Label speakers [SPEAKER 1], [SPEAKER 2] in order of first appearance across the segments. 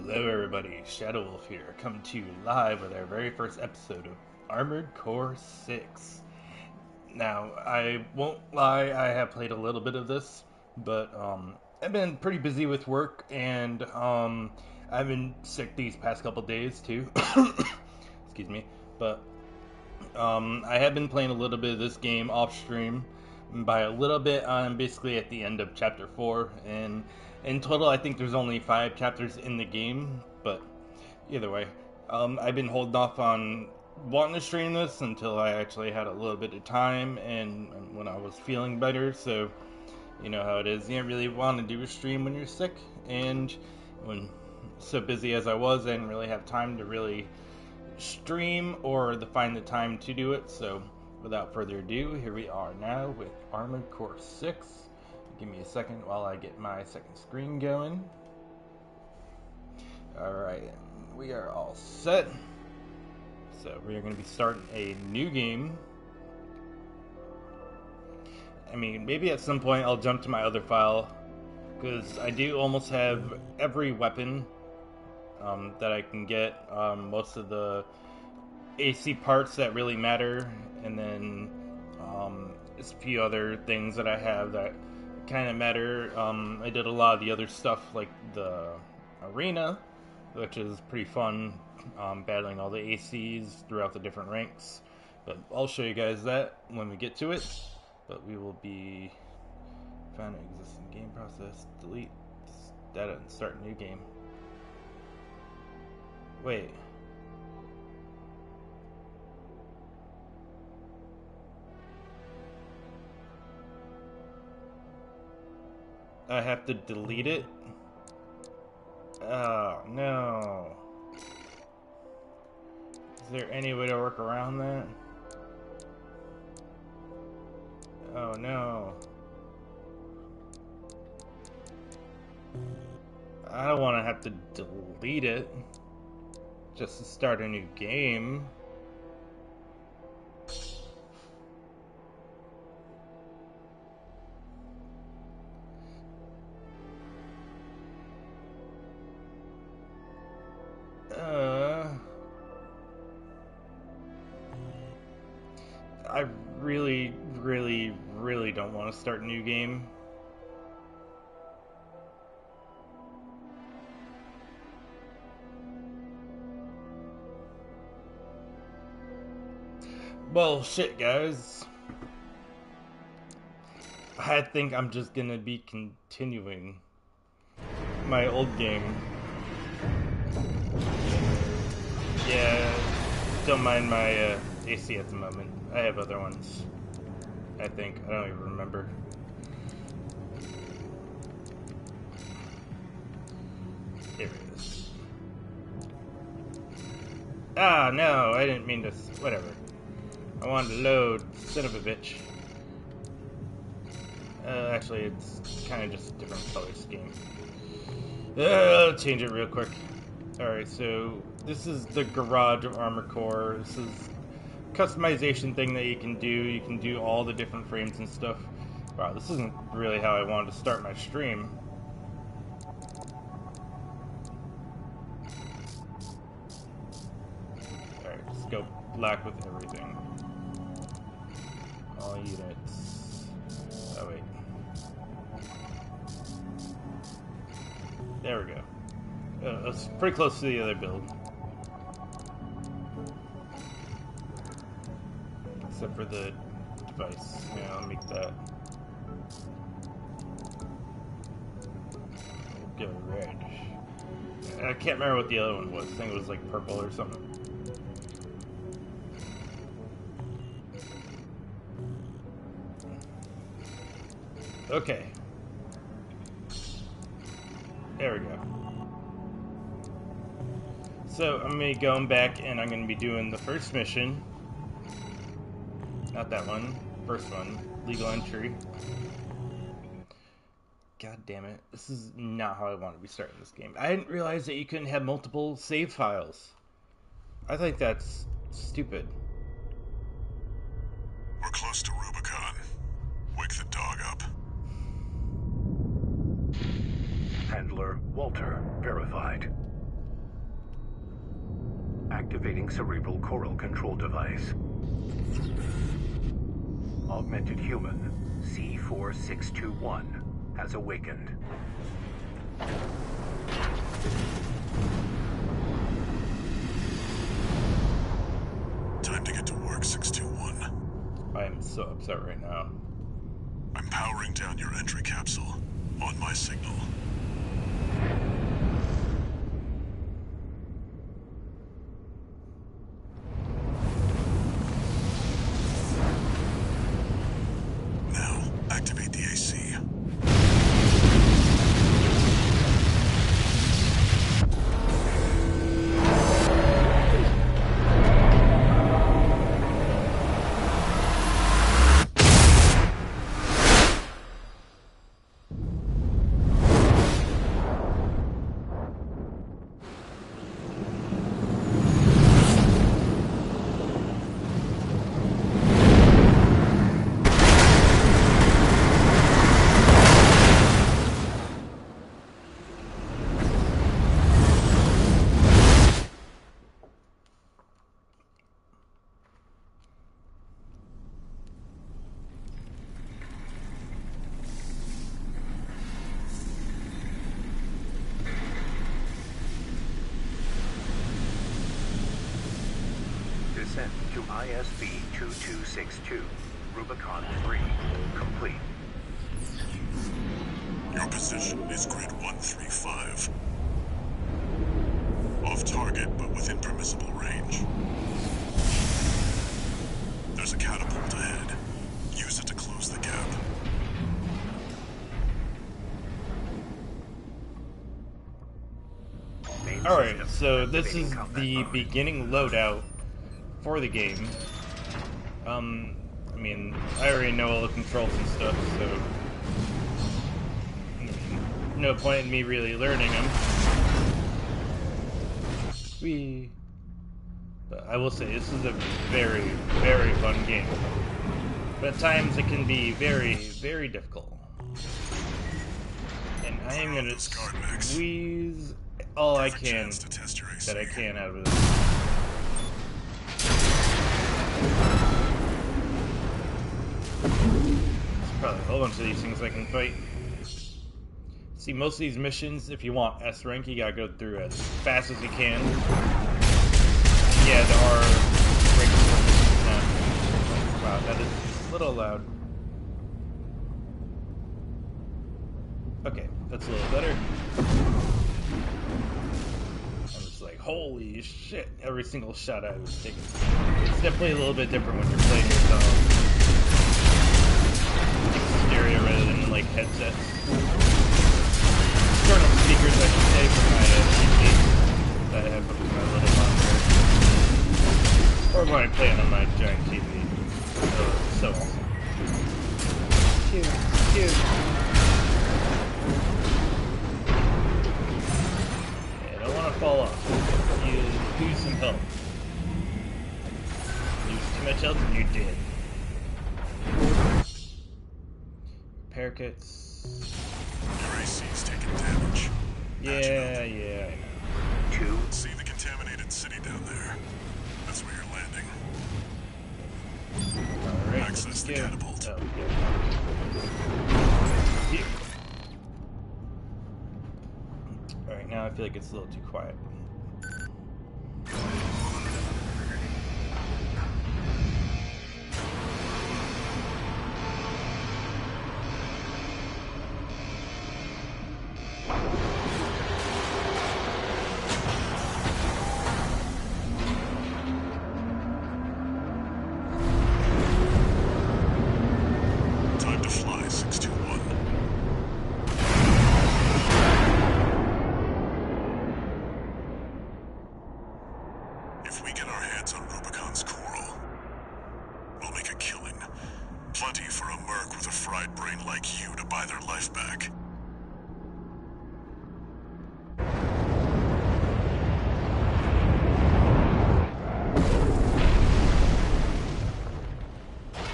[SPEAKER 1] Hello everybody, Shadow Wolf here, coming to you live with our very first episode of Armored Core 6. Now, I won't lie, I have played a little bit of this, but I've been pretty busy with work, and I've been sick these past couple days too. Excuse me. But I have been playing a little bit of this game off stream. By a little bit, I'm basically at the end of chapter 4, and in total, I think there's only 5 chapters in the game, but either way, I've been holding off on wanting to stream this until I actually had a little bit of time and when I was feeling better. So, you know how it is, you don't really want to do a stream when you're sick, and when so busy as I was, I didn't really have time to really stream or to find the time to do it. So without further ado, here we are now with Armored Core 6. Give me a second while I get my second screen going. Alright, we are all set. So we are going to be starting a new game. I mean, maybe at some point I'll jump to my other file, because I do almost have every weapon that I can get, most of the AC parts that really matter, and then just a few other things that I have that kind of matter. I did a lot of the other stuff, like the arena, which is pretty fun, battling all the ACs throughout the different ranks, but I'll show you guys that when we get to it. But we will be found an existing game process, delete data, and start a new game. Wait. I have to delete it? Oh, no. Is there any way to work around that? Oh, no. I don't want to have to delete it just to start a new game. I really don't want to start a new game. Well, shit, guys. I think I'm just gonna be continuing my old game. Yeah, don't mind my AC at the moment. I have other ones, I think. I don't even remember. There it is. Ah, no, I didn't mean to. Whatever. I wanted to load. Son of a bitch. Actually, it's kind of just a different color scheme. I'll change it real quick. Alright, so this is the garage of Armored Core. This is a customization thing that you can do. You can do all the different frames and stuff. Wow, this isn't really how I wanted to start my stream. Alright, just go black with everything. All units. Oh, wait. There we go. That's pretty close to the other build. Except for the device. Yeah, I'll make that. We'll go red. I can't remember what the other one was. I think it was like purple or something. Okay. There we go. So I'm going to be going back and I'm going to be doing the first mission. Not that one. First one. Legal entry. God damn it. This is not how I want to be starting this game. I didn't realize that you couldn't have multiple save files. I think that's stupid.
[SPEAKER 2] We're close to Rubicon. Wake the dog up.
[SPEAKER 3] Handler Walter verified. Activating cerebral coral control device. Augmented human C4621 has awakened.
[SPEAKER 2] Time to get to work, 621.
[SPEAKER 1] I am so upset right now.
[SPEAKER 2] I'm powering down your entry capsule on my signal. Now, activate the AC.
[SPEAKER 3] Descent to ISB 2262. Rubicon 3 complete.
[SPEAKER 2] Your position is grid 135. Off target, but within permissible range. There's a catapult ahead. Use it to close the gap.
[SPEAKER 1] Alright, so this is the beginning loadout for the game. I mean, I already know all the controls and stuff, so I mean, no point in me really learning them. But I will say, this is a very, very fun game. But at times it can be very, very difficult. And I am going to squeeze all I can that I can out of this. There's probably a whole bunch of these things I can fight. See, most of these missions, if you want S rank, you gotta go through as fast as you can. Yeah, there are ranks for missions now. Wow, that is a little loud. Okay, that's a little better. I was like, holy shit, every single shot I was taking. It's definitely a little bit different when you're playing with exterior rather than like headsets. External speakers, I should say, for my TV that I have up to my little monitor. Or when I play it on my giant TV. So awesome. Cute. Yeah, I don't want to fall off. You lose some health. Lose too much health and you're dead. Repair kits.
[SPEAKER 2] Your AC's taking damage.
[SPEAKER 1] Yeah, I know.
[SPEAKER 3] Two.
[SPEAKER 2] See the contaminated city down there? That's where you're landing.
[SPEAKER 1] Alright,
[SPEAKER 2] Access
[SPEAKER 1] let's
[SPEAKER 2] the
[SPEAKER 1] go.
[SPEAKER 2] catapult.
[SPEAKER 1] Oh, yeah. Alright, now I feel like it's a little too quiet.
[SPEAKER 2] Time to fly, 621. If we get our hands on Rubicon's coral, we'll make a killing. Plenty for a merc with a fried brain like you to buy their life back.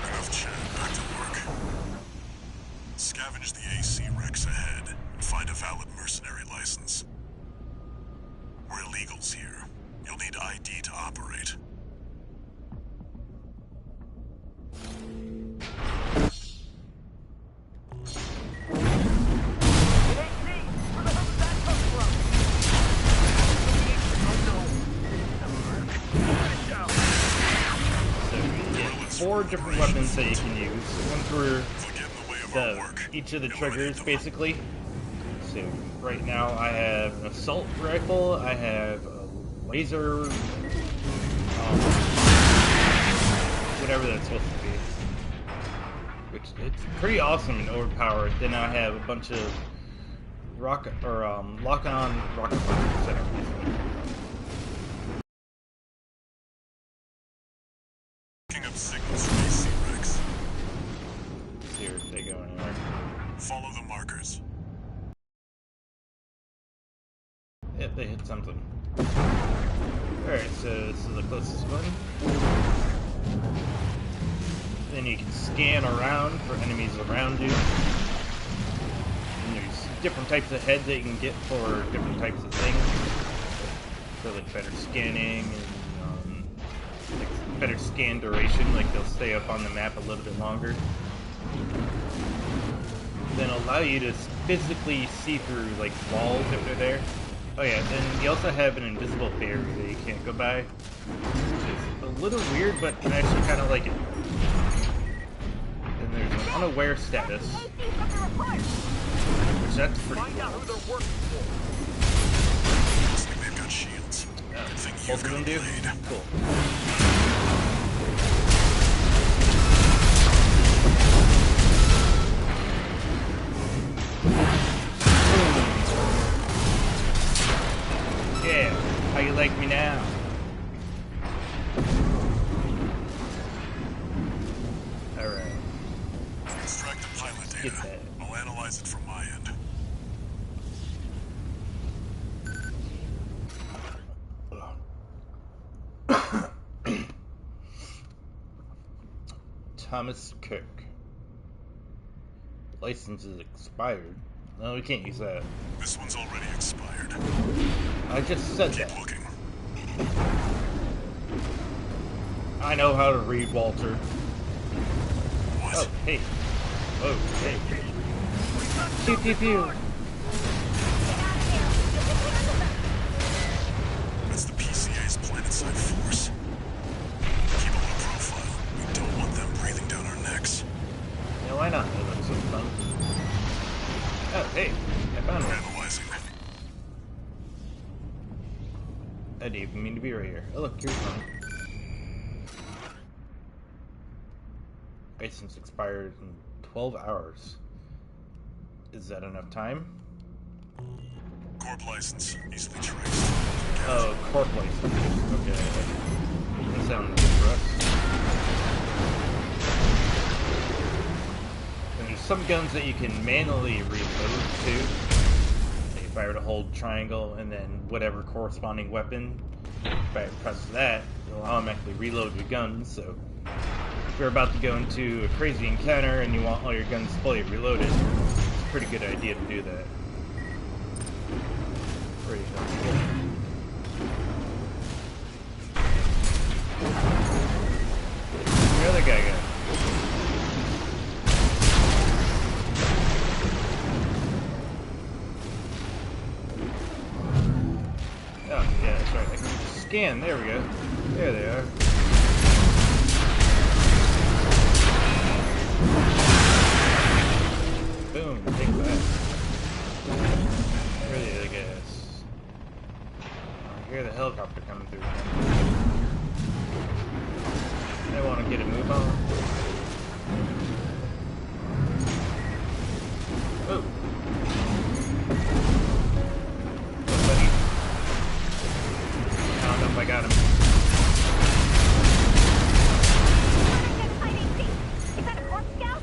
[SPEAKER 2] Enough chat, back to work. Scavenge the AC wrecks ahead and find a valid mercenary license. We're illegals here, You'll need ID to operate.
[SPEAKER 1] Four different weapons that you can use. One for each of the triggers, basically. So right now I have an assault rifle, I have a laser, whatever that's supposed to be, which it's pretty awesome and overpowered. Then I have a bunch of lock-on rocket launchers that I'm using.
[SPEAKER 2] Up signals from AC Rex.
[SPEAKER 1] See if they go anywhere.
[SPEAKER 2] Follow the markers.
[SPEAKER 1] Yep, they hit something. Alright, so this is the closest one. Then you can scan around for enemies around you. And there's different types of heads that you can get for different types of things. For like better scanning and like better scan duration, like they'll stay up on the map a little bit longer. Then allow you to physically see through like walls if they're there. Oh yeah, then you also have an invisible barrier that you can't go by, which is a little weird, but I actually kind of like it. Then there's an unaware status, which that's pretty cool.
[SPEAKER 2] Looks like they've got shields.
[SPEAKER 1] Both of them do? Cool. Yeah, how you like me now? Alright.
[SPEAKER 2] Extract the pilot data. I'll analyze it from my end. Thomas Cook. License is expired. No, we can't use that. This one's already expired.
[SPEAKER 1] I just said
[SPEAKER 2] Keep
[SPEAKER 1] that.
[SPEAKER 2] looking.
[SPEAKER 1] I know how to read, Walter.
[SPEAKER 2] What?
[SPEAKER 1] Oh, hey. Oh, hey. Pew, pew, pew.
[SPEAKER 2] That's the PCA's planetside force. Keep a low profile. We don't want them breathing down our necks.
[SPEAKER 1] Yeah, why not? That looks so fun. Oh, hey. I found one.
[SPEAKER 2] Analyzing.
[SPEAKER 1] I didn't even mean to be right here. Oh, look, here's one. License expired in 12 hours. Is that enough time?
[SPEAKER 2] Corp license. Easily traced.
[SPEAKER 1] Oh, corp license. Okay. That sounds good for us. And there's some guns that you can manually reload too. Like if I were to hold triangle and then whatever corresponding weapon, if I press that, it'll automatically reload your guns. So if you're about to go into a crazy encounter and you want all your guns fully reloaded, it's a pretty good idea to do that. Pretty helpful. Where the other guy go? Oh, yeah, that's right. I can scan. There we go. There they are. Boom. Take that. Where are the other guys? I hear the helicopter coming through. I want to get a move on. Oh. Oh, buddy. I don't know if I got him.
[SPEAKER 4] Is that a Corp Scout?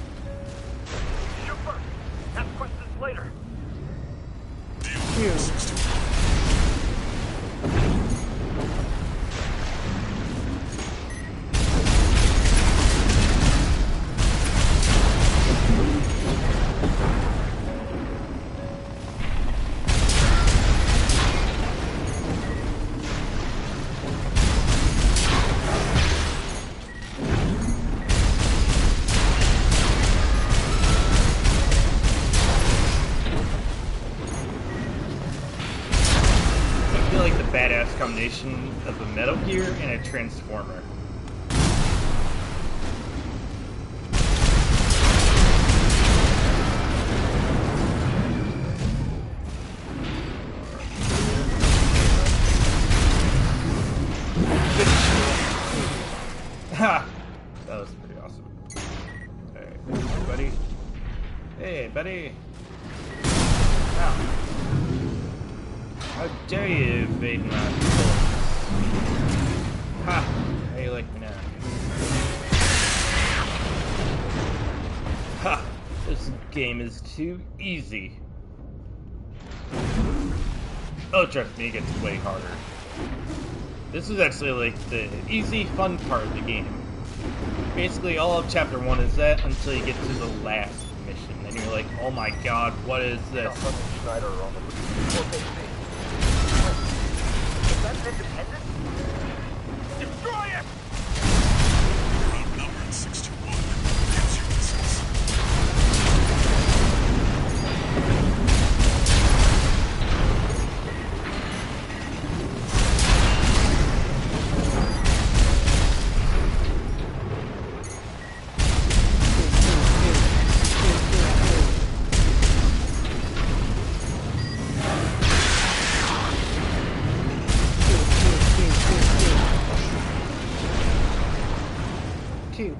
[SPEAKER 3] Shoot first. Have questions later.
[SPEAKER 1] Phew. ass combination of a Metal Gear and a Transformer. Ha! That was pretty awesome. Alright, hey, buddy. Hey, buddy. Ow. How dare you evade my bullets? Ha! How you like me now? Ha! This game is too easy. Oh, trust me, it gets way harder. This is actually like the easy, fun part of the game. Basically, all of Chapter 1 is that until you get to the last mission. And you're like, oh my god, what is this?
[SPEAKER 3] Schneider on the is that an independent? Destroy it!
[SPEAKER 2] Route number 621. Gives you missiles.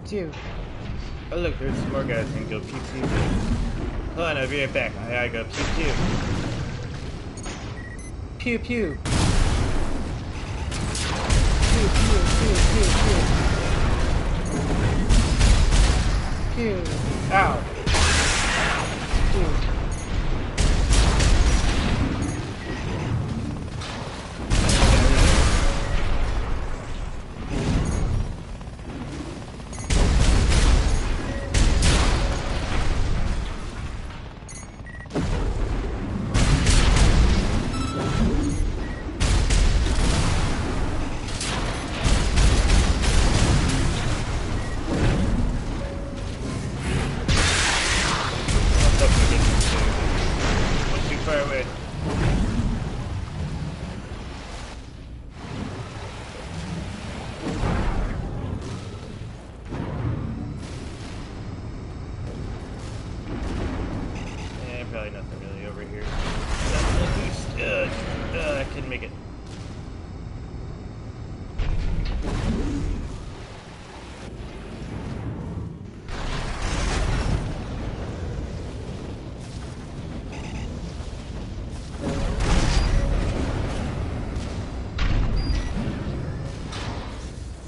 [SPEAKER 1] 2. Oh look, there's some more guys who can go pew pew. Hold on, I'll be right back. I gotta go pew pew. Pew pew. Pew pew pew pew pew. Pew. Ow. Pew. Probably nothing really over here. I couldn't make it.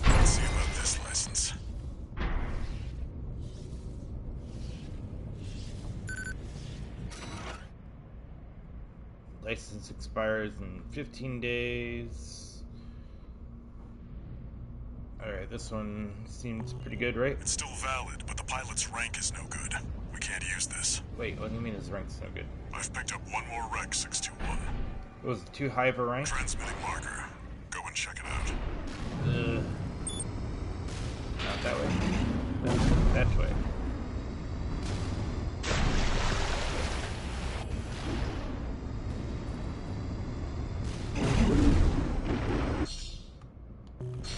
[SPEAKER 2] Let's see about this license.
[SPEAKER 1] License expires in 15 days. Alright, this one seems pretty good, right?
[SPEAKER 2] It's still valid, but the pilot's rank is no good. We can't use this.
[SPEAKER 1] Wait, what do you mean his rank's no good?
[SPEAKER 2] I've picked up one more wreck, 621.
[SPEAKER 1] Was it too high of a rank?
[SPEAKER 2] Transmitting marker. Go and check it out.
[SPEAKER 1] Not that way. That way.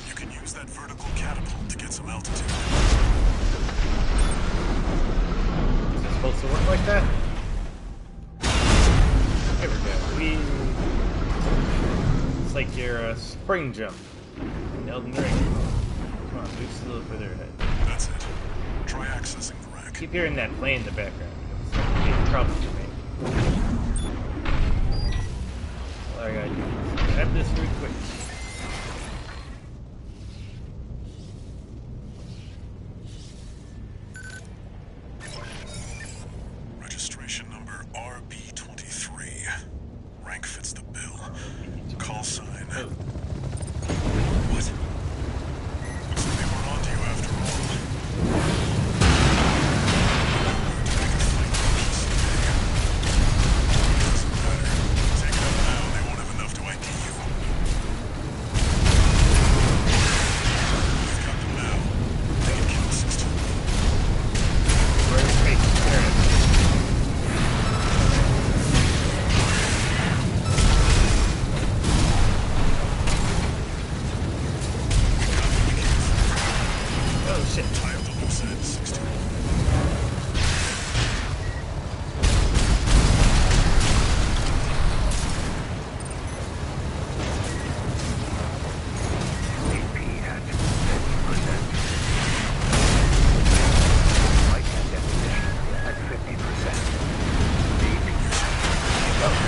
[SPEAKER 2] You can use that vertical catapult to get some altitude.
[SPEAKER 1] Is it supposed to work like that? There we go. It's like your spring jump in Elden Ring. Come on, boost a little further ahead.
[SPEAKER 2] That's it. Try accessing the rack.
[SPEAKER 1] Keep hearing that play in the background. It's getting trouble for me. All I gotta do is grab this real quick.
[SPEAKER 2] Registration number RB23. Rank fits the bill. Callsign.
[SPEAKER 1] Oh.
[SPEAKER 2] What? Looks like they were onto you after all.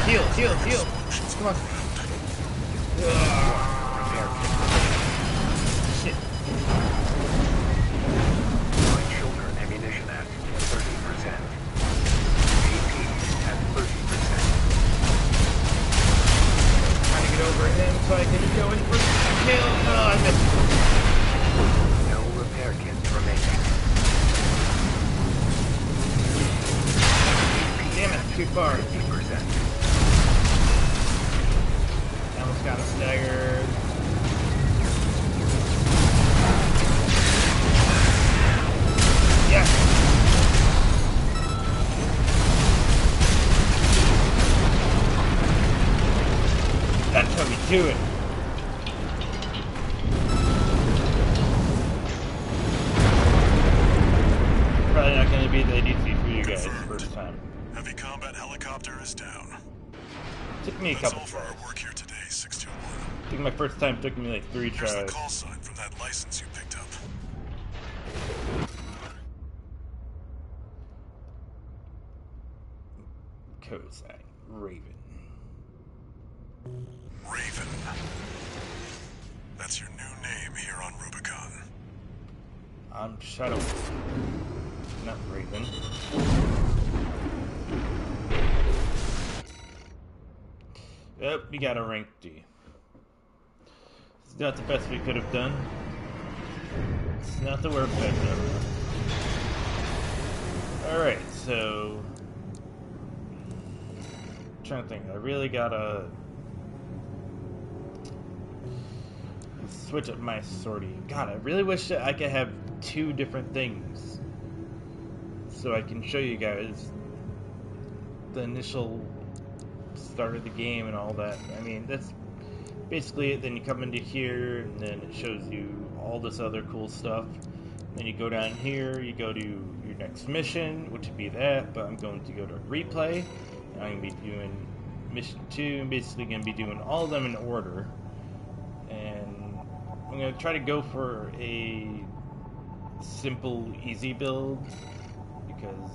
[SPEAKER 1] Heal, heal, heal. Come on. Shit.
[SPEAKER 3] Right shoulder ammunition at 30%. AP at 30%.
[SPEAKER 1] Trying to get over him so I can go in for the kill. Oh, I missed.
[SPEAKER 3] No repair kits remaining.
[SPEAKER 1] Damn it, too far.
[SPEAKER 3] 50%.
[SPEAKER 1] Almost got a staggered. Yeah. That's how we do it. Probably not going to be the ADC for you guys first time.
[SPEAKER 2] Heavy combat helicopter is down.
[SPEAKER 1] Took me a
[SPEAKER 2] That's
[SPEAKER 1] couple
[SPEAKER 2] all for
[SPEAKER 1] tries.
[SPEAKER 2] our work here today, 621.
[SPEAKER 1] I think my first time took me like 3
[SPEAKER 2] Here's the
[SPEAKER 1] tries.
[SPEAKER 2] call sign from that license you picked up.
[SPEAKER 1] Callsign, Raven.
[SPEAKER 2] Raven. That's your new name here on Rubicon.
[SPEAKER 1] I'm Shadow. Not Raven. Yep, we got a rank D. It's not the best we could have done. It's not the worst I've done. Alright, so... I'm trying to think, I really gotta... switch up my sortie. God, I really wish that I could have 2 different things. So I can show you guys the initial start of the game and all that. I mean, that's basically it. Then you come into here, and then it shows you all this other cool stuff. And then you go down here, you go to your next mission, which would be that, but I'm going to go to replay. And I'm going to be doing mission 2, and basically going to be doing all of them in order. And I'm going to try to go for a simple, easy build, because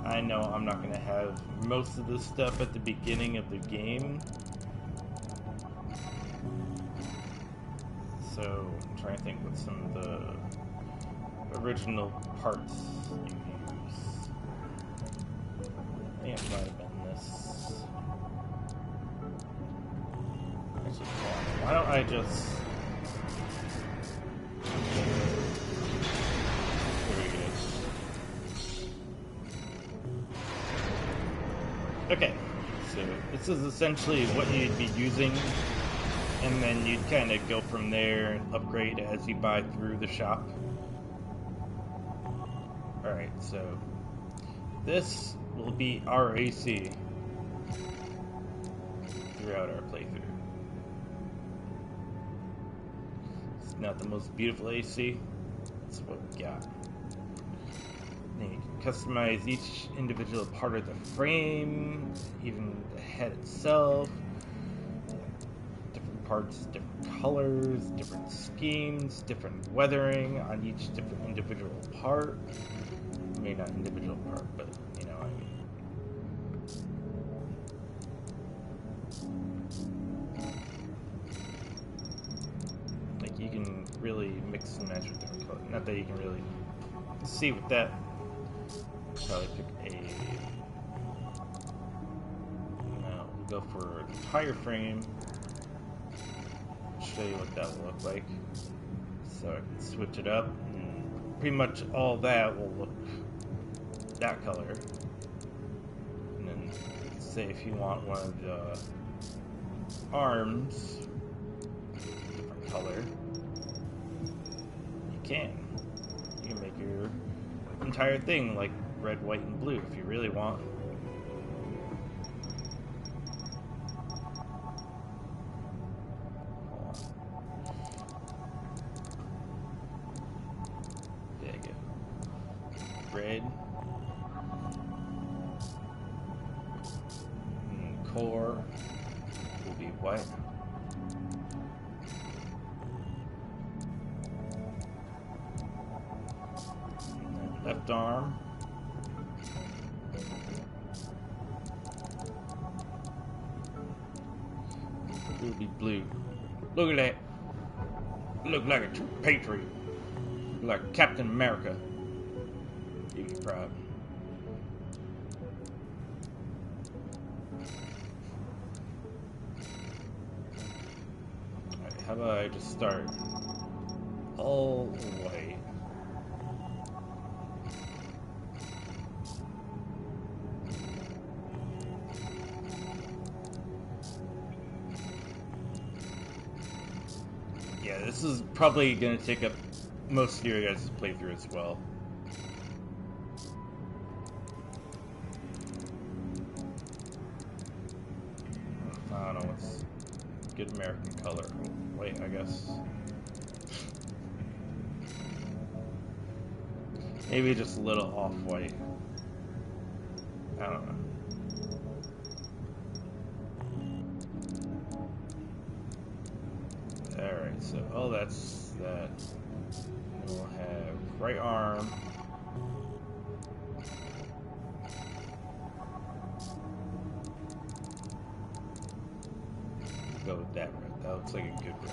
[SPEAKER 1] I know I'm not going to have most of this stuff at the beginning of the game. So I'm trying to think what some of the original parts you use. I think it might have been this. Actually, why don't I just... Okay, so this is essentially what you'd be using, and then you'd kind of go from there and upgrade as you buy through the shop. Alright, so this will be our AC throughout our playthrough. It's not the most beautiful AC, it's what we got. Then you can customize each individual part of the frame, even the head itself. Different parts, different colors, different schemes, different weathering on each different individual part. I mean, not individual part, but you know what I mean. Like, you can really mix and match with different colors. Not that you can really see with that. Probably pick a... No, we'll go for an entire frame. Show you what that will look like. So I can switch it up, and pretty much all that will look that color. And then, say if you want one of the arms, different color, you can. You can make your entire thing like red, white, and blue if you really want. There you go. Red. And core will be white. And then left arm. It'll be blue. Look at that. Look like a true patriot. Look like Captain America. You'd be proud. Alright, how about I just start all white? Yeah, this is probably going to take up most of your guys' playthrough as well. I don't know what's good American color. White, I guess. Maybe just a little off-white. I don't know. Alright, so all that's that. We'll have right arm. Go with that red. That looks like a good red.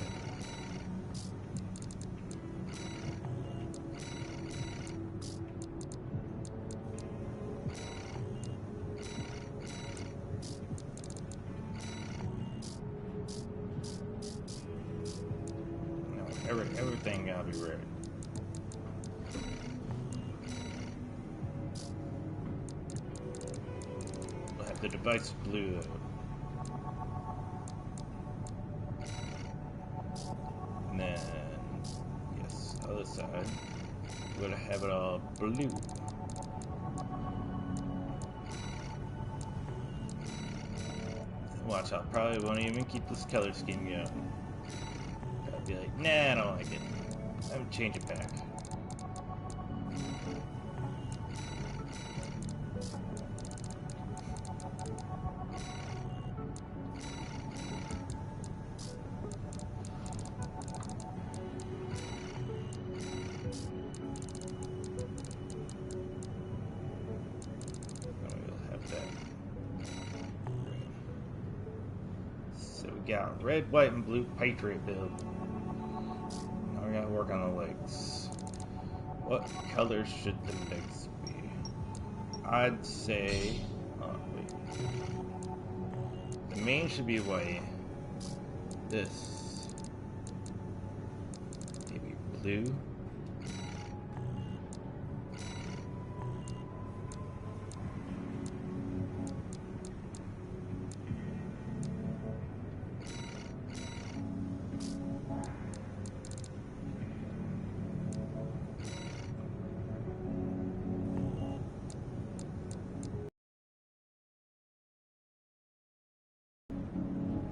[SPEAKER 1] Everything gotta be red. We'll have the device blue though. And then, yes, other side. We're gonna have it all blue. Watch out, probably won't even keep this color scheme going. I'll be like, nah, I don't like it. I'm change it back. Got red, white, and blue Patriot build. Now we gotta work on the legs. What color should the legs be? I'd say... oh, wait. The main should be white. This... maybe blue?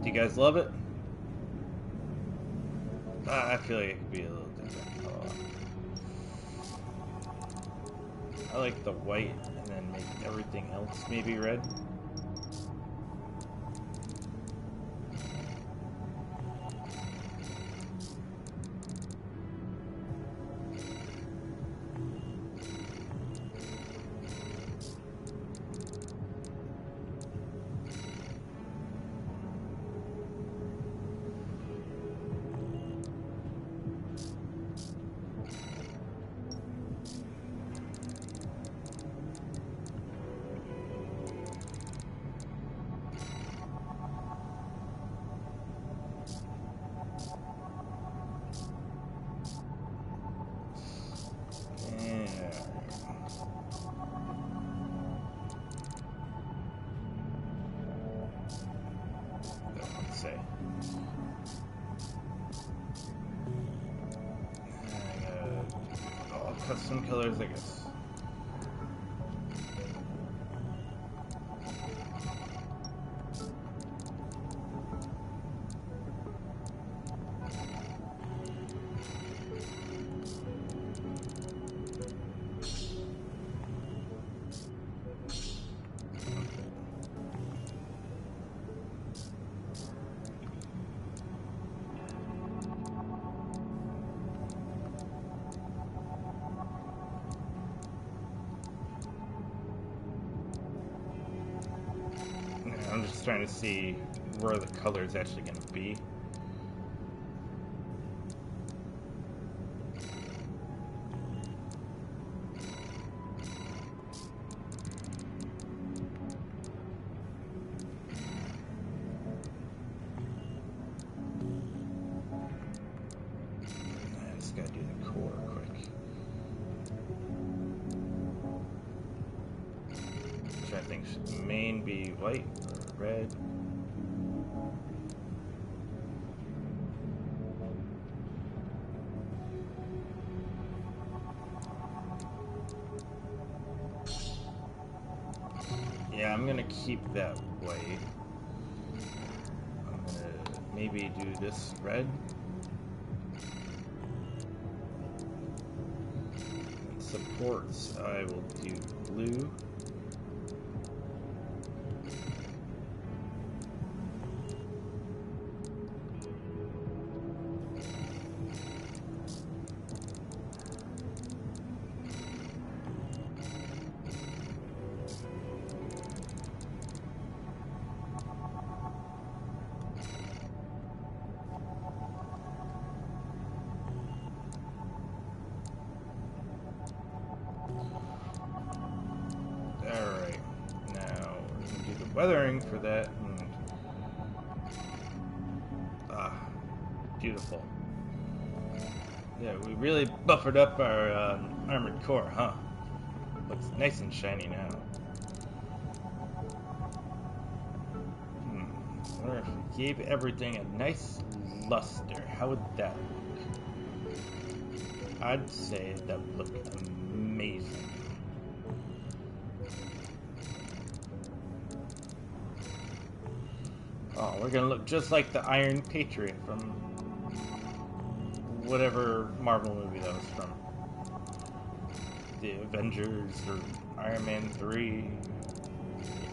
[SPEAKER 1] Do you guys love it? I feel like it could be a little different. I like the white and then make everything else maybe red. Say. All custom colors, I guess. just trying to see where the color is actually going to be. I just got to do the core quick. I think should the main be white or red? Yeah, I'm gonna keep that white. I'm gonna maybe do this red. And supports, I will do blue. Alright, now we're going to do the weathering for that. Beautiful. Yeah, we really buffered up our armored core, huh? Looks nice and shiny now. I wonder if we gave everything a nice luster. How would that look? I'd say that would look amazing. Oh, we're gonna look just like the Iron Patriot from whatever Marvel movie that was from. The Avengers or Iron Man 3.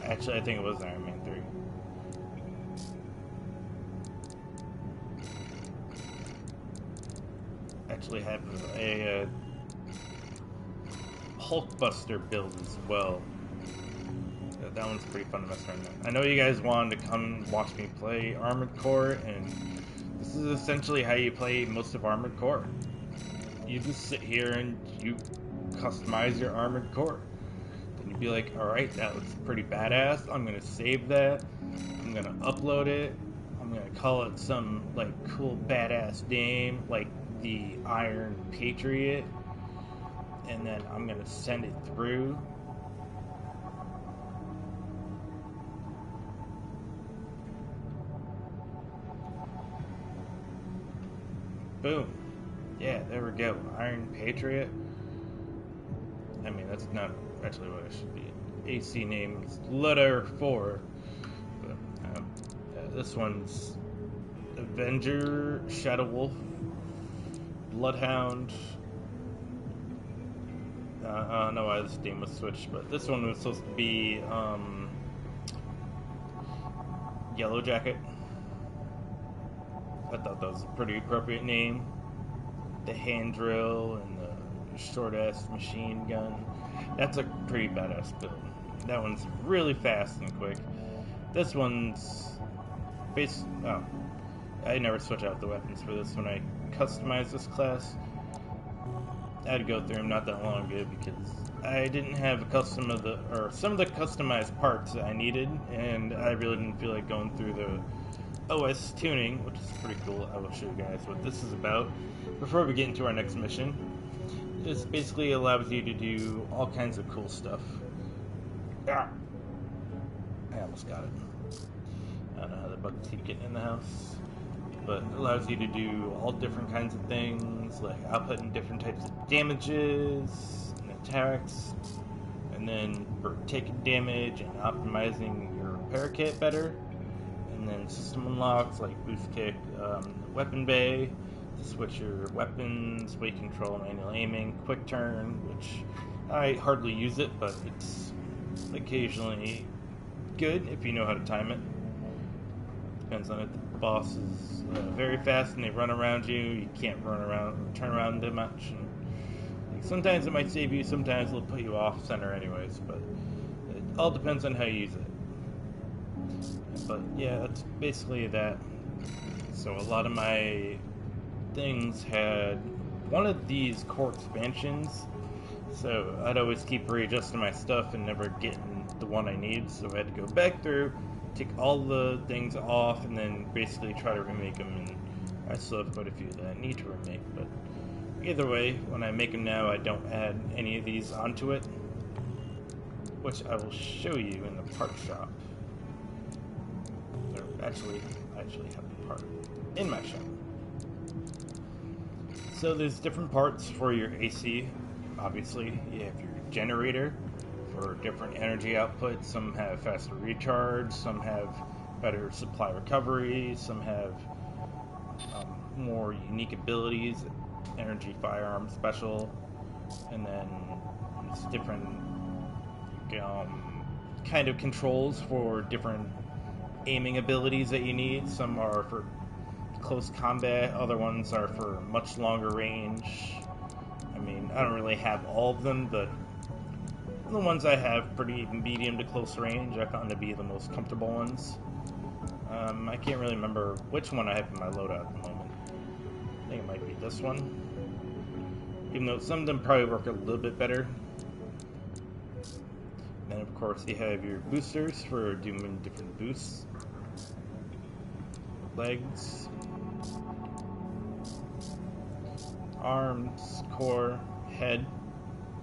[SPEAKER 1] Actually, I think it was Iron Man 3. Actually have a Hulkbuster build as well. That one's pretty fun to mess around with. I know you guys wanted to come watch me play Armored Core, and this is essentially how you play most of Armored Core. You just sit here and you customize your Armored Core. Then you'd be like, alright, that looks pretty badass. I'm gonna save that. I'm gonna upload it. I'm gonna call it some like cool badass name, like the Iron Patriot. And then I'm gonna send it through. Boom. Yeah, there we go. Iron Patriot. I mean, that's not actually what it should be. AC name's letter 4. But, this one's Avenger, Shadow Wolf, Bloodhound. I don't know why this name was switched, but this one was supposed to be Yellow Jacket. I thought that was a pretty appropriate name. The hand drill and the short-ass machine gun. That's a pretty badass build. That one's really fast and quick. This one's oh, I never switch out the weapons for this when I customize this class. I had to go through them not that long ago because I didn't have some of the customized parts that I needed, and I really didn't feel like going through the OS tuning, which is pretty cool. I will show you guys what this is about before we get into our next mission. This basically allows you to do all kinds of cool stuff. Ah! I almost got it. I don't know how the bugs keep getting in the house. But it allows you to do all different kinds of things, like outputting different types of damages and attacks, and then for taking damage and optimizing your repair kit better. And then system unlocks like boost kick, weapon bay, to switch your weapons, weight control, manual aiming, quick turn, which I hardly use it, but it's occasionally good if you know how to time it. Depends on it. The boss is very fast and they run around you. You can't turn around that much. And sometimes it might save you, sometimes it'll put you off center anyways, but it all depends on how you use it. But yeah, that's basically that. So a lot of my things had one of these core expansions, so I'd always keep readjusting my stuff and never getting the one I need, so I had to go back through, take all the things off, and then basically try to remake them, and I still have quite a few that I need to remake, but either way, when I make them now, I don't add any of these onto it, which I will show you in the part shop. Or actually, I actually have the part in my shop. So there's different parts for your AC. Obviously, you have your generator for different energy output. Some have faster recharge, some have better supply recovery, some have more unique abilities, energy firearm special, and then there's different kind of controls for different aiming abilities that you need. Some are for close combat, other ones are for much longer range. I mean, I don't really have all of them, but the ones I have pretty medium to close range I found to be the most comfortable ones. I can't really remember which one I have in my loadout at the moment. I think it might be this one. Even though some of them probably work a little bit better. Then of course you have your boosters for doing different boosts. Legs. Arms, core, head.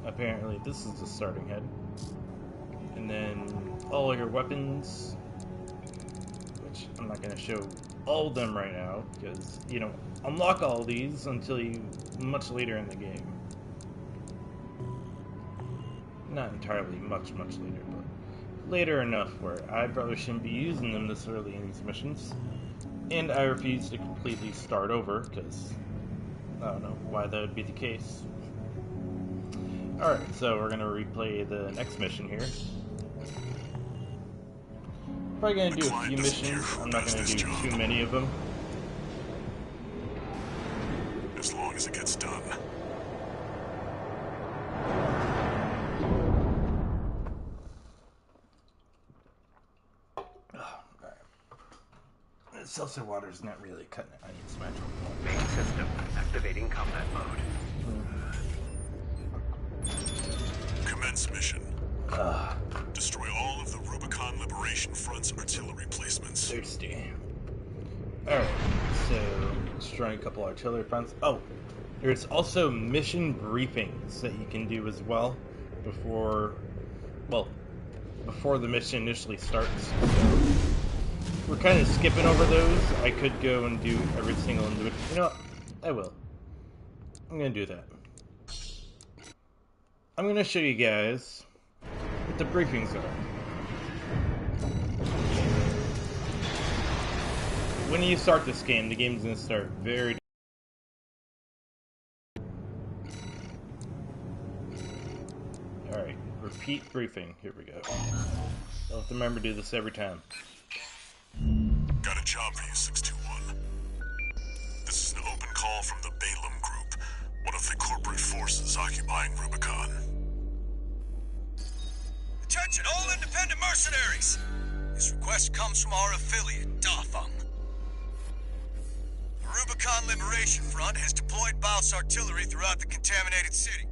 [SPEAKER 1] Apparently this is the starting head. And then all your weapons, which I'm not going to show all of them right now, because you don't unlock all these until much later in the game. Not entirely much later, but later enough where I probably shouldn't be using them this early in these missions. And I refuse to completely start over, because I don't know why that would be the case. Alright, so we're going to replay the next mission here. Probably going to do a few missions. I'm not going to do too many of them.
[SPEAKER 2] As long as it gets done.
[SPEAKER 1] Seltzer water's not really cutting it. I need some actual
[SPEAKER 3] Main system activating combat mode.
[SPEAKER 2] Commence mission. Destroy all of the Rubicon Liberation Front's artillery placements.
[SPEAKER 1] Thirsty. Alright, so destroying a couple artillery fronts. Oh, there's also mission briefings that you can do as well before the mission initially starts. So we're kind of skipping over those. I could go and do every single individual. You know what? I will. I'm going to do that. I'm going to show you guys what the briefings are. When you start this game, the game's going to start very... Alright, repeat briefing. Here we go. I'll have to remember to do this every time.
[SPEAKER 2] Got a job for you, 621. This is an open call from the Balaam Group, one of the corporate forces occupying Rubicon.
[SPEAKER 5] Attention, all independent mercenaries! This request comes from our affiliate, Dafeng. The Rubicon Liberation Front has deployed Baus artillery throughout the contaminated city.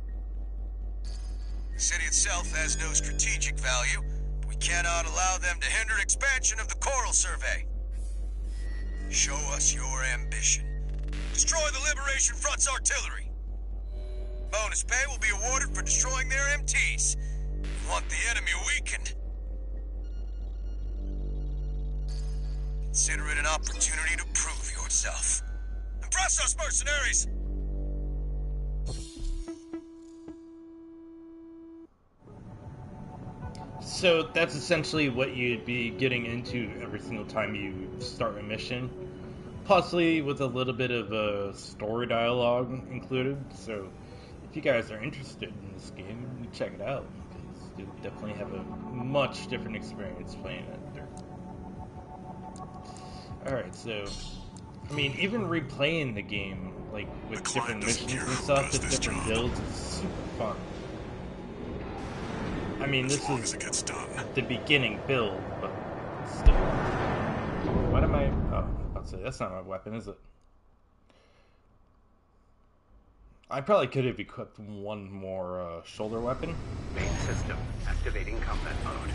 [SPEAKER 5] The city itself has no strategic value, but we cannot allow them to hinder expansion of the Coral Survey. Show us your ambition. Destroy the Liberation Front's artillery. Bonus pay will be awarded for destroying their MTs. We want the enemy weakened. Consider it an opportunity to prove yourself. Impress us, mercenaries!
[SPEAKER 1] So that's essentially what you'd be getting into every single time you start a mission. Possibly with a little bit of a story dialogue included. So if you guys are interested in this game, check it out. Because you'll definitely have a much different experience playing it. Alright, so... I mean, even replaying the game, like, with different missions and stuff, with different builds, is super fun. I mean, this is the beginning build, but still. let's see, that's not my weapon, is it? I probably could have equipped one more shoulder weapon.
[SPEAKER 3] Main system activating combat mode.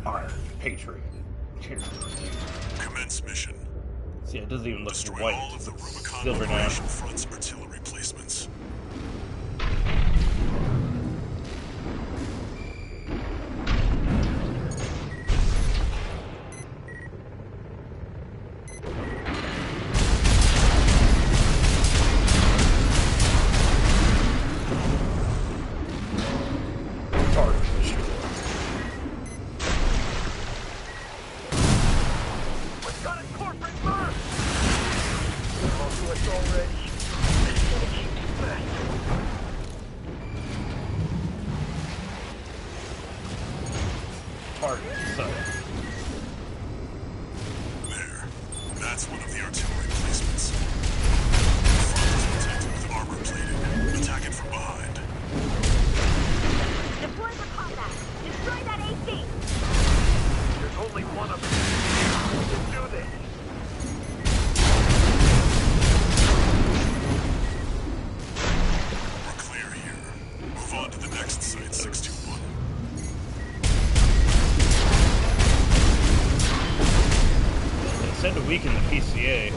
[SPEAKER 1] Our Patriot. Here.
[SPEAKER 2] Commence mission.
[SPEAKER 1] See, it doesn't even look
[SPEAKER 2] Destroy
[SPEAKER 1] white.
[SPEAKER 2] all of the
[SPEAKER 1] It's
[SPEAKER 2] Rubicon
[SPEAKER 1] silver now.
[SPEAKER 2] Operation Front's artillery placements.
[SPEAKER 1] Target destroyed.
[SPEAKER 3] We've got a corporate mark! All to us already.
[SPEAKER 1] Target set.
[SPEAKER 2] There. That's one of the artillery placements. Front is protected with armor plating. Attack it from behind.
[SPEAKER 4] Deploy for combat. Destroy that AC.
[SPEAKER 3] There's only one of them. Let's do this.
[SPEAKER 2] We're clear here. Move on to the next site, 621.
[SPEAKER 1] They said to weaken the PCA.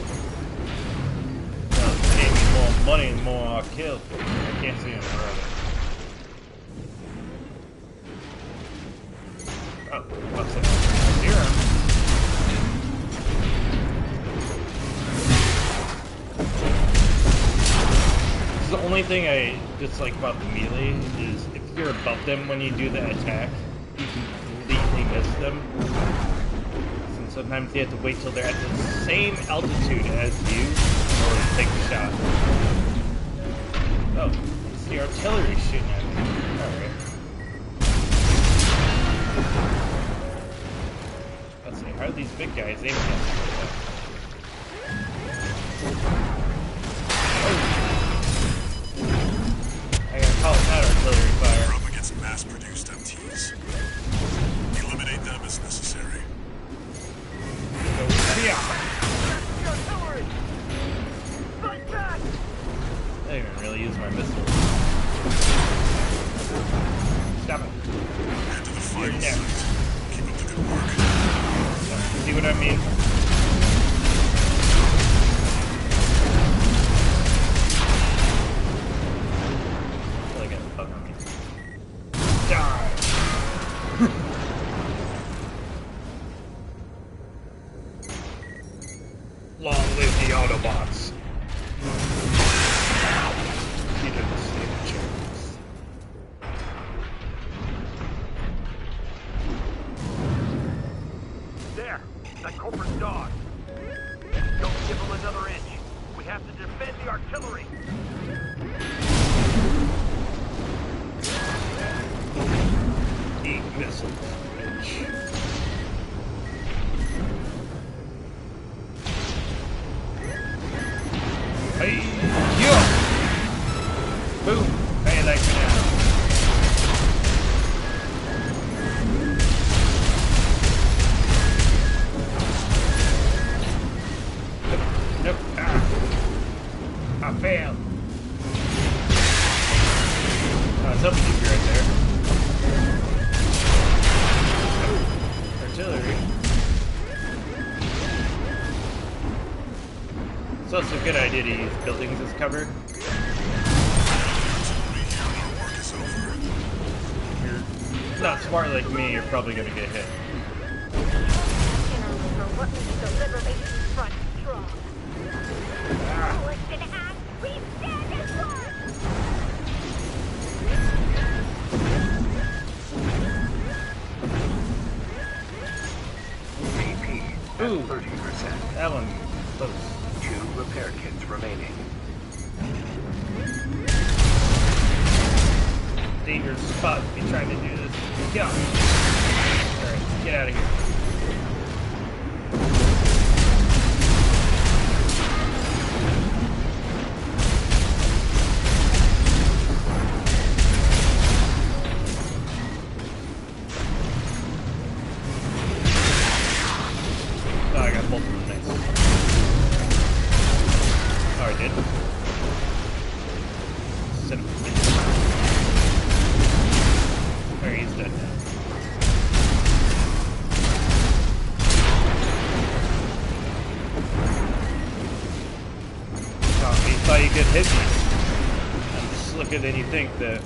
[SPEAKER 1] Pay me more money and more I'll kill. I can't see him forever. Oh, what's that? Zero. This is the only thing I dislike about the melee is if you're above them when you do the attack, you completely miss them. And sometimes you have to wait till they're at the same altitude as you in order to take the shot. Oh, it's the artillery shooting at me. Alright. Let's see, how are these big guys aiming at me like that? Oh. I gotta call it that artillery fire.
[SPEAKER 2] You're up against mass-produced MTs. Eliminate them as necessary.
[SPEAKER 1] Go, yeah.
[SPEAKER 3] The artillery! Fight back!
[SPEAKER 1] I didn't even really use my missile. Stop it.
[SPEAKER 2] Head to the final
[SPEAKER 1] next.
[SPEAKER 2] site. Keep up the good work.
[SPEAKER 1] See what I mean? I feel like I bug on me. Die! Long live the Autobots! You didn't see the chance.
[SPEAKER 3] There! That corporate dog! Don't give him another inch. We have to defend the artillery.
[SPEAKER 1] Eat missiles, bitch. Hey, yo! Boom! How you like me now? Nope. Ah. I failed. Oh, it's helping you right there. Artillery. So it's a good idea to use buildings as cover.
[SPEAKER 2] Artillery here and our work is over.
[SPEAKER 1] If you're not smart like me, you're probably gonna get hit.
[SPEAKER 4] For what makes the Liberation Front strong. Listen, Ash, we stand as one!
[SPEAKER 3] VP at
[SPEAKER 1] Ooh.
[SPEAKER 3] 30%.
[SPEAKER 1] That one close.
[SPEAKER 3] 2 repair kits remaining.
[SPEAKER 1] Dangerous spot to be trying to do this. Get on. Alright, get out of here. Oh, I got both of them. Nice. hit me. I'm slicker than you think, though.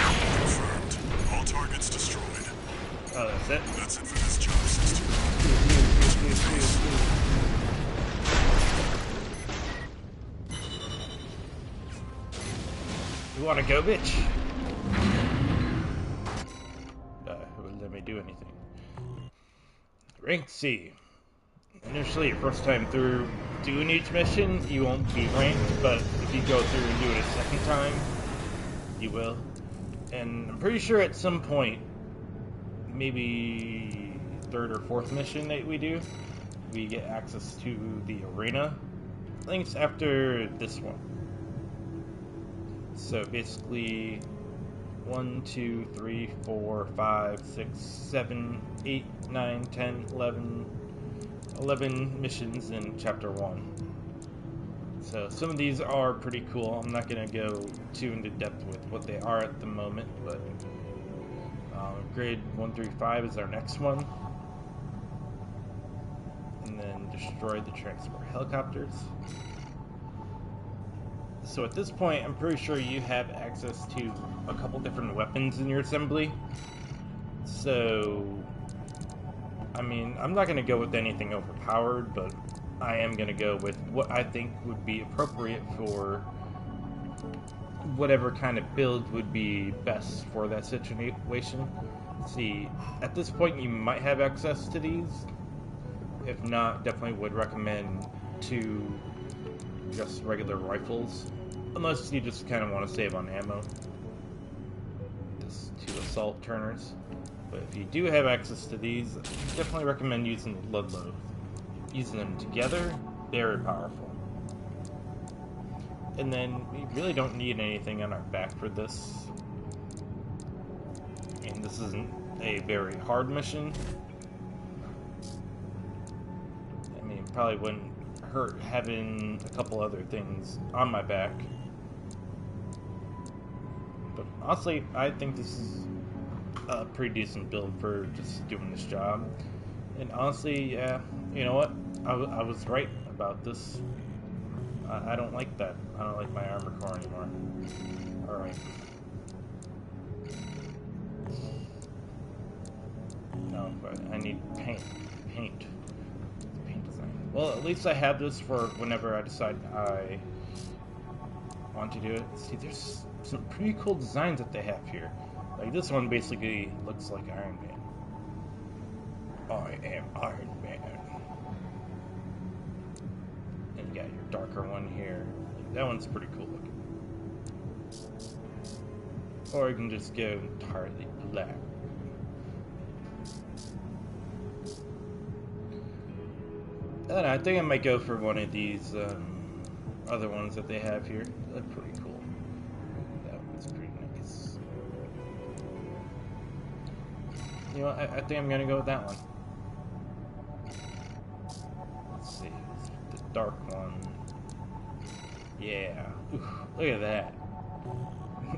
[SPEAKER 2] Confirmed. All targets destroyed.
[SPEAKER 1] Oh, that's it?
[SPEAKER 2] That's it for this job, Sister.
[SPEAKER 1] You wanna go, bitch? It wouldn't let me do anything. Rank C. Initially, your first time through doing each mission, you won't be ranked, but if you go through and do it a second time, you will. And I'm pretty sure at some point, maybe third or fourth mission that we do, we get access to the arena. I think it's after this one. So basically, 1, 2, 3, 4, 5, 6, 7, 8, 9, 10, 11 missions in Chapter 1. So some of these are pretty cool. I'm not going to go too into depth with what they are at the moment, but grade 1 through 5 is our next one. And then destroy the transport helicopters. So at this point, I'm pretty sure you have access to a couple different weapons in your assembly. So, I mean, I'm not going to go with anything overpowered, but I am going to go with what I think would be appropriate for whatever kind of build would be best for that situation. See, at this point, you might have access to these. If not, definitely would recommend 2 just regular rifles. Unless you just kind of want to save on ammo. Just 2 assault turners. But if you do have access to these, definitely recommend using the Ludlow. Using them together, very powerful. And then we really don't need anything on our back for this. And this isn't a very hard mission. I mean, it probably wouldn't hurt having a couple other things on my back. But honestly, I think this is a pretty decent build for just doing this job. And honestly, yeah, you know what? I was right about this. I don't like that. I don't like my armor core anymore. Alright. No, but I need paint. Paint design. Well, at least I have this for whenever I decide I want to do it. See, there's some pretty cool designs that they have here. Like this one basically looks like Iron Man. I am Iron Man. And you got your darker one here. That one's pretty cool looking. Or you can just go entirely black. And I think I might go for one of these other ones that they have here. They're pretty cool. That one's pretty nice. You know, I think I'm gonna go with that one. Let's see, the dark one. Yeah, ooh, look at that.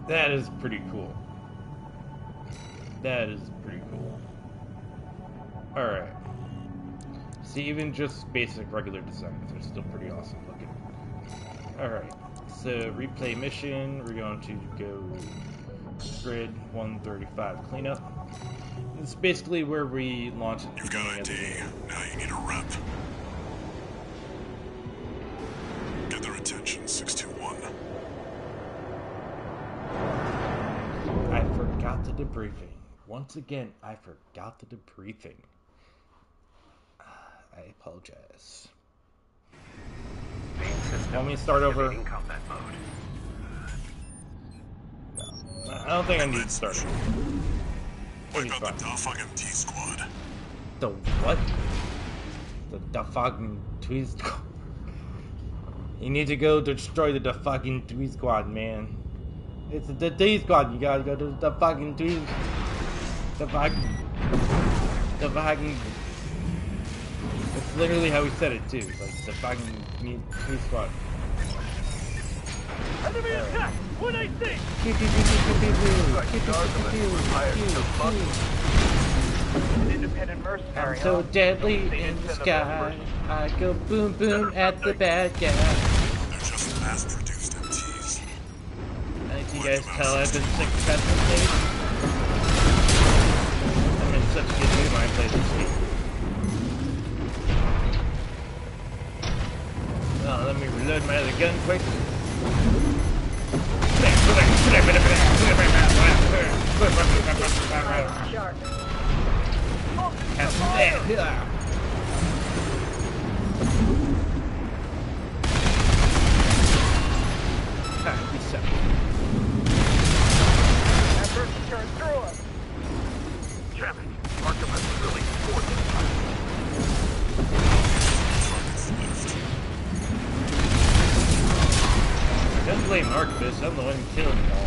[SPEAKER 1] That is pretty cool. That is pretty cool. All right. See, even just basic regular designs are still pretty awesome looking. Alright, so replay mission, we're going to go grid 135 cleanup. It's basically where we launch at the
[SPEAKER 2] You've got
[SPEAKER 1] beginning
[SPEAKER 2] ID,
[SPEAKER 1] of the game.
[SPEAKER 2] now you need a rep. Get their attention, 621.
[SPEAKER 1] I forgot the debriefing. Once again, I forgot the debriefing. I apologize. Want me to start over?
[SPEAKER 3] In combat mode.
[SPEAKER 1] No, I don't think I need to start over.
[SPEAKER 2] Wipe out the fucking T-Squad.
[SPEAKER 1] The what? The fucking Tweed Squad. You need to go destroy the fucking Tweed Squad, man. It's the Tweed Squad. You gotta go to the fucking Tweed. The fucking. It's literally how he said it too. Like the fucking Tweed Squad.
[SPEAKER 3] Enemy attack! 1AC! An independent mercenary,
[SPEAKER 1] I'm so
[SPEAKER 3] huh?
[SPEAKER 1] deadly
[SPEAKER 3] Don't
[SPEAKER 1] in
[SPEAKER 3] see
[SPEAKER 1] the
[SPEAKER 3] this
[SPEAKER 1] sky. I go boom boom
[SPEAKER 3] Better
[SPEAKER 1] at the
[SPEAKER 3] something.
[SPEAKER 1] bad guy.
[SPEAKER 2] They're just mass-produced MTs.
[SPEAKER 1] I think you
[SPEAKER 2] Wipe
[SPEAKER 1] guys
[SPEAKER 2] them out,
[SPEAKER 1] tell I've been
[SPEAKER 2] 61.
[SPEAKER 1] sick past this stage. I'm in such a good mood when I play this game. Oh, let me reload my other gun quick.
[SPEAKER 4] Sharp. Effort to turn through us.
[SPEAKER 3] Damn it. Arkham has really scored this time.
[SPEAKER 1] Don't blame Archibus, I'm the one who killed them all.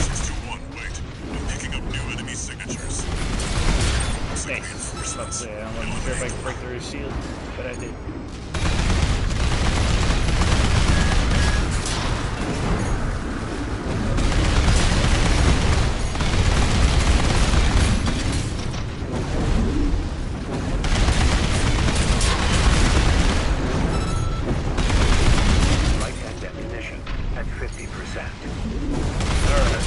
[SPEAKER 2] 621, wait. I'm picking up new enemy signatures. Looks like
[SPEAKER 1] Thanks.
[SPEAKER 2] reinforcements.
[SPEAKER 1] I wasn't sure if I could break through his shield, but I did.
[SPEAKER 3] Light edge ammunition at 50%.
[SPEAKER 1] Alright,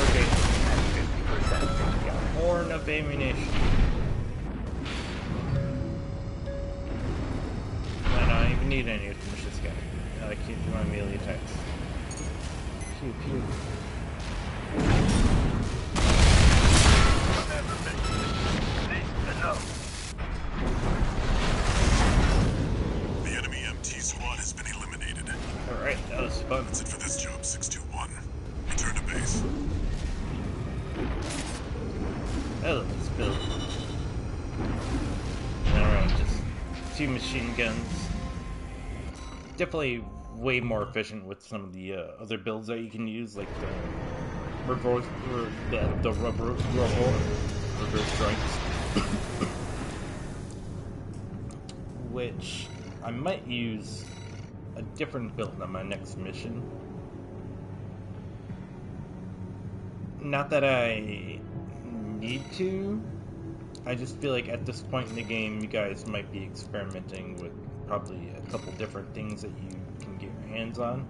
[SPEAKER 1] okay.
[SPEAKER 3] At 50%.
[SPEAKER 1] Horn of ammunition. I don't even need any to finish this guy. I keep my melee attacks. Pew pew.
[SPEAKER 2] The enemy MT squad has been eliminated.
[SPEAKER 1] Alright, that was fun.
[SPEAKER 2] That's it for this job, 621. Return to base.
[SPEAKER 1] Oh, let's build. Alright, just 2 machine guns. Definitely way more efficient with some of the other builds that you can use, like the reverse, the reverse strikes. Which I might use a different build on my next mission. Not that I need to. I just feel like at this point in the game, you guys might be experimenting with probably a couple different things that you can get your hands on,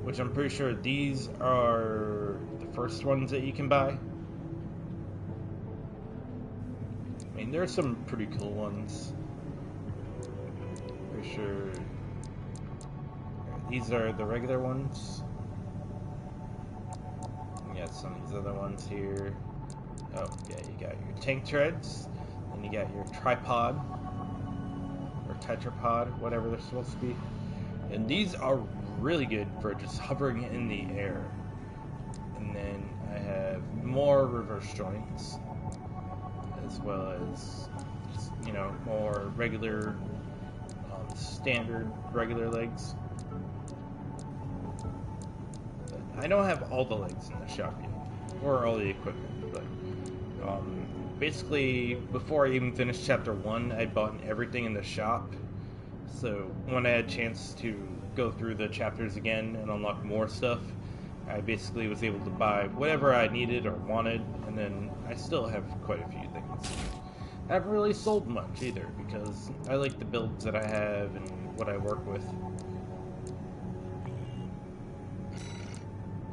[SPEAKER 1] which I'm pretty sure these are the first ones that you can buy. I mean, there are some pretty cool ones. Pretty sure these are the regular ones. You got some of these other ones here. Oh, yeah, you got your tank treads, and you got your tripod, or tetrapod, whatever they're supposed to be. And these are really good for just hovering in the air. And then I have more reverse joints, as well as just, you know, more regular, standard regular legs. But I don't have all the legs in the shop yet, or all the equipment, but basically, before I even finished chapter 1, I bought everything in the shop. So when I had a chance to go through the chapters again and unlock more stuff, I basically was able to buy whatever I needed or wanted, and then I still have quite a few things. I haven't really sold much either, because I like the builds that I have and what I work with.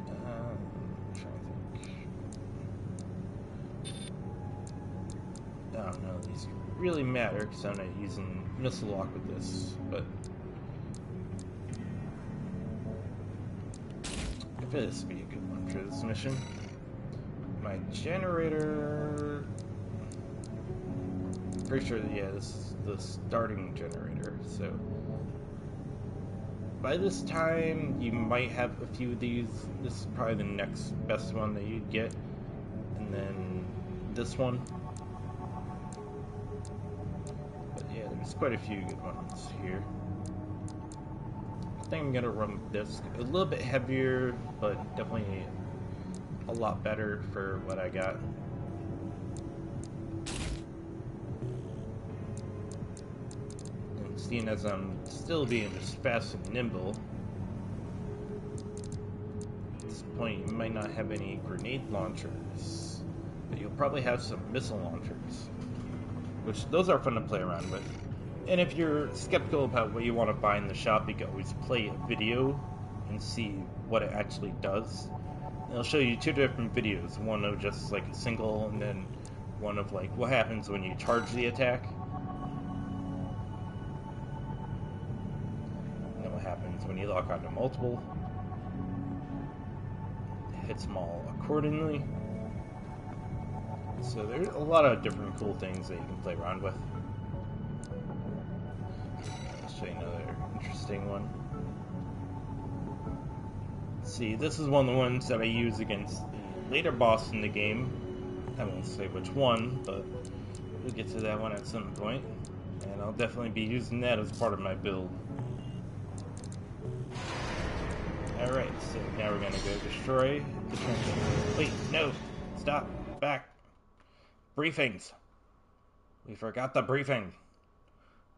[SPEAKER 1] I'm trying to think. I don't know, these really matter because I'm not using missile lock with this, but I feel this would be a good one for this mission. My generator, pretty sure that, yeah, this is the starting generator, so by this time you might have a few of these. This is probably the next best one that you'd get, and then this one. There's quite a few good ones here. I think I'm gonna run with this. A little bit heavier, but definitely a lot better for what I got. And seeing as I'm still being just fast and nimble, it's point, you might not have any grenade launchers, but you'll probably have some missile launchers, which those are fun to play around with. And if you're skeptical about what you want to buy in the shop, you can always play a video and see what it actually does. It'll show you 2 different videos, one of just like a single, and then one of like what happens when you charge the attack. And then what happens when you lock onto multiple. Hits them all accordingly. So there's a lot of different cool things that you can play around with. I'll show you another interesting one. See, this is one of the ones that I use against the later boss in the game. I won't say which one, but we'll get to that one at some point. And I'll definitely be using that as part of my build. Alright, so now we're gonna go destroy the transmitter. Wait, no! Stop! Back! Briefings! We forgot the briefing!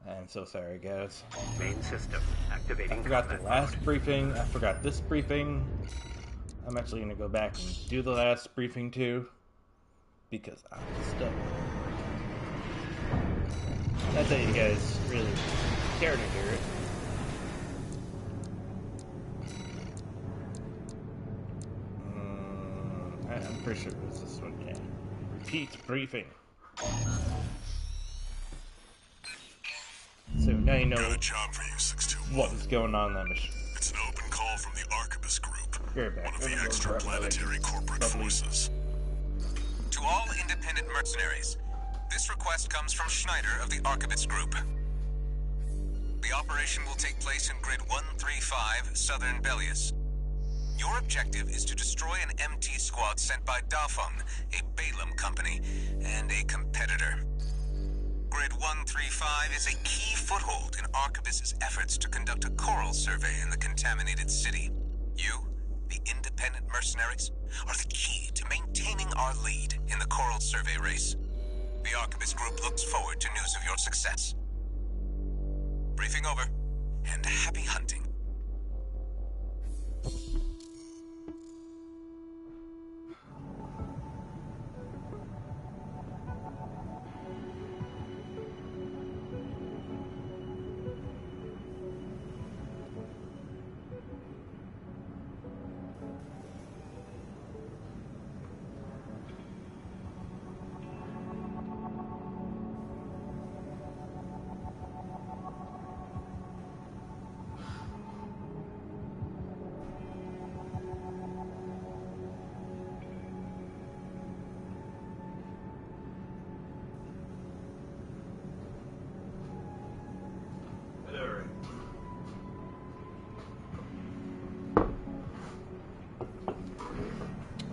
[SPEAKER 1] I'm so sorry, guys.
[SPEAKER 3] Main system activating.
[SPEAKER 1] I forgot the last briefing. I forgot this briefing. I'm actually gonna go back and do the last briefing too, because I'm stuck. Not that you guys really care to hear it. I'm pretty sure it was this one, yeah. Repeat briefing. So now you know
[SPEAKER 2] Got a job for you, 621.
[SPEAKER 1] what was going on in that mission.
[SPEAKER 2] It's an open call from the Arquebus Group,
[SPEAKER 1] Very bad.
[SPEAKER 2] one of the extraplanetary corporate forces.
[SPEAKER 5] To all independent mercenaries, this request comes from Schneider of the Arquebus Group. The operation will take place in Grid 135, Southern Bellius. Your objective is to destroy an MT squad sent by Dafeng, a Balaam company, and a competitor. Grid 135 is a key foothold in Arquebus's efforts to conduct a coral survey in the contaminated city. You, the independent mercenaries, are the key to maintaining our lead in the coral survey race. The Arquebus Group looks forward to news of your success. Briefing over, and happy hunting.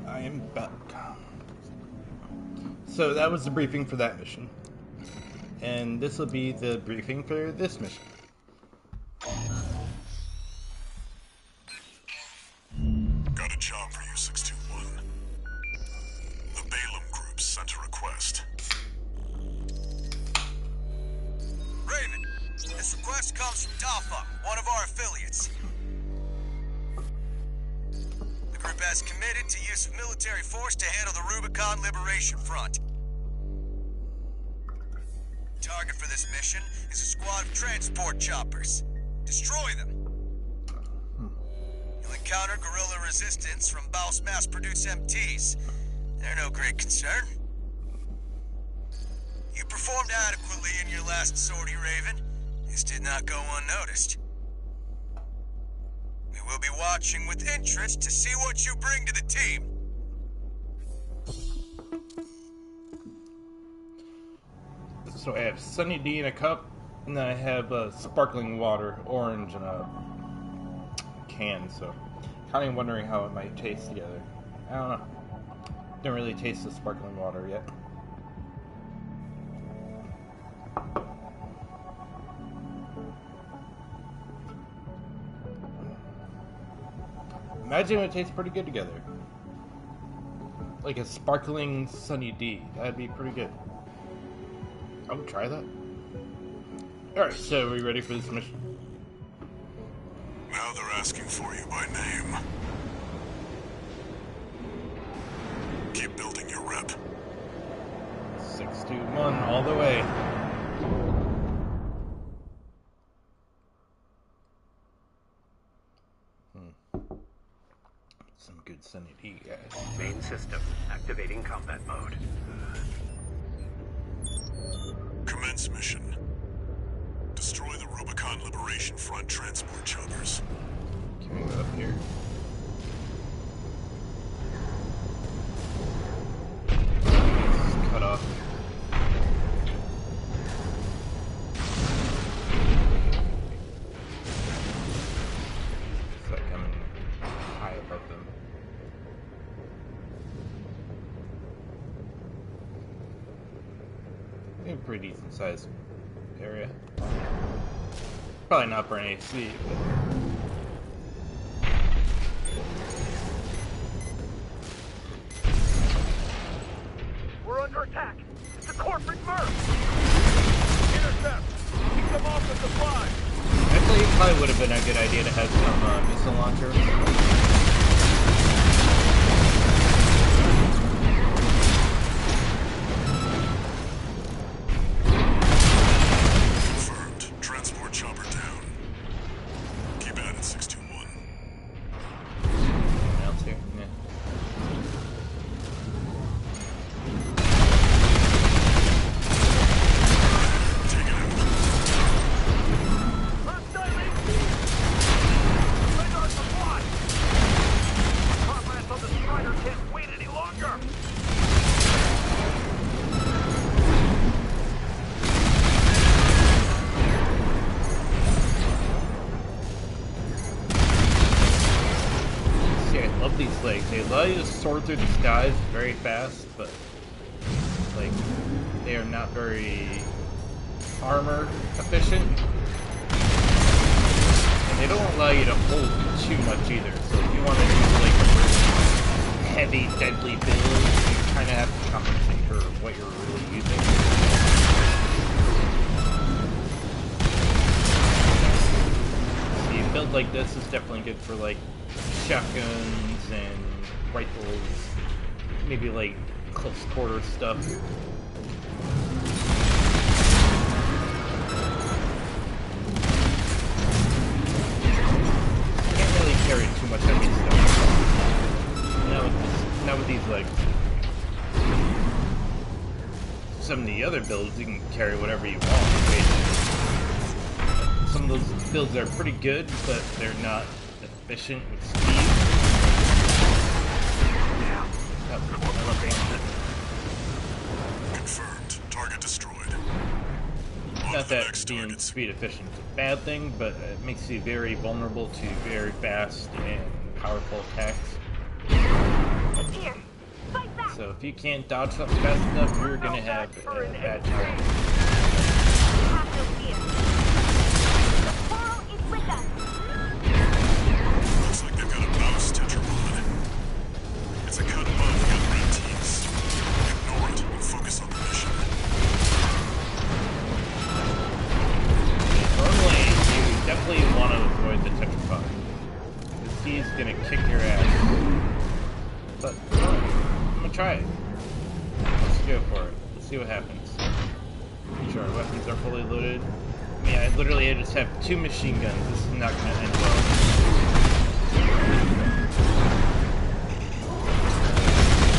[SPEAKER 1] I am back. So that was the briefing for that mission. And this will be the briefing for this mission.
[SPEAKER 2] Got a job for you, 621. The Balaam Group sent a request.
[SPEAKER 5] Raven, this request comes from Dafeng, one of our affiliates. The group has committed to use of military force to handle the Rubicon Liberation Front. Target for this mission is a squad of transport choppers. Destroy them. You'll encounter guerrilla resistance from Baus mass-produced MTs. They're no great concern. You performed adequately in your last sortie, Raven. This did not go unnoticed. We will be watching with interest to see what you bring to the team.
[SPEAKER 1] So I have Sunny D in a cup, and then I have sparkling water, orange, in a can, so kind of wondering how it might taste together. I don't know. Don't really taste the sparkling water yet. Imagine it tastes pretty good together. Like a sparkling Sunny D. That'd be pretty good. I would try that. Alright, so are we ready for this mission?
[SPEAKER 2] Now they're asking for you by name.
[SPEAKER 1] all the way. Some good Sunny D, guys.
[SPEAKER 3] Main system, activating combat mode.
[SPEAKER 2] Commence mission. Destroy the Rubicon Liberation Front transport choppers.
[SPEAKER 1] Can we go up here? This is cut off. It's like coming high above them. A pretty decent sized area. Probably not for an AC, but
[SPEAKER 3] We're under attack. It's a corporate merc. Intercept. Keep them off the supply.
[SPEAKER 1] actually it probably would have been a good idea to have some missile launcher.
[SPEAKER 2] Transport chopper down. Keep at it, 621.
[SPEAKER 1] Anyone else here? Yeah.
[SPEAKER 2] Take it out.
[SPEAKER 3] Hostile AC. Radar supply. Comrades on the Strider can't wait any longer.
[SPEAKER 1] I love these legs. They allow you to soar through the skies very fast, but like they are not very armor efficient. And they don't allow you to hold too much either. So if you want to use like heavy, deadly builds, you kind of have to compensate for what you're really using. See, a build like this is definitely good for like shotguns and rifles, maybe like close quarter stuff. Can't really carry too much heavy stuff. Now with these like some of the other builds, you can carry whatever you want. Basically. Some of those builds are pretty good, but they're not efficient with speed.
[SPEAKER 2] Confirmed. Target destroyed.
[SPEAKER 1] Not that being speed efficient is a bad thing, but it makes you very vulnerable to very fast and powerful attacks.
[SPEAKER 6] Here, fight back.
[SPEAKER 1] So if you can't dodge something fast enough, you're gonna have a bad time.
[SPEAKER 6] Have no fear. The Coral is with us.
[SPEAKER 2] Looks like they've got a mouse tetrapod. It's a cut above the other MTs. Ignore it and focus on the mission.
[SPEAKER 1] Normally, you definitely want to avoid the tetrapod, because he's gonna kick your ass. But I'm gonna try it. Let's go for it. Let's see what happens. Make sure our weapons are fully loaded. I mean, I literally just have 2 machine guns. This is not gonna end well.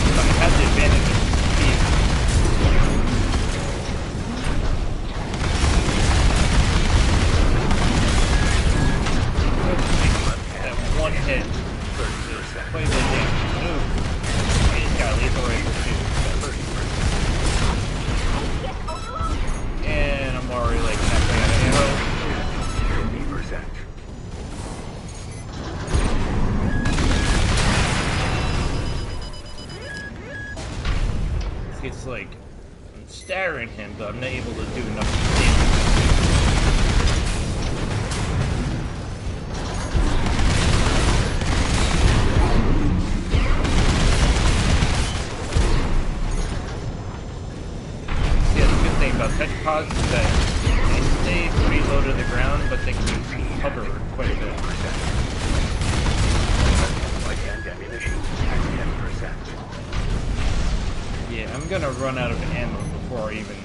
[SPEAKER 1] But I have the advantage of speed. That one hit is quite a bit of damage. Ooh. I just got a lethal rifle too. And I'm already like halfway out of ammo.
[SPEAKER 3] 50%.
[SPEAKER 1] It's like I'm staring him, but I'm not able to do enough damage. Yeah, the good thing about tetrapods is that they stay pretty low to the ground, but they can hover quite a bit.
[SPEAKER 3] Light and ammunition at 10%.
[SPEAKER 1] Yeah, I'm gonna run out of ammo before I even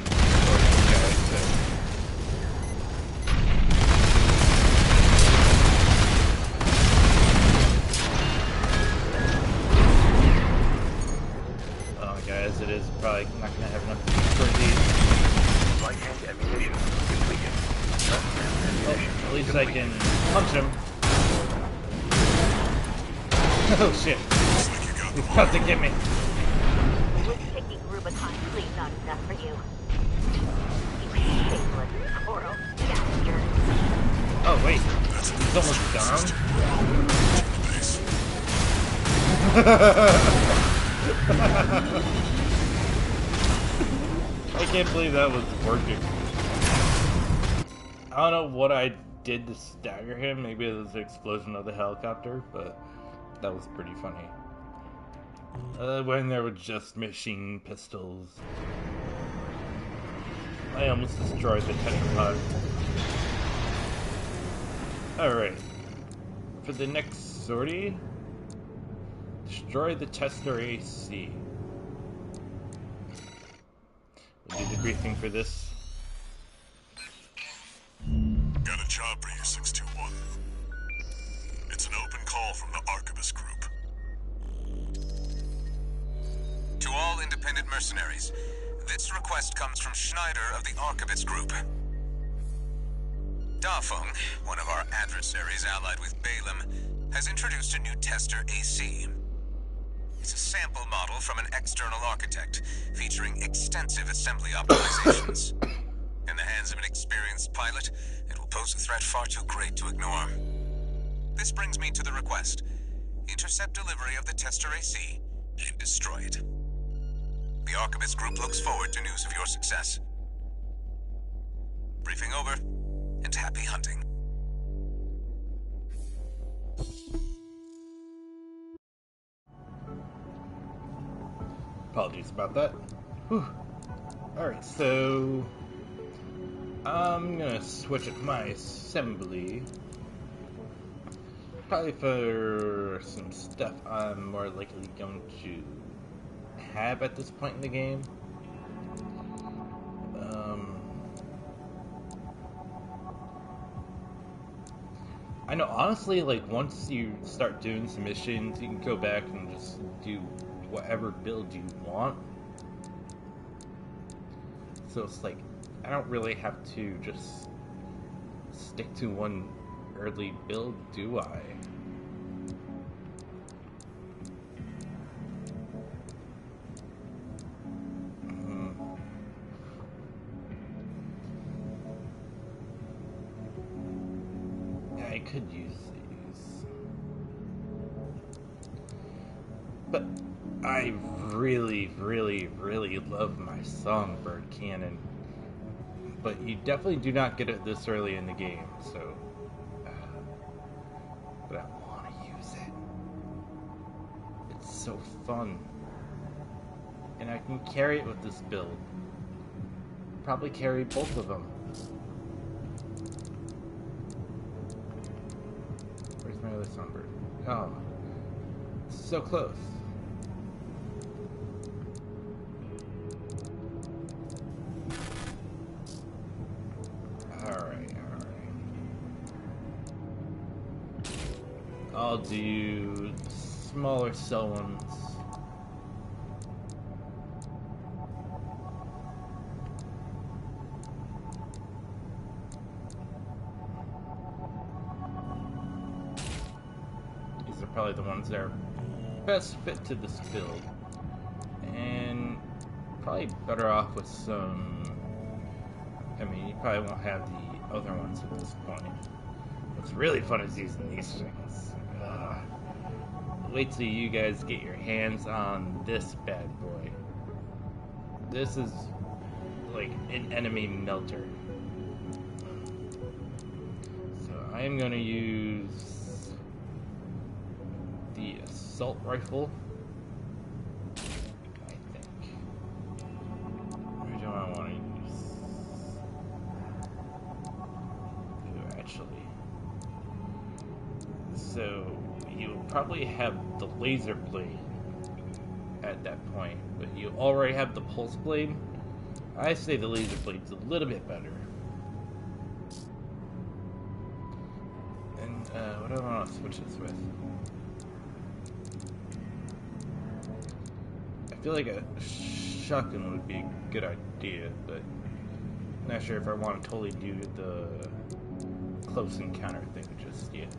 [SPEAKER 1] probably not gonna have enough for these.
[SPEAKER 3] Light hand ammunition completed. Left hand ammunition
[SPEAKER 1] At least I
[SPEAKER 3] completed.
[SPEAKER 1] can punch him. Oh shit. He's about to get me.
[SPEAKER 6] Was picking Rubicon fleet not enough for you? You shameless coral bastard.
[SPEAKER 1] Oh wait. He's almost down. I can't believe that was working. I don't know what I did to stagger him. Maybe it was the explosion of the helicopter, but that was pretty funny. When there were just machine pistols. I almost destroyed the tetrapod. Alright. For the next sortie, destroy the tester AC. We'll do the briefing for this.
[SPEAKER 2] Got a job for you, 621. It's an open call from the Archivist Group.
[SPEAKER 5] To all independent mercenaries, this request comes from Schneider of the Archivist Group. Dafeng, one of our adversaries allied with Balaam, has introduced a new tester AC. It's a sample model from an external architect, featuring extensive assembly optimizations. In the hands of an experienced pilot, it will pose a threat far too great to ignore. This brings me to the request. Intercept delivery of the tester AC and destroy it. The Archivist Group looks forward to news of your success. Briefing over, and happy hunting.
[SPEAKER 1] Apologies about that. Whew. Alright, so I'm gonna switch up my assembly. Probably for some stuff I'm more likely going to have at this point in the game. I know, honestly, like, once you start doing some missions, you can go back and just do whatever build you want. So it's like, I don't really have to just stick to one early build, do I? I could use these. But I really, really, really love my Songbird cannon. But you definitely do not get it this early in the game, so... but I want to use it. It's so fun. And I can carry it with this build. Probably carry both of them. Where's my other Songbird? Oh. So close. Alright. I'll do smaller cell ones. These are probably the ones that are best fit to this build. And probably better off with some... I mean, you probably won't have the other ones at this point. What's really fun is using these things. Wait till you guys get your hands on this bad boy. This is like an enemy melter. So I am going to use the assault rifle. I think. Where do I want to use? Ooh, actually. So you'll probably have the laser blade at that point, but you already have the pulse blade. I say the laser blade's a little bit better. And what do I want to switch this with? I feel like a shotgun would be a good idea, but not sure if I want to totally do the close encounter thing just yet.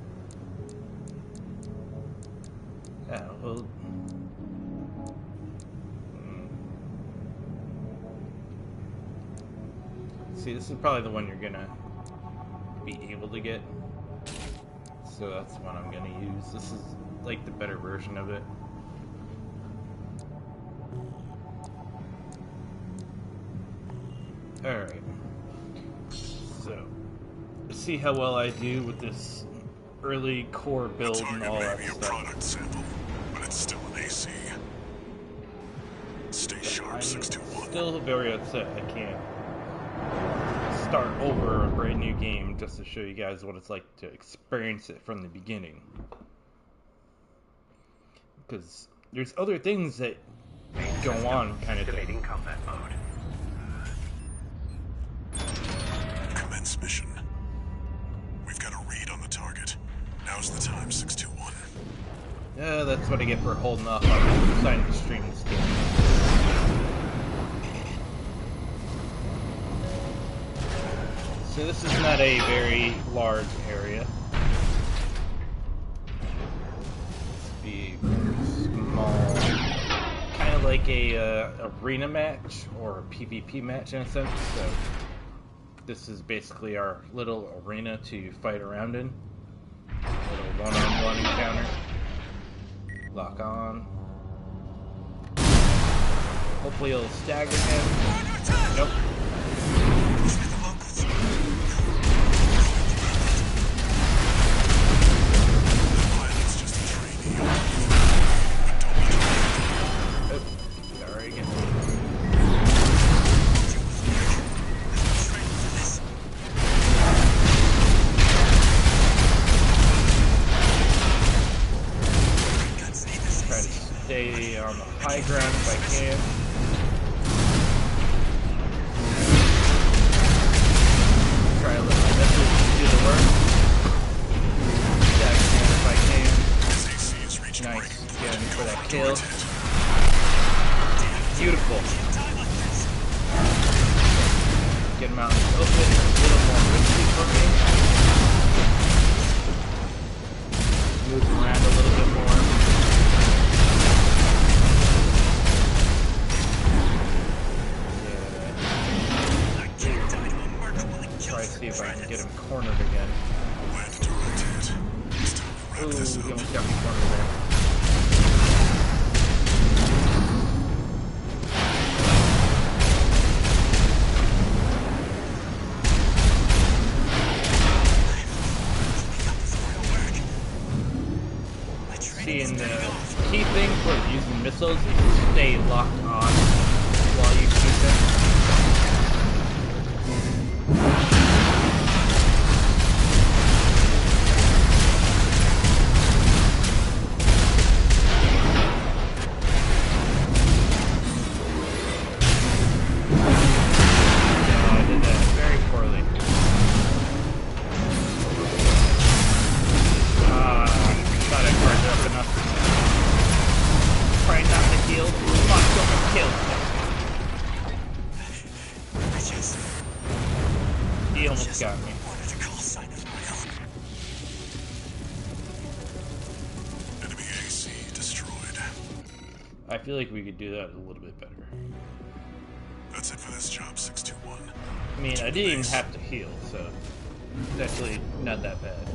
[SPEAKER 1] Yeah, well... See, this is probably the one you're gonna be able to get. So that's the one I'm gonna use. This is like the better version of it. Alright. So, let's see how well I do with this early core build and all that stuff.
[SPEAKER 2] Product sample, but it's still an AC. Stay sharp,
[SPEAKER 1] I'm
[SPEAKER 2] 621.
[SPEAKER 1] still very upset I can't start over a brand new game just to show you guys what it's like to experience it from the beginning. Because there's other things that go on kind of thing.
[SPEAKER 3] Combat mode.
[SPEAKER 2] Commence mission. We've got a read on the target. Now's the time, 621.
[SPEAKER 1] Yeah, that's what I get for holding off on deciding to stream this game. So this is not a very large area. It's be small, kind of like a arena match or a PvP match in a sense. So this is basically our little arena to fight around in. Little one-on-one encounter. Lock on. Hopefully it'll stagger him. Nope. Stay on the high ground if I can. Try to let my missiles do the work. Attack again if I can. Nice. Again for that kill. Beautiful. Get him out in the open. A little more risky for me. Move around a little bit more. See if I can get him cornered again. Ooh, he almost got me cornered there. See, and the key thing for using missiles is to stay locked on while you shoot them. He almost got me.
[SPEAKER 2] Enemy AC destroyed.
[SPEAKER 1] I feel like we could do that a little bit better.
[SPEAKER 2] That's it for this job, 621.
[SPEAKER 1] I mean, I didn't even have to heal, so it's actually not that bad.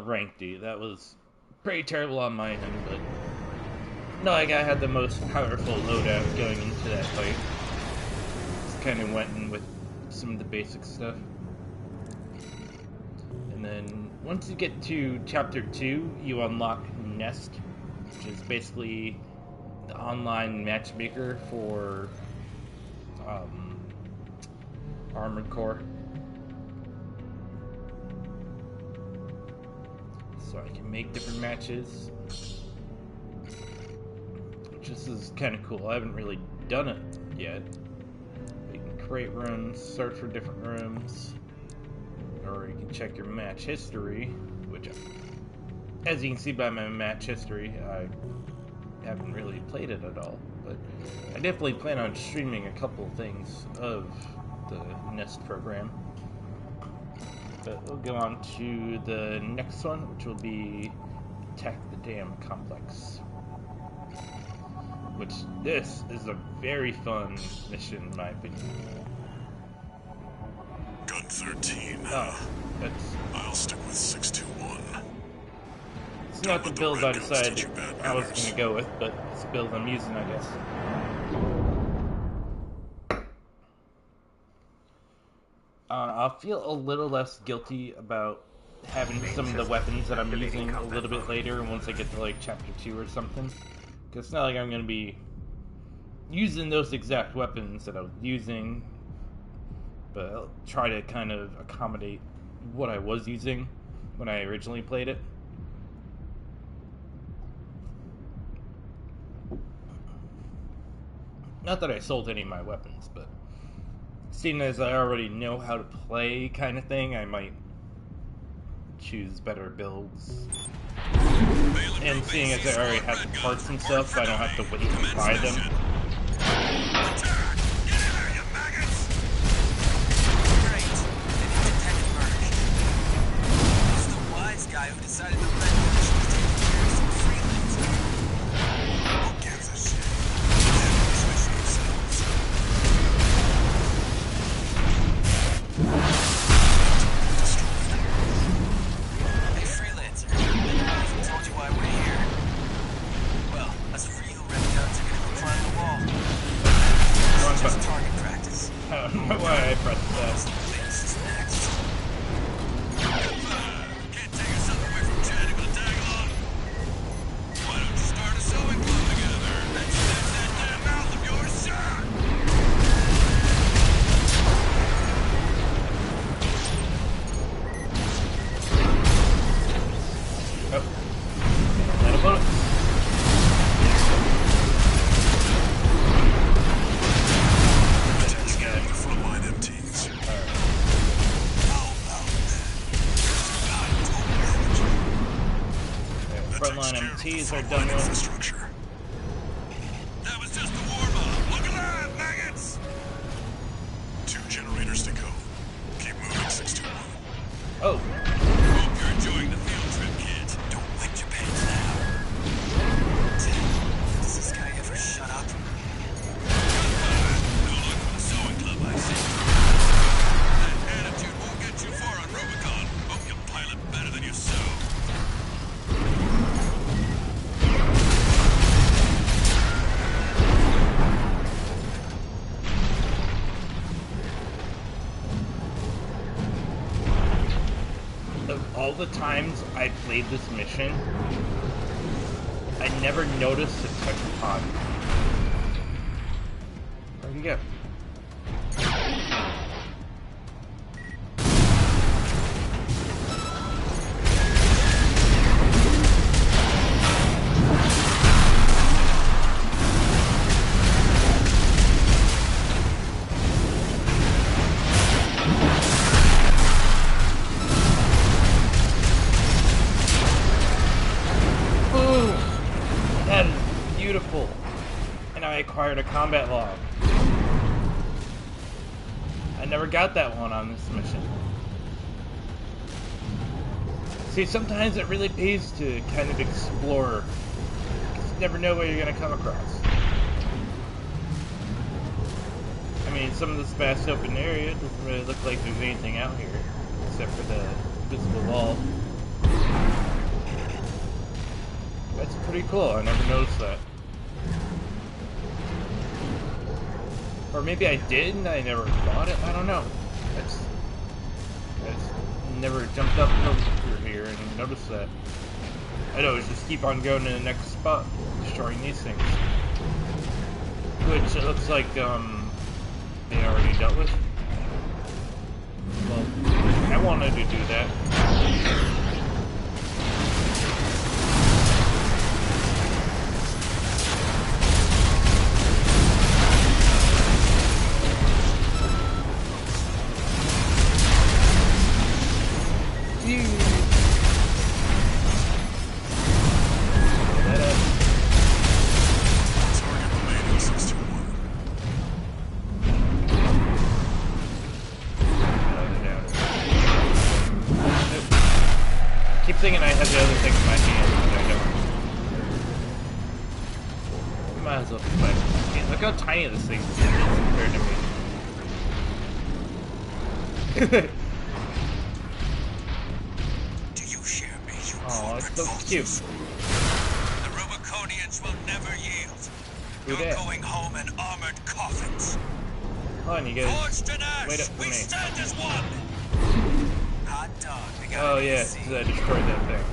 [SPEAKER 1] Rank D, that was pretty terrible on my end, but no, like I had the most powerful loadout going into that fight. Just kind of went in with some of the basic stuff. And then once you get to Chapter 2, you unlock Nest, which is basically the online matchmaker for Armored Core. So I can make different matches. Which this is kind of cool. I haven't really done it yet. You can create rooms, search for different rooms, or you can check your match history, which, as you can see by my match history, I haven't really played it at all. But I definitely plan on streaming a couple things of the Nest program. But we'll go on to the next one, which will be Attack the Dam Complex. Which, this is a very fun mission in my opinion.
[SPEAKER 2] Gun 13.
[SPEAKER 1] Oh, that's...
[SPEAKER 2] I'll stick with 621.
[SPEAKER 1] It's not the build I decided I was going to go with, but it's the build I'm using, I guess. I'll feel a little less guilty about having some of the weapons that I'm using a little bit later once I get to like chapter 2 or something. Because it's not like I'm going to be using those exact weapons that I was using, but I'll try to kind of accommodate what I was using when I originally played it. Not that I sold any of my weapons, but seeing as I already know how to play kind of thing, I might choose better builds. And seeing as I already have the parts and stuff, I don't have to wait to buy them.
[SPEAKER 5] Guy who decided the red division was taking care of some freelancers. Who gives a shit? They're switching themselves. Hey, freelancer. I haven't told you why we're here. Well, us real red guns are gonna go climb the wall. It's just target practice.
[SPEAKER 1] I don't know why I pressed that.
[SPEAKER 5] This is next.
[SPEAKER 1] MTs are done with.
[SPEAKER 2] That was just a warm-up. Look alive, maggots! 2 generators to go. Keep moving, 621.
[SPEAKER 1] Oh.
[SPEAKER 2] Hope you're enjoying the field trip, kids.
[SPEAKER 5] Don't wet your pants now. Does this guy ever shut up?
[SPEAKER 2] No luck with the sewing club, I see. That attitude won't get you far on Rubicon. Hope you pilot better than you sew.
[SPEAKER 1] All the times I played this mission, I never noticed the touch pod. Where'd you go? I acquired a combat log. I never got that one on this mission. See, sometimes it really pays to kind of explore, because you never know what you're going to come across. I mean, some of this vast open area doesn't really look like there's anything out here, except for the visible wall. That's pretty cool, I never noticed that. Or maybe I did and I never bought it, I don't know. I just never jumped up over here and noticed that. I'd always just keep on going to the next spot, destroying these things. Which it looks like they already dealt with. Well, I wanted to do that. keep thinking I have the other thing in my hand, but I don't. Might as well just play. Man, look how tiny this thing is compared to me.
[SPEAKER 5] Do you share me, you
[SPEAKER 1] Oh, it's so
[SPEAKER 5] corporate
[SPEAKER 1] cute.
[SPEAKER 5] vultures? The Rubiconians will never yield.
[SPEAKER 1] Who
[SPEAKER 5] You're
[SPEAKER 1] dat?
[SPEAKER 5] going home in armored coffins.
[SPEAKER 1] Hold on, you guys.
[SPEAKER 5] Forged in ash,
[SPEAKER 1] Wait up for
[SPEAKER 5] we
[SPEAKER 1] me.
[SPEAKER 5] stand as one. Hot dog, we got
[SPEAKER 1] Oh yeah, because I destroyed that thing.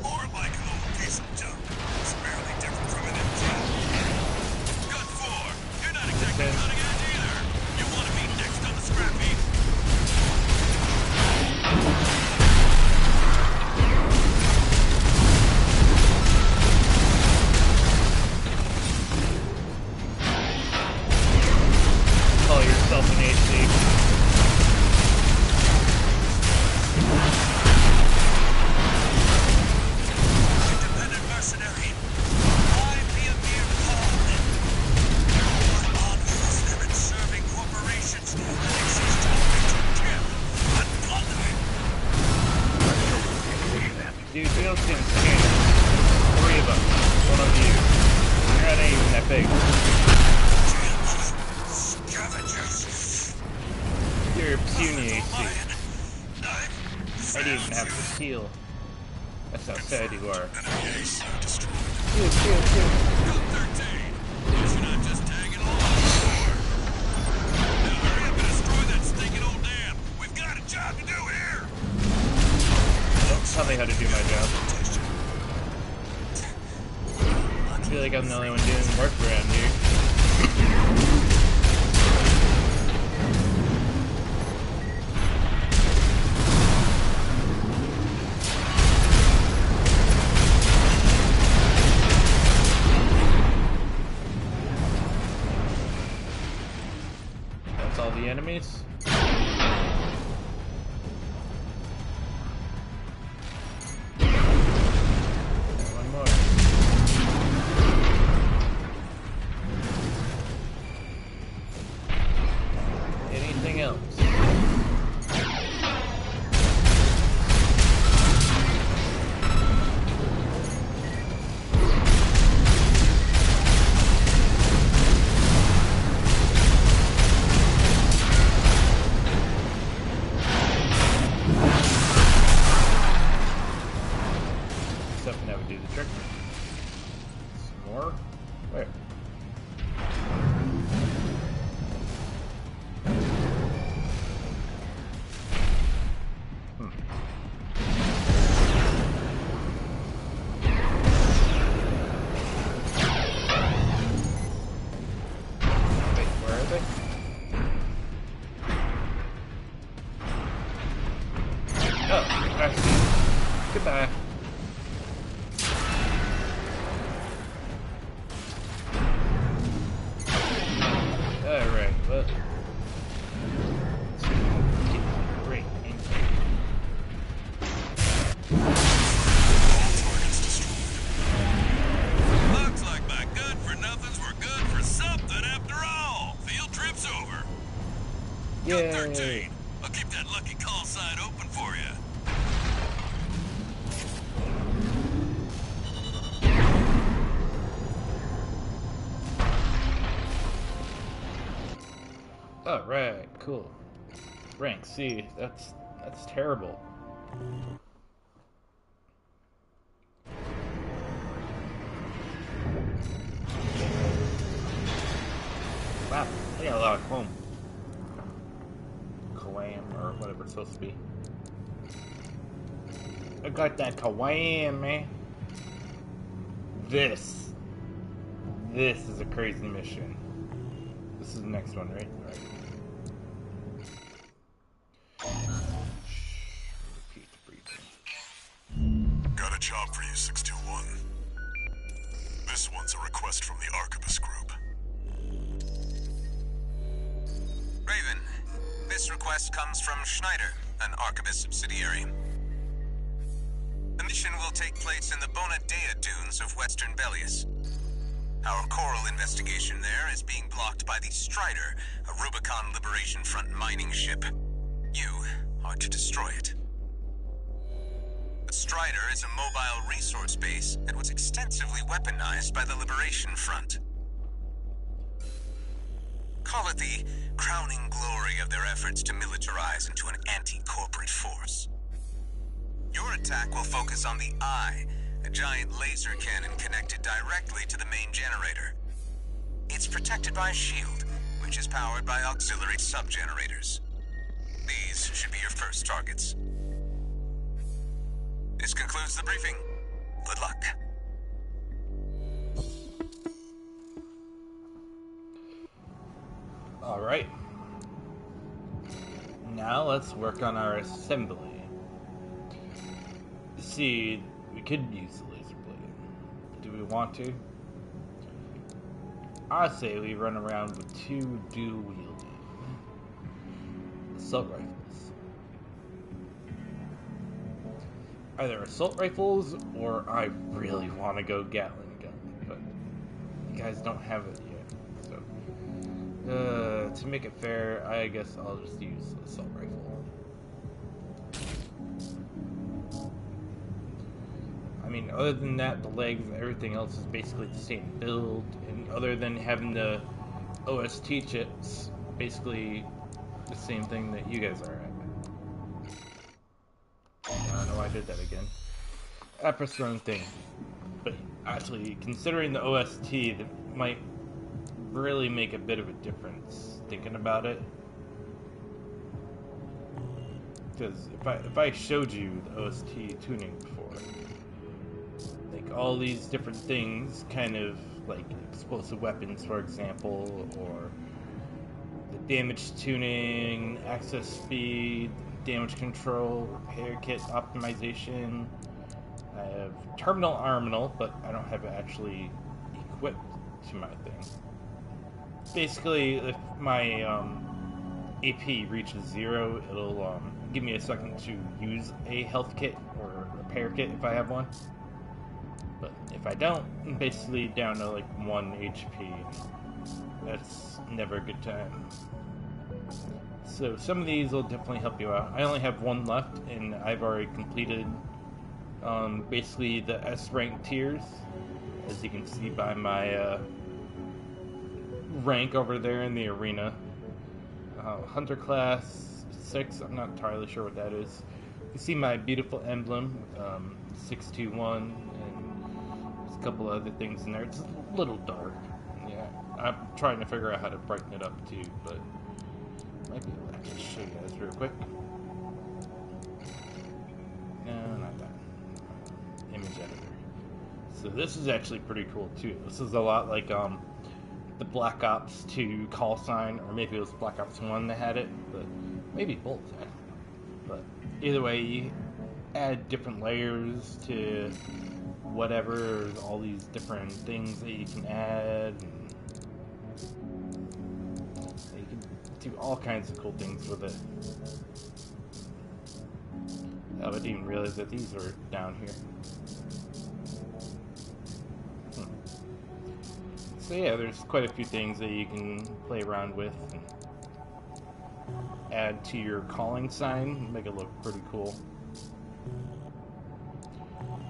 [SPEAKER 5] Or like an old piece of junk. It's barely different from an MG. Good for. You're not exactly
[SPEAKER 1] Okay.
[SPEAKER 5] cutting edge either. You want to be next on the scrap heap?
[SPEAKER 1] Call yourself an AC.
[SPEAKER 5] Independent mercenary. Why be a mere pawn? My honor is them in serving corporations that exist only to kill and plunder.
[SPEAKER 1] Dude, we don't seem scared. 3 of them. One of you. You're not even that big.
[SPEAKER 5] Scavengers.
[SPEAKER 1] You're puny AC.
[SPEAKER 5] Lion.
[SPEAKER 1] I didn't even have to heal. That's how sad you are.
[SPEAKER 2] Enemy AC destroyed.
[SPEAKER 1] Heal, heal, heal.
[SPEAKER 5] Code 13. Guess you're not just tagging along anymore. Now hurry up and destroy that stinking old dam. We've got a job to do here.
[SPEAKER 1] Don't tell me how to do my job. I feel like I'm the only one doing work around here. That's all the enemies? One more. Anything else? Something that would do the trick. Some more? Where? Wait, where are they? Oh, I see. Goodbye. Alright, well. Great.
[SPEAKER 5] Looks like my good-for-nothings were good for something after all. Field trip's over. Code 13.
[SPEAKER 1] Yay!
[SPEAKER 5] I'll keep that lucky call sign open for you.
[SPEAKER 1] Alright, cool. Rank C, that's terrible. Wow, I got a lot of clone. Kawam, or whatever it's supposed to be. I got that Kawam, man. This is a crazy mission. This is the next one, right? Right. Repeat briefing.
[SPEAKER 2] Got a job for you, 621. This one's a request from the Arquebus Group.
[SPEAKER 5] Raven, this request comes from Schneider, an Arquebus subsidiary. The mission will take place in the Bonadea dunes of Western Belius. Our coral investigation there is being blocked by the Strider, a Rubicon Liberation Front mining ship. You are to destroy it. The Strider is a mobile resource base that was extensively weaponized by the Liberation Front. Call it the crowning glory of their efforts to militarize into an anti-corporate force. Your attack will focus on the Eye, a giant laser cannon connected directly to the main generator. It's protected by a shield, which is powered by auxiliary sub-generators. These should be your first targets. This concludes the briefing. Good luck.
[SPEAKER 1] Alright. Now let's work on our assembly. See, we could use the laser blade. Do we want to? I say we run around with two dual-wielding assault rifles. Either assault rifles, or I really want to go Gatling gun, but you guys don't have it yet. So, to make it fair, I guess I'll just use assault rifle. I mean, other than that, the legs and everything else is basically the same build, and other than having the OST chips, basically the same thing that you guys are at. I don't know why I did that again. I pressed the wrong thing. But actually, considering the OST, that might really make a bit of a difference, thinking about it. Because if I showed you the OST tuning before, like all these different things, kind of like explosive weapons, for example, or the damage tuning, access speed, damage control, repair kit optimization. I have terminal arsenal, but I don't have it actually equipped to my thing. Basically, if my AP reaches 0, it'll give me a second to use a health kit or repair kit if I have one. But if I don't, I'm basically down to like 1 HP. That's never a good time. So some of these will definitely help you out. I only have one left, and I've already completed basically the S rank tiers, as you can see by my rank over there in the arena. Hunter class 6, I'm not entirely sure what that is. You can see my beautiful emblem, 621, and there's a couple other things in there. It's a little dark. Yeah, I'm trying to figure out how to brighten it up too, but might be able to actually show you guys real quick. No, not that. Image editor. So this is actually pretty cool too. This is a lot like the Black Ops 2 Callsign, or maybe it was Black Ops 1 that had it, but maybe both. I don't know. But either way, you add different layers to whatever, all these different things that you can add, and you can do all kinds of cool things with it. I didn't even realize that these were down here. So yeah, there's quite a few things that you can play around with and add to your calling sign, make it look pretty cool.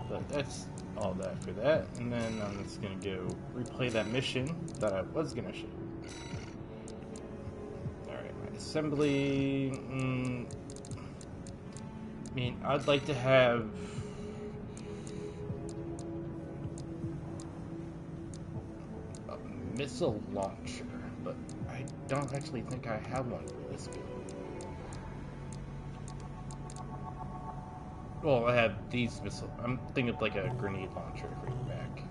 [SPEAKER 1] But that's all that for that, and then I'm just gonna go replay that mission that I was gonna show. Alright, my assembly. I mean, I'd like to have a missile launcher, but I don't actually think I have one for this build. Well, I have these missile. I'm thinking of like a grenade launcher for your back.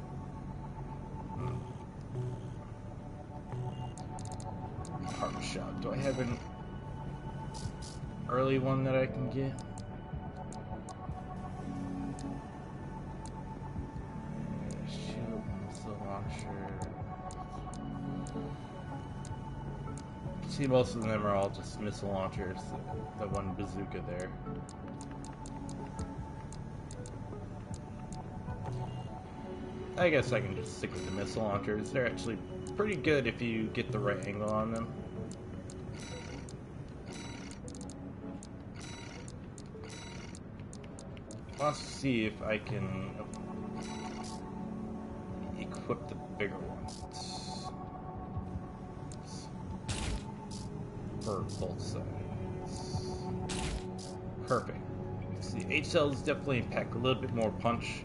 [SPEAKER 1] Heart shot. Do I have an early one that I can get? Shield missile launcher. See, most of them are all just missile launchers. The one bazooka there. I guess I can just stick with the missile launchers. They're actually pretty good if you get the right angle on them. Let's see if I can equip the bigger ones for both sides. Perfect. See, H cells definitely pack a little bit more punch.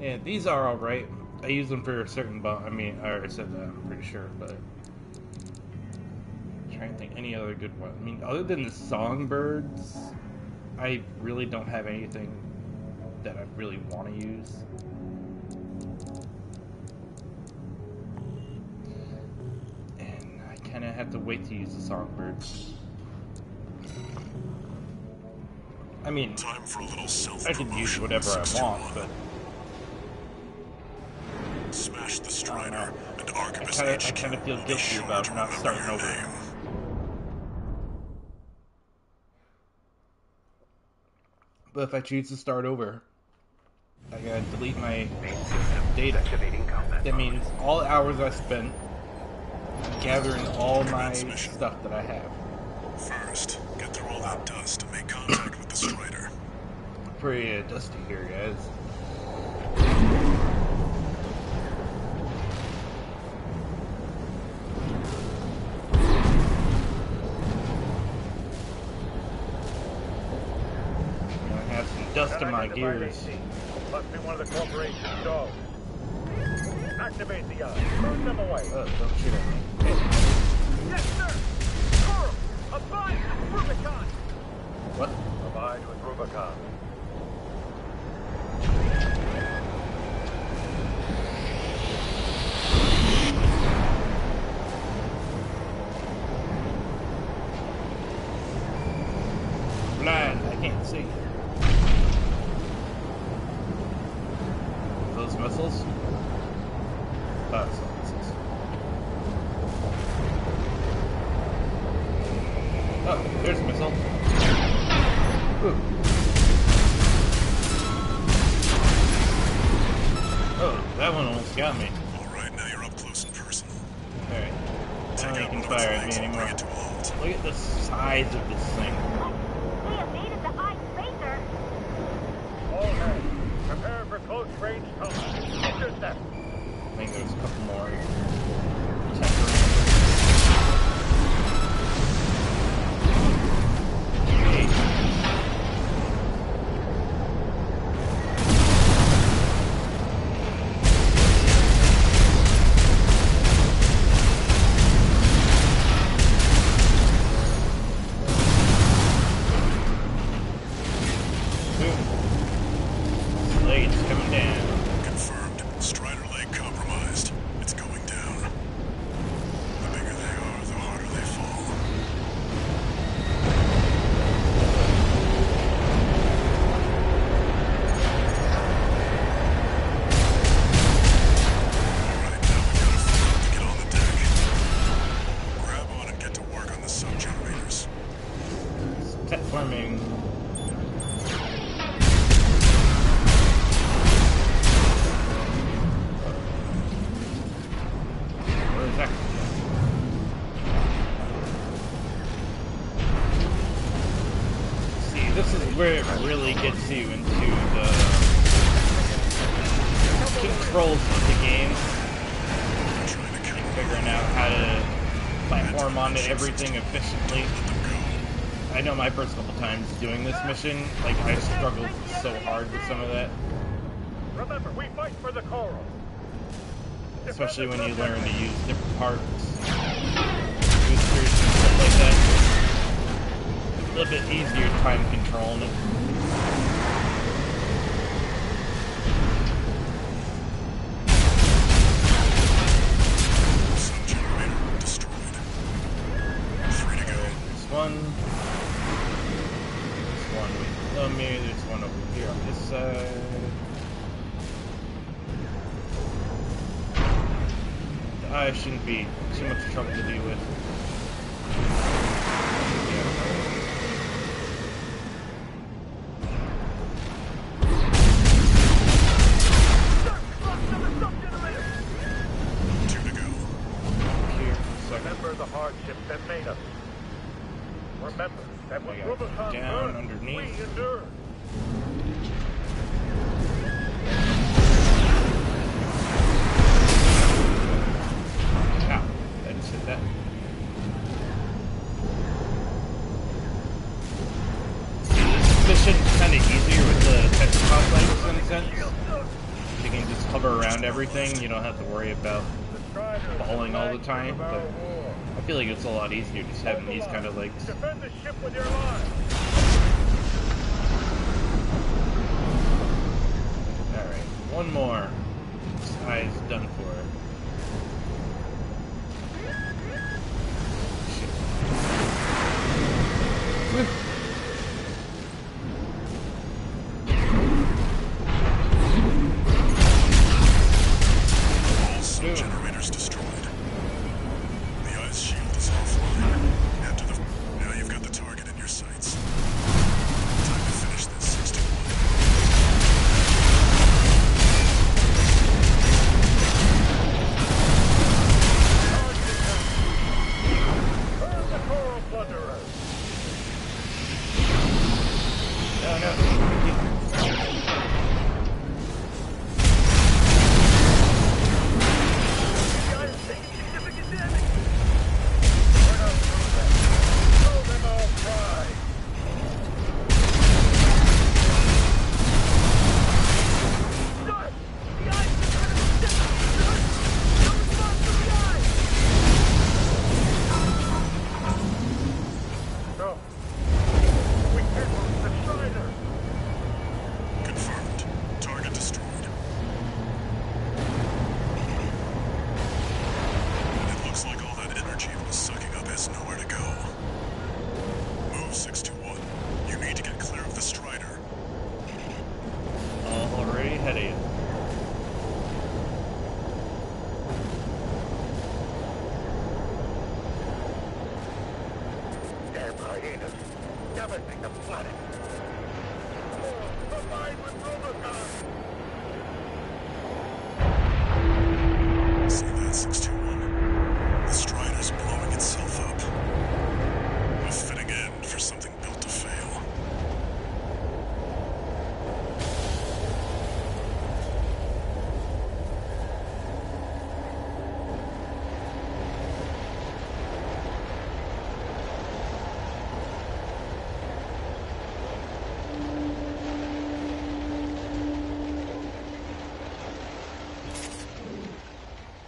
[SPEAKER 1] Yeah, these are alright. I use them for a certain boss. I mean, I already said that, I'm pretty sure, but I'm trying to think any other good one. I mean, other than the songbirds, I really don't have anything that I really want to use. And I kind of have to wait to use the songbirds. I mean,
[SPEAKER 2] Time for a little
[SPEAKER 1] I can use whatever I want, but
[SPEAKER 2] smash the Strider and Archivist
[SPEAKER 1] I
[SPEAKER 2] HQ
[SPEAKER 1] kind of feel
[SPEAKER 2] will be
[SPEAKER 1] guilty
[SPEAKER 2] sure
[SPEAKER 1] about
[SPEAKER 2] to
[SPEAKER 1] not
[SPEAKER 2] remember
[SPEAKER 1] starting
[SPEAKER 2] your
[SPEAKER 1] over.
[SPEAKER 2] name.
[SPEAKER 1] But if I choose to start over, I gotta delete my data. That means all the hours I spent gathering all my stuff that I have.
[SPEAKER 2] First, get through all that dust and make contact with the Strider.
[SPEAKER 1] Pretty dusty here, guys. I have some dust in my gears.
[SPEAKER 3] Must be one of the corporation's dogs. Activate the eyes. Burn them away.
[SPEAKER 1] Oh, don't shoot at me. Hey.
[SPEAKER 3] Yes, sir! Coral! Abide with Rubicon!
[SPEAKER 1] What?
[SPEAKER 3] Abide with Rubicon.
[SPEAKER 1] Blind, I can't see. Those missiles? That's not missiles. Oh, there's a missile. Ooh. Oh, that one almost got me.
[SPEAKER 2] Alright, now you're up close and personal.
[SPEAKER 1] Alright. I
[SPEAKER 2] Take
[SPEAKER 1] don't think
[SPEAKER 2] out
[SPEAKER 1] it can
[SPEAKER 2] one of its
[SPEAKER 1] fire at
[SPEAKER 2] legs
[SPEAKER 1] me
[SPEAKER 2] and bring
[SPEAKER 1] anymore.
[SPEAKER 2] it to a halt.
[SPEAKER 1] Look at the size of this thing.
[SPEAKER 6] We evaded the ice laser.
[SPEAKER 3] All hands, prepare for close range combat. Intercept.
[SPEAKER 1] I think there's a couple more here. Blades coming down.
[SPEAKER 2] Confirmed. Strider leg compromised. It's going down. The bigger they are, the harder they fall. Alright, now we got a float to get on the deck. Grab on and get to work on the sub-generators.
[SPEAKER 1] Platforming. Where is that? See, this is where it really gets you into the controls of the game.
[SPEAKER 2] Trying to
[SPEAKER 1] And figuring out how to platform onto everything efficiently. I know my first couple times doing this mission, like I struggled so hard with some of that.
[SPEAKER 3] Remember, we fight for the coral.
[SPEAKER 1] Especially when you learn to use different parts, boosters and stuff like that. A little bit easier time controlling it.
[SPEAKER 2] Sub-generator destroyed. 3 to go.
[SPEAKER 1] There's one. There's one way below me. There's one over here on this side. The eye shouldn't be too much trouble to deal with.
[SPEAKER 2] Two to go.
[SPEAKER 1] Here for a second.
[SPEAKER 3] Remember the hardships that made us. Remember, that was
[SPEAKER 1] I got
[SPEAKER 3] Rubicon
[SPEAKER 1] down
[SPEAKER 3] Earth.
[SPEAKER 1] underneath.
[SPEAKER 3] We endured.
[SPEAKER 1] Ow, I just hit that. This mission's kind of easier with the tetrapod legs in a sense. You can just hover around everything. You don't have to worry about falling all the time. But I feel like it's a lot easier just having these kind of legs.
[SPEAKER 3] Defend the ship with your lives.
[SPEAKER 1] Alright, one more. This eye's done for.
[SPEAKER 2] All generators destroyed. The ice shield is offline. Now you've got the target in your sights. Time to finish this 61.
[SPEAKER 3] Burn the coral plunderers.
[SPEAKER 1] Oh no.
[SPEAKER 3] The ice is taking significant damage. We're not through that. Show them all pride. Sir, the ice is trying to step. Sir, no response from the ice. No. We can't lose the Strider.
[SPEAKER 2] Confirmed. Target destroyed. It looks like all that energy it was sucking up has nowhere to go. Move 621. You need to get clear of the Strider.
[SPEAKER 1] Already ahead of you.
[SPEAKER 3] Damn hyenas. Devastating the planet. Combined with Rubicon.
[SPEAKER 2] See that, 621? The Strider's blowing itself up. A fitting end for something built to fail.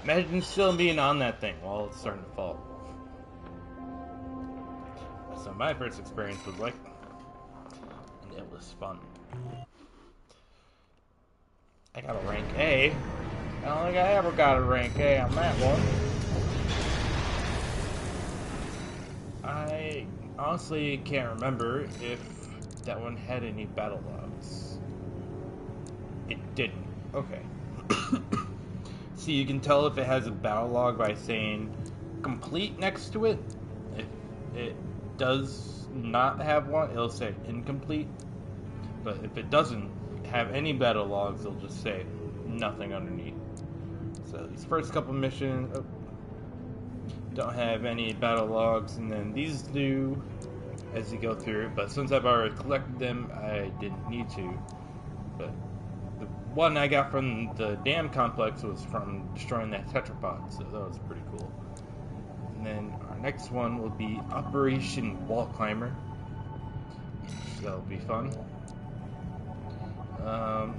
[SPEAKER 1] Imagine still being on that thing while it's starting to fall. That's what my first experience was like. And it was fun. I got a rank A. I don't think I ever got a rank A on that one. I honestly can't remember if that one had any battle logs. It didn't. Okay. See, you can tell if it has a battle log by saying complete next to it. If it does not have one, it'll say incomplete. But if it doesn't have any battle logs, it'll just say nothing underneath. So these first couple missions don't have any battle logs, and then these do as you go through. But since I've already collected them, I didn't need to. But the one I got from the dam complex was from destroying that tetrapod, so that was pretty cool. And then our next one will be Operation Wall Climber. So that'll be fun.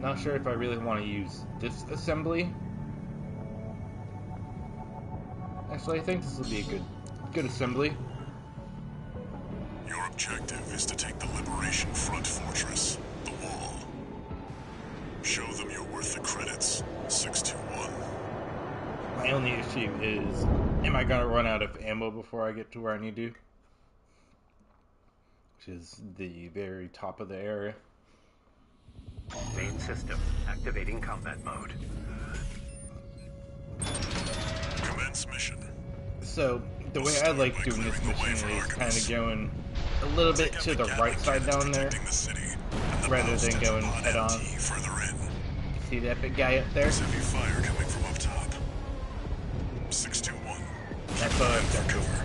[SPEAKER 1] Not sure if I really want to use this assembly. Actually, I think this will be a good assembly.
[SPEAKER 2] Your objective is to take the Liberation Front fortress, the Wall. Show them you're worth the credits, 621.
[SPEAKER 1] My only issue is, am I gonna run out of ammo before I get to where I need to? Which is the very top of the area.
[SPEAKER 7] Main system activating combat mode.
[SPEAKER 2] Commence mission.
[SPEAKER 1] So, the way I like doing this mission is kind of going a little bit to the right side down there, rather than going head on.
[SPEAKER 2] Further in.
[SPEAKER 1] See that big guy up there?
[SPEAKER 2] There's heavy fire coming from up top. 621.
[SPEAKER 1] That's what I've
[SPEAKER 2] For
[SPEAKER 1] done.
[SPEAKER 2] cover.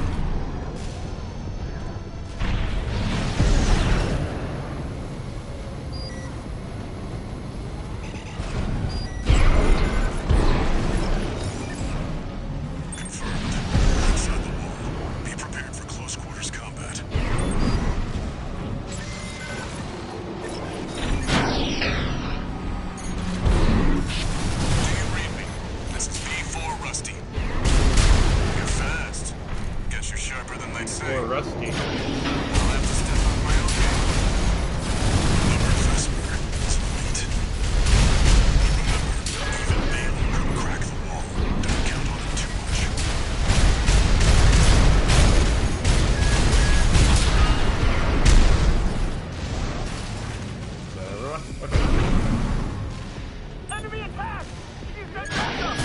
[SPEAKER 2] Rusty. You're fast. Guess you're sharper than they'd say.
[SPEAKER 1] Poor Rusty.
[SPEAKER 2] I'll have to step on my own game. Remember, Vesper, it's late. Remember, even Bailey couldn't crack the wall. Don't count on him too much.
[SPEAKER 1] Is that everyone? Okay.
[SPEAKER 3] Enemy attack! He's got backup!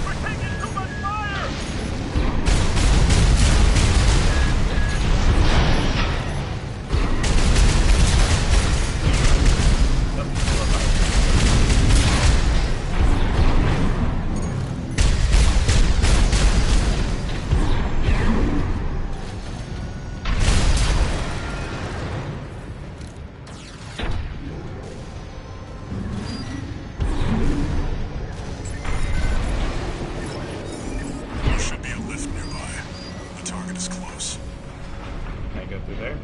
[SPEAKER 3] We're taking too much fire!
[SPEAKER 1] Nope, still on fire.
[SPEAKER 2] There should be a lift nearby. The target is close.
[SPEAKER 1] Can I go through there?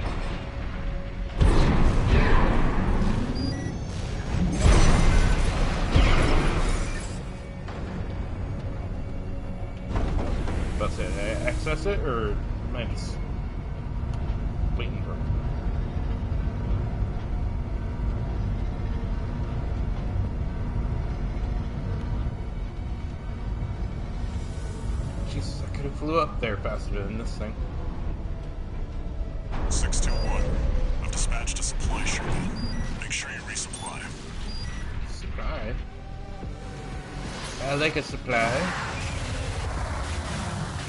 [SPEAKER 1] That's it. I access it, or am I just waiting for it? Jesus, I could have flew up there faster than this thing.
[SPEAKER 2] 621. I've dispatched a supply shipment. Make sure you resupply.
[SPEAKER 1] Supply? I like a supply.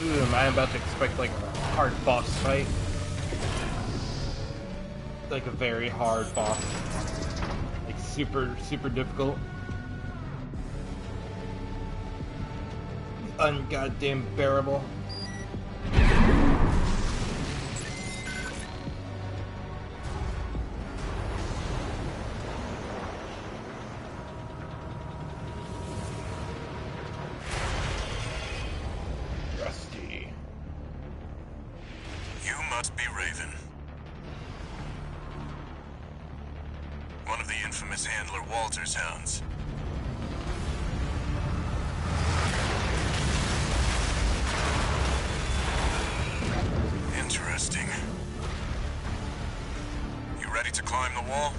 [SPEAKER 1] Ooh, am I about to expect like a hard boss fight? Like a very hard boss. Like super, super difficult. Ungoddamn bearable. Rusty.
[SPEAKER 2] You must be Raven. One of the infamous handler Walter's hounds. Interesting. You ready to climb the wall?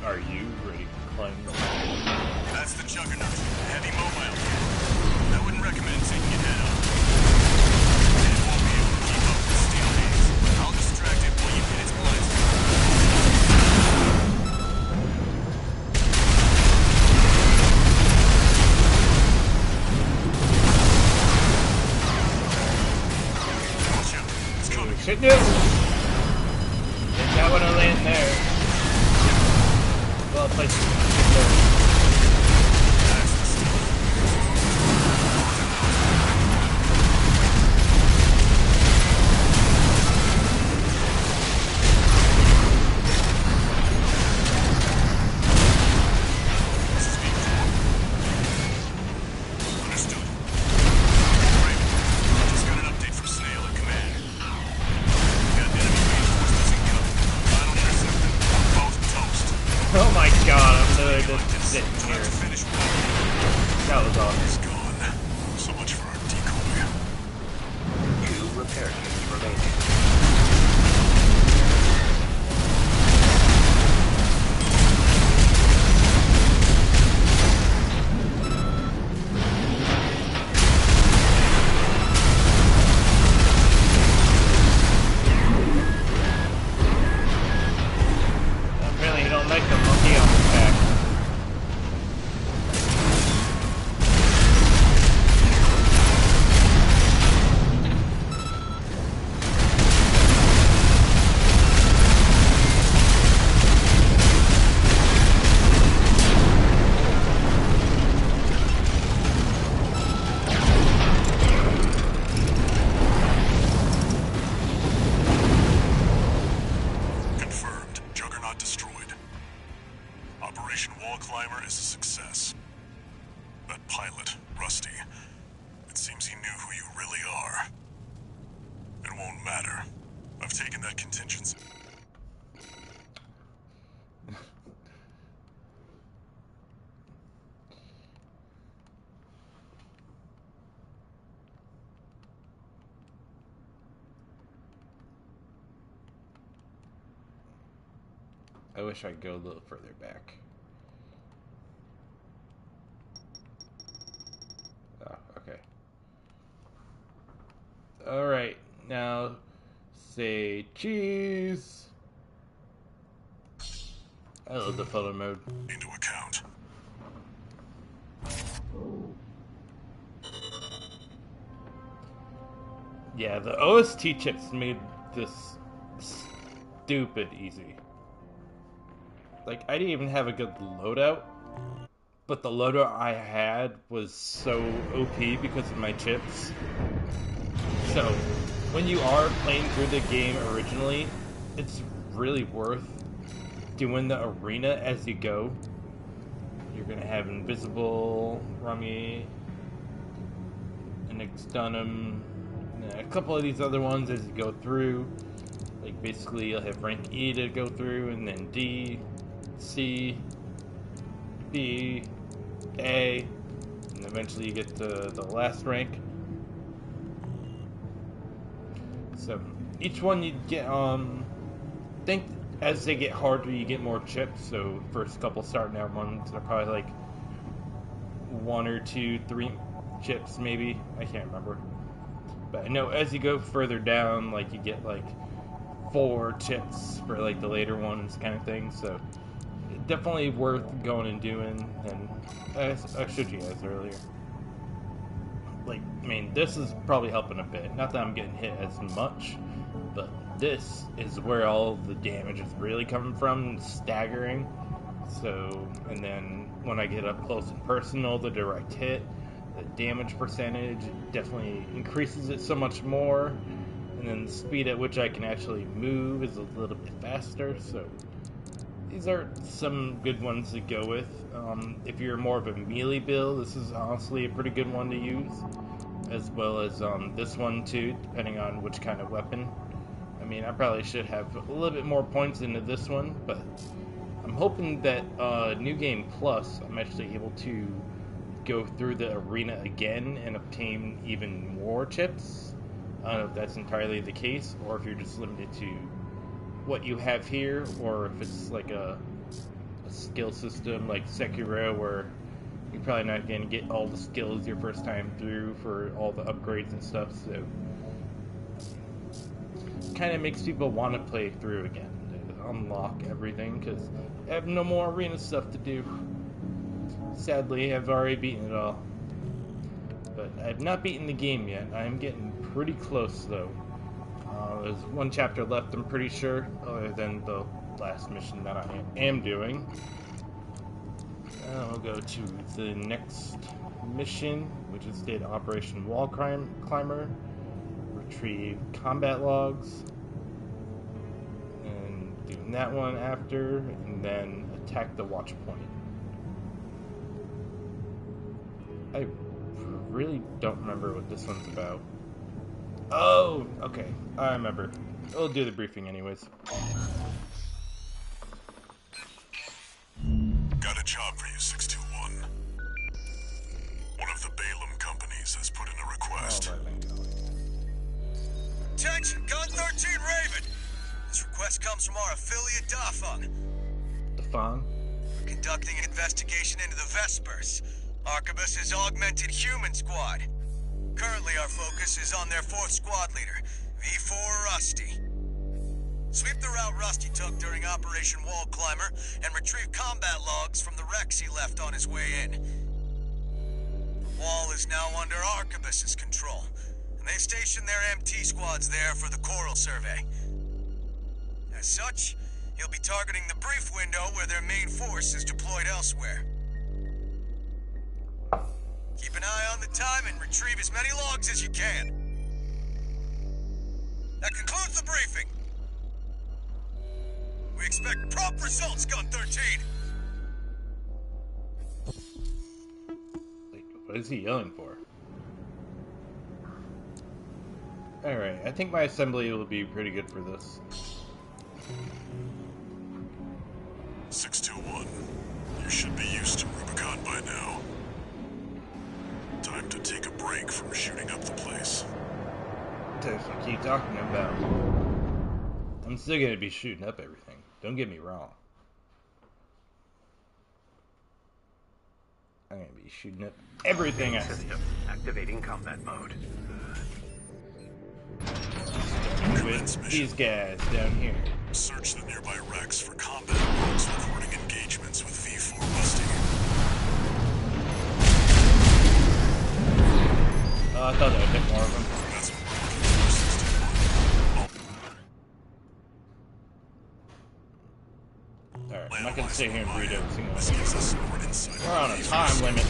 [SPEAKER 1] Are you ready to climb the wall?
[SPEAKER 2] That's the Juggernaut. A heavy mobile kit. I wouldn't recommend taking it head on. It won't be able to keep up with steel hands. I'll distract it while you hit its blind spot. Watch out. It's coming.
[SPEAKER 1] Shit, no! Did not want to land there. Well, place there.
[SPEAKER 2] That's the stuff. This is being formed. Understood. Raven, I just got an update from Snail at command. Got enemy reinforcements incoming. Final intercept them. Both toast.
[SPEAKER 1] Oh my god, I'm literally just sitting
[SPEAKER 2] Time
[SPEAKER 1] here.
[SPEAKER 2] to finish well.
[SPEAKER 1] That was awesome.
[SPEAKER 2] He's gone. So much for our decoy.
[SPEAKER 7] 2 repair kits remaining.
[SPEAKER 1] Apparently you don't like the monkey on his back.
[SPEAKER 2] Confirmed. Juggernaut destroyed. Operation Wall Climber is a success. That pilot, Rusty, it seems he knew who you really are. It won't matter. I've taken that contingency.
[SPEAKER 1] I wish I could go a little further back. Oh, okay. Alright, now say cheese. I love the photo mode.
[SPEAKER 2] Into account.
[SPEAKER 1] Yeah, the OST chips made this stupid easy. Like, I didn't even have a good loadout, but the loadout I had was so OP because of my chips. So, when you are playing through the game originally, it's really worth doing the arena as you go. You're gonna have Invisible, Rummy, and Extunum, and a couple of these other ones as you go through. Like, basically, you'll have rank E to go through, and then D, C, B, A, and eventually you get to the last rank. So each one you get, I think as they get harder you get more chips, so first couple starting out ones are probably like 1 or 2, 3 chips maybe, I can't remember. But I know as you go further down, like, you get like 4 chips for like the later ones kind of thing, so definitely worth going and doing. And I showed you guys earlier, like, I mean, this is probably helping a bit. Not that I'm getting hit as much, but this is where all the damage is really coming from. It's staggering. So, and then when I get up close and personal, the direct hit, the damage percentage definitely increases it so much more. And then the speed at which I can actually move is a little bit faster. So these are some good ones to go with. If you're more of a melee build, this is honestly a pretty good one to use, as well as this one too, depending on which kind of weapon. I mean, I probably should have a little bit more points into this one, but I'm hoping that New Game Plus, I'm actually able to go through the arena again and obtain even more chips. I don't know if that's entirely the case, or if you're just limited to what you have here, or if it's like a skill system like Sekiro, where you're probably not going to get all the skills your first time through for all the upgrades and stuff. So kind of makes people want to play through again, to unlock everything, because I have no more arena stuff to do. Sadly, I've already beaten it all, but I've not beaten the game yet. I'm getting pretty close though. There's one chapter left, I'm pretty sure, other than the last mission that I am doing. I'll go to the next mission, which is did Operation Wall Climber, retrieve combat logs, and doing that one after, and then attack the watch point. I really don't remember what this one's about. Oh, okay, I remember. We'll do the briefing anyways.
[SPEAKER 2] Got a job for you, 621. One of the Balaam companies has put in a request.
[SPEAKER 5] Attention, Gun 13 Raven! This request comes from our affiliate Dafeng.
[SPEAKER 1] The Fong?
[SPEAKER 5] We're conducting an investigation into the Vespers, Arquebus's augmented human squad. Currently, our focus is on their 4th squad leader, V4 Rusty. Sweep the route Rusty took during Operation Wall Climber and retrieve combat logs from the wrecks he left on his way in. The wall is now under Arquebus's control, and they've stationed their MT squads there for the Coral Survey. As such, he'll be targeting the brief window where their main force is deployed elsewhere. Keep an eye on the time and retrieve as many logs as you can. That concludes the briefing. We expect prompt results, Gun 13.
[SPEAKER 1] Wait, what is he yelling for? Alright, I think my assembly will be pretty good for this.
[SPEAKER 2] 621. You should be used to Rubicon by now. Time to take a break from shooting up the place.
[SPEAKER 1] That's what I keep talking about. I'm still gonna be shooting up everything. Don't get me wrong. I'm gonna be shooting up everything I see.
[SPEAKER 7] System activating combat mode.
[SPEAKER 1] With these guys down here.
[SPEAKER 2] Search the nearby wrecks for combat logs recording engagements with V4 Rusty.
[SPEAKER 1] Oh, I thought that would hit more of them.
[SPEAKER 2] That's what we're looking for.
[SPEAKER 1] Alright, I'm not gonna sit here and read every single
[SPEAKER 2] This gives us
[SPEAKER 1] one.
[SPEAKER 2] more insight.
[SPEAKER 1] We're on a time limit.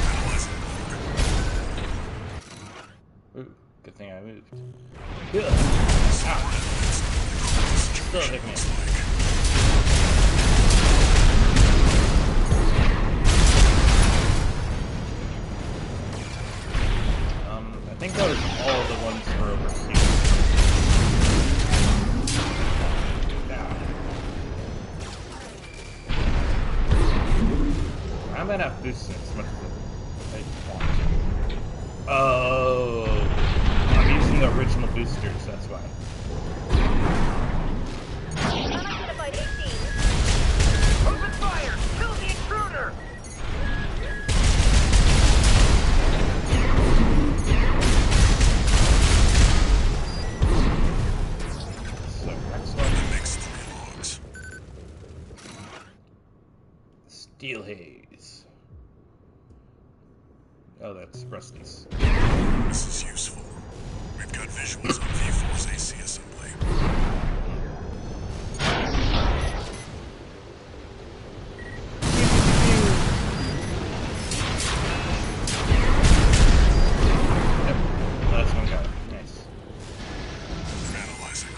[SPEAKER 2] Analyzing log.
[SPEAKER 1] Ooh, good thing I moved. Ugh. Ow. Still hit me. I think that was all the ones for over here. I might have boosted as much as I want to. Oh, I'm using the original boosters, that's why.
[SPEAKER 6] Unidentified 18.
[SPEAKER 3] Open fire! Kill the intruder!
[SPEAKER 1] So, next one.
[SPEAKER 2] Makes 3 logs.
[SPEAKER 1] Steel Haze. Oh, that's Rusty's.
[SPEAKER 2] This is useful. We've got visuals on V4's AC assembly.
[SPEAKER 1] Yep, that's one guy. Nice.
[SPEAKER 2] Analyzing.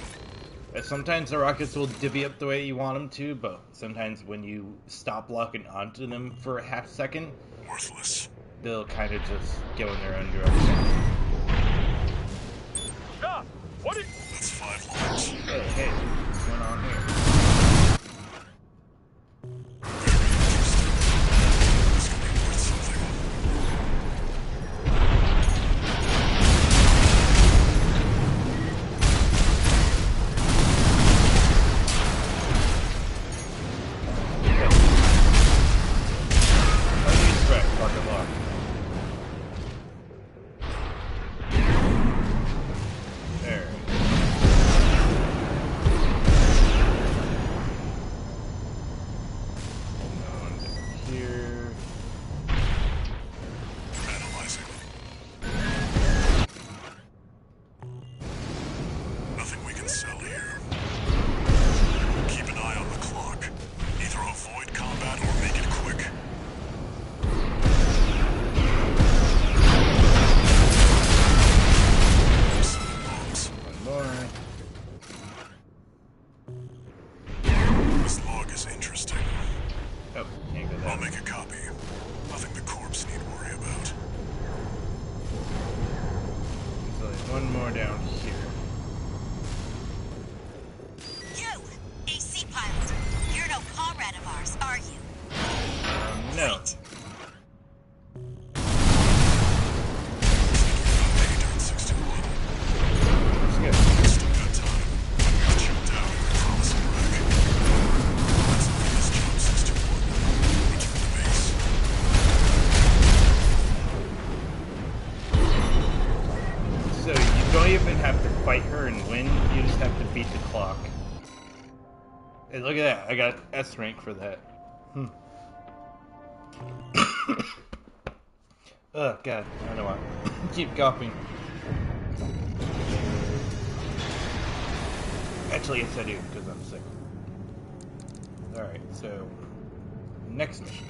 [SPEAKER 1] Sometimes the rockets will divvy up the way you want them to, but sometimes when you stop locking onto them for a half second,
[SPEAKER 2] Worthless.
[SPEAKER 1] they'll kind of just go in their own direction.
[SPEAKER 3] Stop! What is...
[SPEAKER 2] That's 5 logs.
[SPEAKER 1] Hey, what's going on here?
[SPEAKER 2] This could be worth something.
[SPEAKER 1] How do you strike rocket lock? There. Here.
[SPEAKER 2] Analyzing. Nothing we can sell here. Keep an eye on the clock. Either avoid combat or make it quick. Selling logs.
[SPEAKER 1] One more.
[SPEAKER 2] This log is interesting.
[SPEAKER 1] Oh, can't go
[SPEAKER 2] I'll
[SPEAKER 1] that.
[SPEAKER 2] make a copy. Nothing the corpse need worry about.
[SPEAKER 1] So there's one more down here.
[SPEAKER 8] You! AC pilot! You're no comrade of ours, are you?
[SPEAKER 1] No.
[SPEAKER 8] Great.
[SPEAKER 2] Paydirt 61.
[SPEAKER 1] Let's go.
[SPEAKER 2] Still got time. Got you down in the Callsign wreck. That's the latest job 61. Return to base.
[SPEAKER 1] So you don't even have to fight her and win, you just have to beat the clock. Hey, look at that. I got S rank for that. Oh, God. I don't know why. Keep coughing. Actually, yes, I do, because I'm sick. Alright, so... Next mission.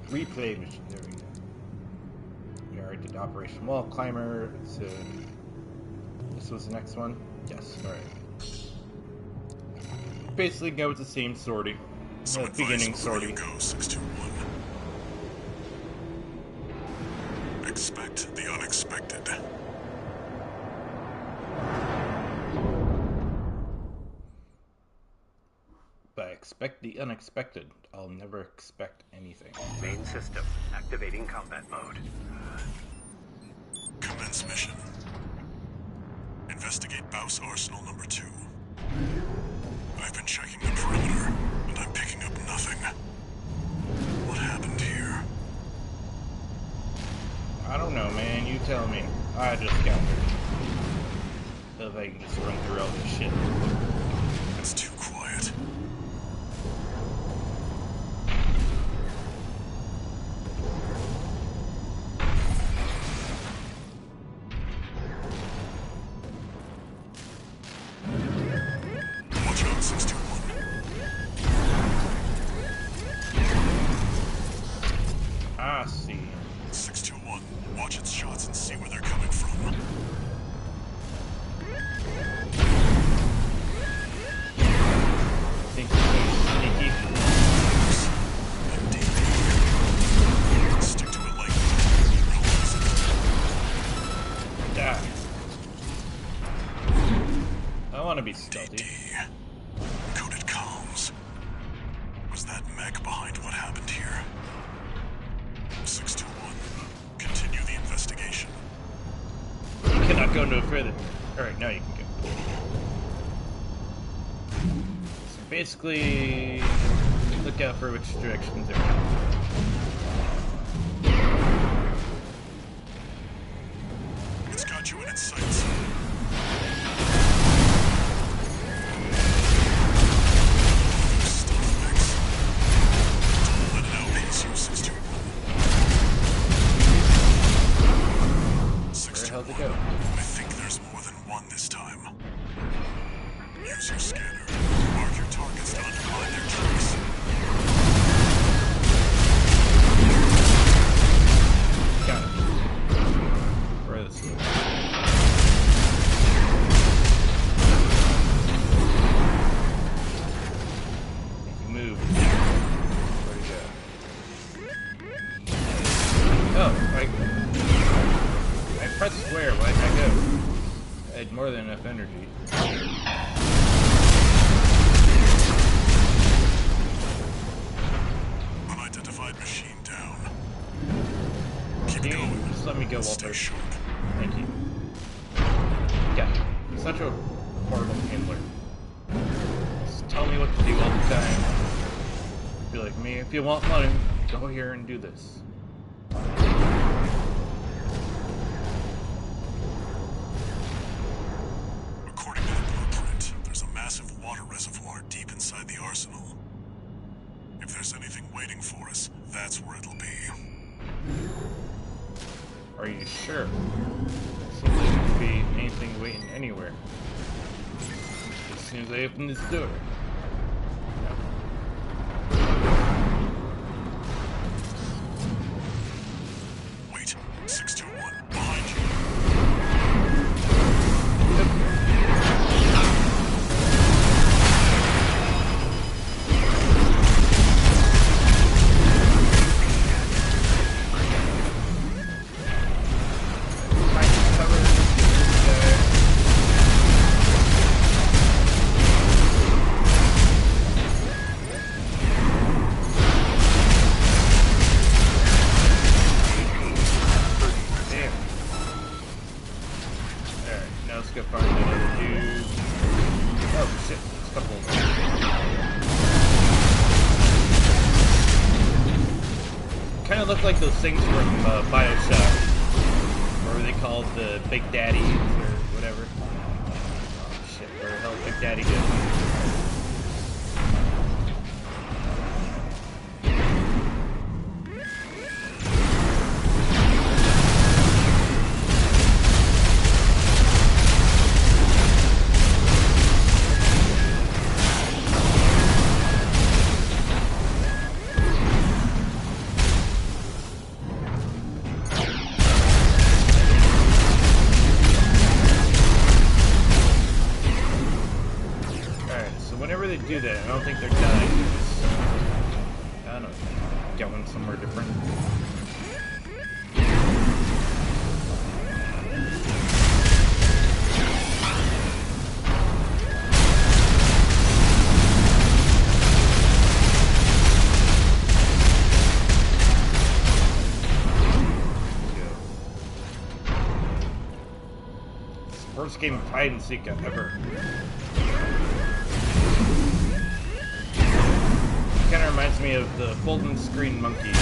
[SPEAKER 1] Replay mission. There we go. We already did Operation Wall Climber, so... This was the next one? Yes, alright. Basically go with the same sorting.
[SPEAKER 2] So advise
[SPEAKER 1] Beginning
[SPEAKER 2] where
[SPEAKER 1] sorting.
[SPEAKER 2] you go, 621. Expect the unexpected.
[SPEAKER 1] If I expect the unexpected, I'll never expect anything.
[SPEAKER 7] Main system activating combat mode.
[SPEAKER 2] Commence mission. Investigate Baus Arsenal number 2. I've
[SPEAKER 1] I just countered. So if I can just run through all this shit.
[SPEAKER 2] It's too quiet. Watch out, 621.
[SPEAKER 1] I see.
[SPEAKER 2] 621. Watch its shots and see where they're coming from.
[SPEAKER 1] Think he's sneaky.
[SPEAKER 2] Indeed. Stick to it like
[SPEAKER 1] Die. I want to be stealthy.
[SPEAKER 2] DD. Coded comms. Was that mech behind what happened here? 621. Continue the investigation.
[SPEAKER 1] You cannot go no further. Alright, now you can go. So basically, look out for which directions they're coming.
[SPEAKER 2] It's got you in its sights. Stealth mechs. Don't let it outpace you, 621.
[SPEAKER 1] Where the hell to
[SPEAKER 2] 621.
[SPEAKER 1] go?
[SPEAKER 2] I think there's more than one this time. Use your scanner. Mark your targets to undermine their tracks.
[SPEAKER 1] Got it. Where this way? If you move, where'd he go? Oh, I pressed square. Why'd I go? I had more than enough energy.
[SPEAKER 2] Unidentified machine down. Keep
[SPEAKER 1] Dude,
[SPEAKER 2] going.
[SPEAKER 1] just let me go,
[SPEAKER 2] Stay
[SPEAKER 1] Walter.
[SPEAKER 2] sharp.
[SPEAKER 1] Thank you. Yeah, you're such a horrible handler. Just tell me what to do all the time. Be like me, if you want money, go here and do this.
[SPEAKER 2] According to the blueprint, there's a massive water reservoir deep inside the arsenal. If there's anything waiting for us, that's where it'll be.
[SPEAKER 1] Are you sure? Seems like there could be anything waiting anywhere. As soon as I open this door.
[SPEAKER 2] Wait, 621, behind you.
[SPEAKER 1] Go find another dude. Oh shit, there's a couple of them. Kind of look like those things from Bioshock, where they called the Big Daddies or whatever. Oh shit, where the hell did Big Daddy go? Do that. I don't think they're dying. They're just, I don't know, going somewhere different. It's the first game of hide and seek I've ever. Kind of reminds me of the folding screen monkeys.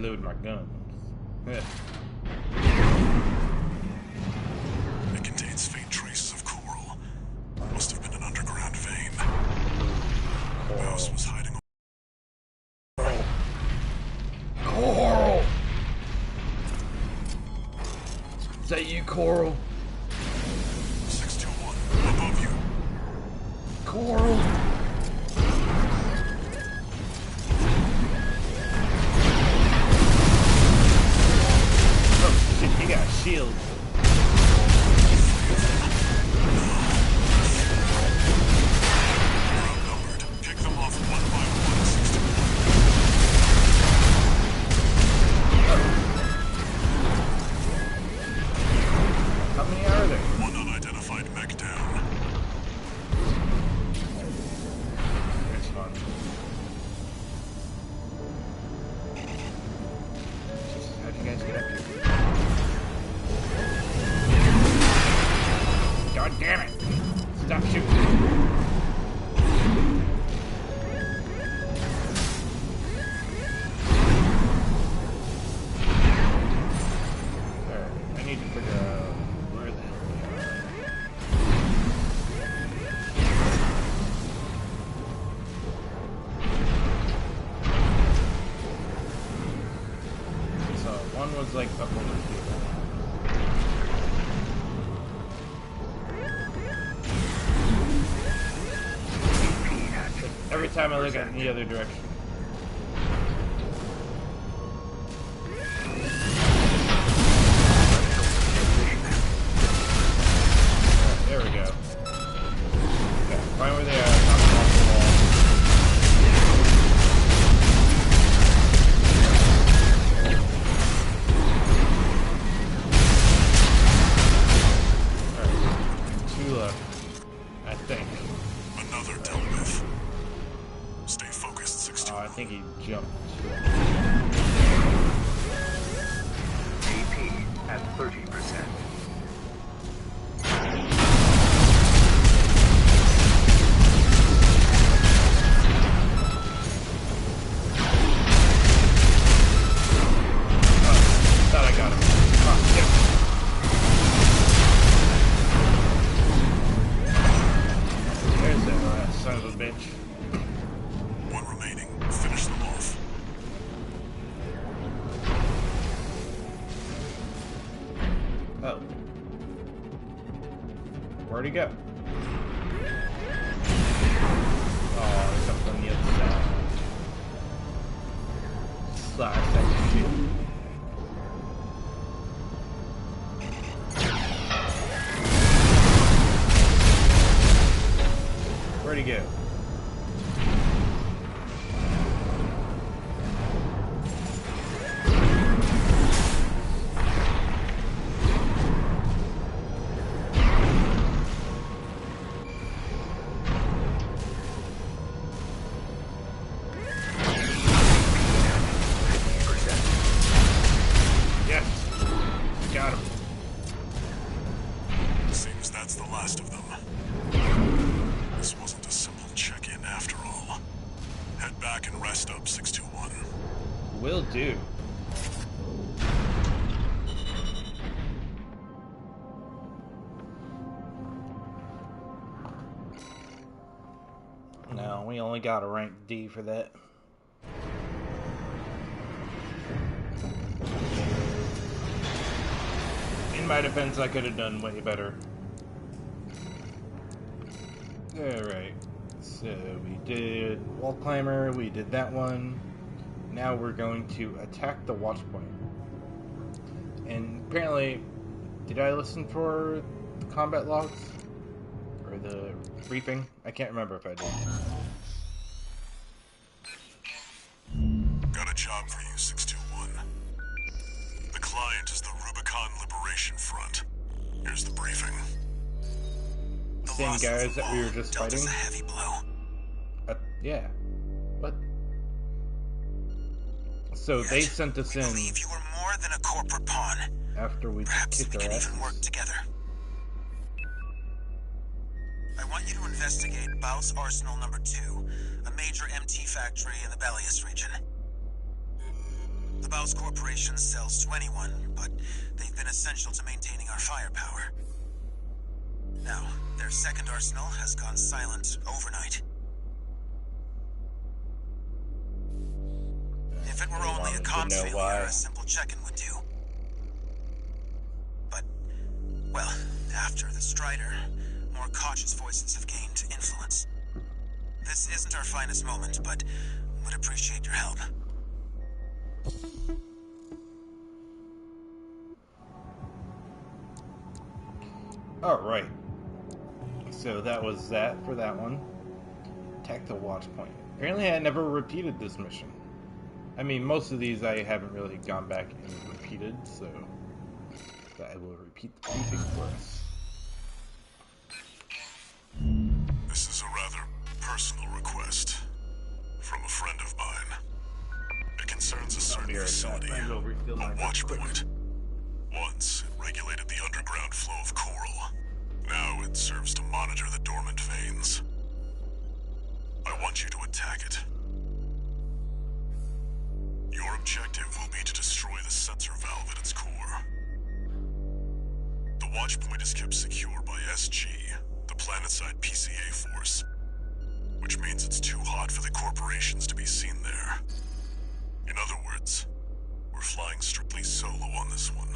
[SPEAKER 1] reload my guns.
[SPEAKER 2] It contains faint traces of coral. Must have been an underground vein. Mouse was hiding.
[SPEAKER 1] Coral! Is that you, Coral?
[SPEAKER 2] 621, above you.
[SPEAKER 1] Coral! Oh shit, you got a shield.
[SPEAKER 2] You're outnumbered. Pick them off one by one, 621.
[SPEAKER 1] How many are there?
[SPEAKER 2] One unidentified mech down.
[SPEAKER 1] That's fun. Jesus, how'd you guys get up here? God damn it! Stop shooting! Alright, I need to figure out where the hell they are. So, one was like up over here. Every time I look at the other direction. Alright, there we go. Okay, find where they are, knock them off the wall. Alright, two left, I think.
[SPEAKER 2] Another dealt with. Stay focused,
[SPEAKER 1] Oh,
[SPEAKER 2] 621.
[SPEAKER 1] I think he jumped.
[SPEAKER 7] AP at 30%.
[SPEAKER 1] Thought I got him. Oh, shit. There's that last son of a bitch.
[SPEAKER 2] One remaining. Finish them off.
[SPEAKER 1] Oh. Where'd he go? Oh, there's something on the other side. Slash that shit. Where'd he go? Yes. Got him.
[SPEAKER 2] Seems that's the last of them. This wasn't a simple check-in after all. Head back and rest up, 621.
[SPEAKER 1] Will do. No, we only got a rank D for that. In my defense, I could have done way better. Alright, so we did Wall Climber, we did that one. Now we're going to attack the watch point. And apparently, did I listen for the combat logs? Or the briefing? I can't remember if I did.
[SPEAKER 2] Got a job for you, 621. The client is the Rubicon Liberation Front. Here's the briefing.
[SPEAKER 1] The same guys that we were just
[SPEAKER 5] dealt us
[SPEAKER 1] fighting?
[SPEAKER 5] a heavy blow.
[SPEAKER 1] Yeah. What? So they sent us
[SPEAKER 5] We
[SPEAKER 1] in
[SPEAKER 5] believe you were more than a corporate pawn.
[SPEAKER 1] after we
[SPEAKER 5] Perhaps we
[SPEAKER 1] kicked
[SPEAKER 5] can
[SPEAKER 1] our
[SPEAKER 5] even work
[SPEAKER 1] asses.
[SPEAKER 5] together. I want you to investigate Baus Arsenal number 2, a major MT factory in the Bellius region. The Baus Corporation sells to anyone, but they've been essential to maintaining our firepower. Now, their second arsenal has gone silent overnight. If it were only a comms failure, a simple check-in would do. But, well, after the Strider, more cautious voices have gained influence. This isn't our finest moment, but would appreciate your help.
[SPEAKER 1] Alright. So that was that for that one. Attack the watch point. Apparently I never repeated this mission. I mean, most of these I haven't really gone back and repeated, so I will repeat the briefing for us.
[SPEAKER 2] This is a rather personal request from a friend of mine. It concerns a certain facility, a watchpoint. Once, it regulated the underground flow of coral. Now it serves to monitor the dormant veins. I want you to attack it. Your objective will be to destroy the sensor valve at its core. The watchpoint is kept secure by SG, the planetside PCA force, which means it's too hot for the corporations to be seen there. In other words, we're flying strictly solo on this one.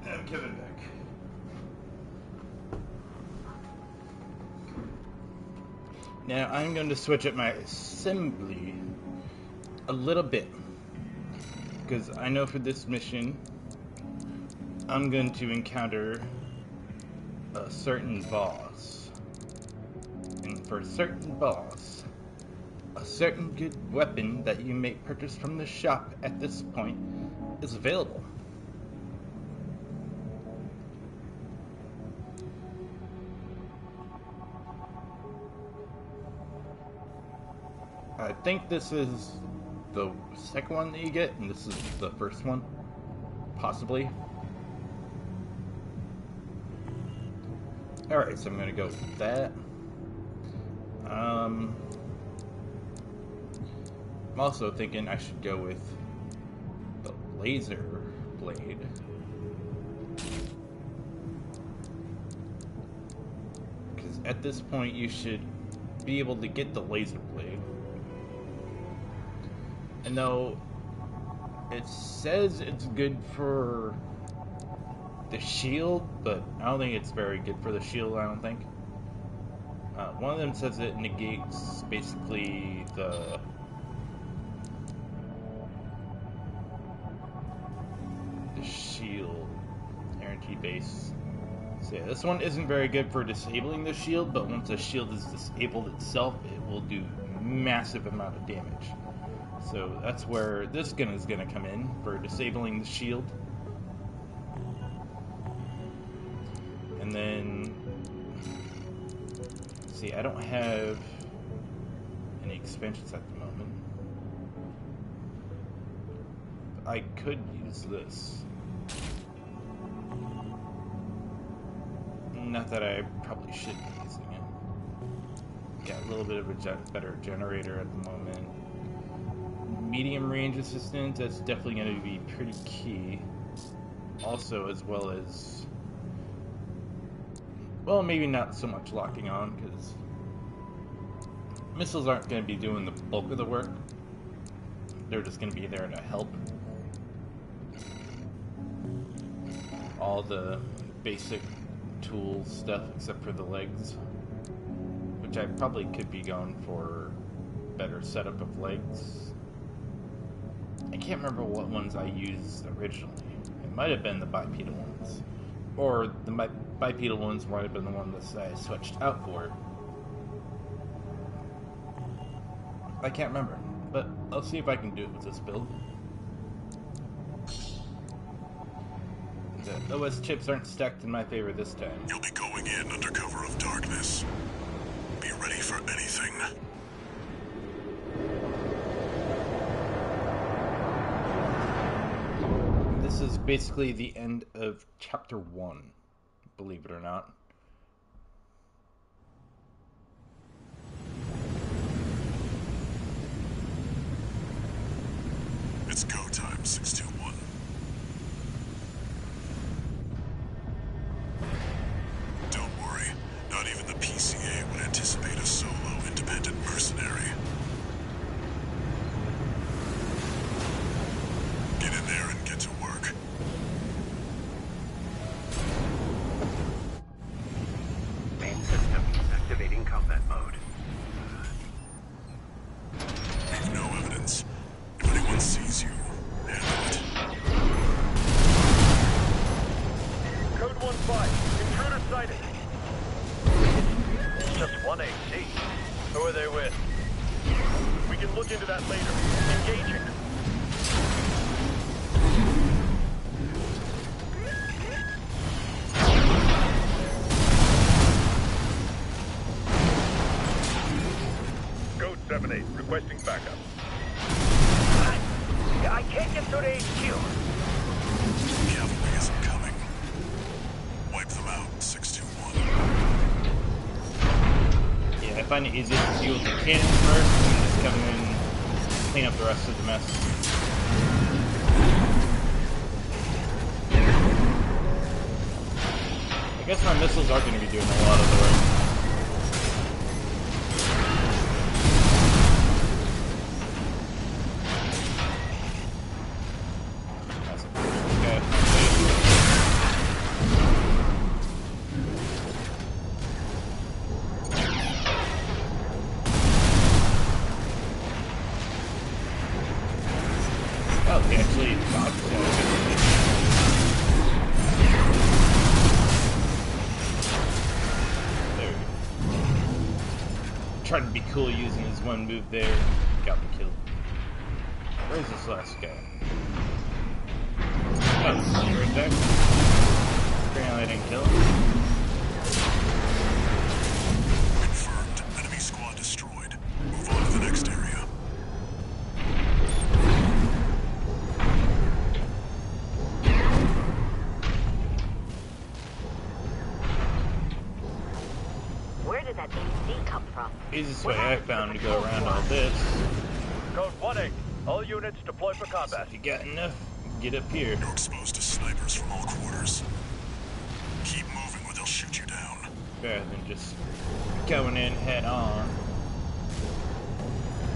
[SPEAKER 1] I'm coming back. Now I'm going to switch up my assembly a little bit, because I know for this mission I'm going to encounter a certain boss, and for a certain boss, a certain good weapon that you may purchase from the shop at this point is available. I think this is the second one that you get, and this is the first one, possibly. Alright, so I'm gonna go with that. I'm also thinking I should go with the laser blade. Because at this point you should be able to get the laser blade. And though it says it's good for the shield, but I don't think it's very good for the shield, I don't think. One of them says it negates basically the shield energy base. So yeah, this one isn't very good for disabling the shield, but once the shield is disabled itself, it will do massive amount of damage. So that's where this gun is going to come in, for disabling the shield. And then, see, I don't have any expansions at the moment. I could use this. Not that I probably should be using it. Got a little bit of a better generator at the moment. Medium range assistance, that's definitely going to be pretty key. Also, as well as, well, maybe not so much locking on, because missiles aren't going to be doing the bulk of the work. They're just going to be there to help. All the basic tool stuff except for the legs, which I probably could be going for better setup of legs. I can't remember what ones I used originally. It might have been the bipedal ones, or the bipedal ones might have been the ones that I switched out for. I can't remember, but I'll see if I can do it with this build. The OS chips aren't stacked in my favor this time.
[SPEAKER 2] You'll be going in under cover of darkness. Be ready for anything.
[SPEAKER 1] This is basically the end of Chapter 1, believe it or not.
[SPEAKER 2] It's go time, 621. Don't worry, not even the PCA would anticipate a solo independent mercenary. Get in there and get to work.
[SPEAKER 7] Main system activating combat mode.
[SPEAKER 2] Leave no evidence. If anyone sees you, handle it.
[SPEAKER 3] Code 1-5. Intruder sighted. Just one AC. Who are they with? We can look into that later. Engaging. Code 7-8. Requesting backup. I can't get through to HQ.
[SPEAKER 2] Cavalry isn't coming. Wipe them out, 621.
[SPEAKER 1] Yeah, I find it easiest to deal with the cannons first, and just come in and clean up the rest of the mess. I guess my missiles are going to be doing a lot of the work. That's okay. Oh, he actually dodged that. There we go. Tried to be cool using his one move there. Got me killed. Where's this last guy? Oh, he's right there. Apparently I didn't kill him.
[SPEAKER 2] Confirmed. Enemy squad destroyed. Move on to the next area.
[SPEAKER 6] Where did that AC come from?
[SPEAKER 1] Easiest way I found to go around all this.
[SPEAKER 3] Code 1-8. All units deployed for
[SPEAKER 1] So
[SPEAKER 3] combat.
[SPEAKER 1] if you got enough, get up here.
[SPEAKER 2] You're exposed to snipers from all quarters. Keep moving or they'll shoot you down.
[SPEAKER 1] Rather than just going in head on.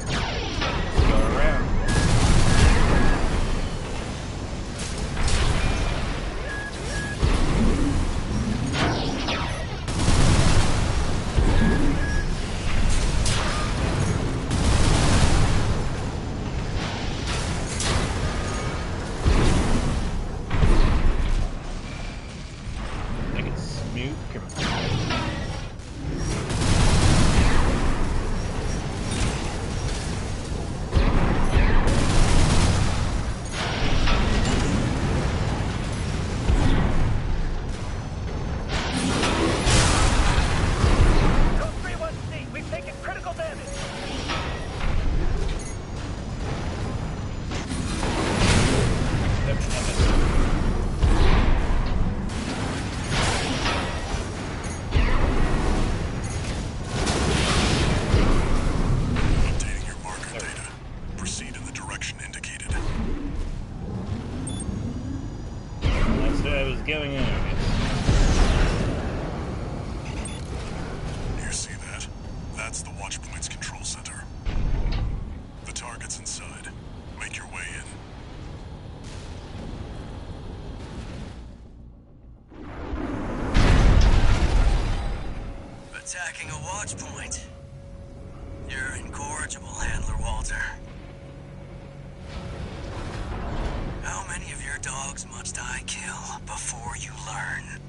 [SPEAKER 1] Go around. I can smooth.
[SPEAKER 2] That's the Watchpoint's control center. The target's inside. Make your way in.
[SPEAKER 5] Attacking a watch point. You're incorrigible, Handler Walter. How many of your dogs must I kill before you learn?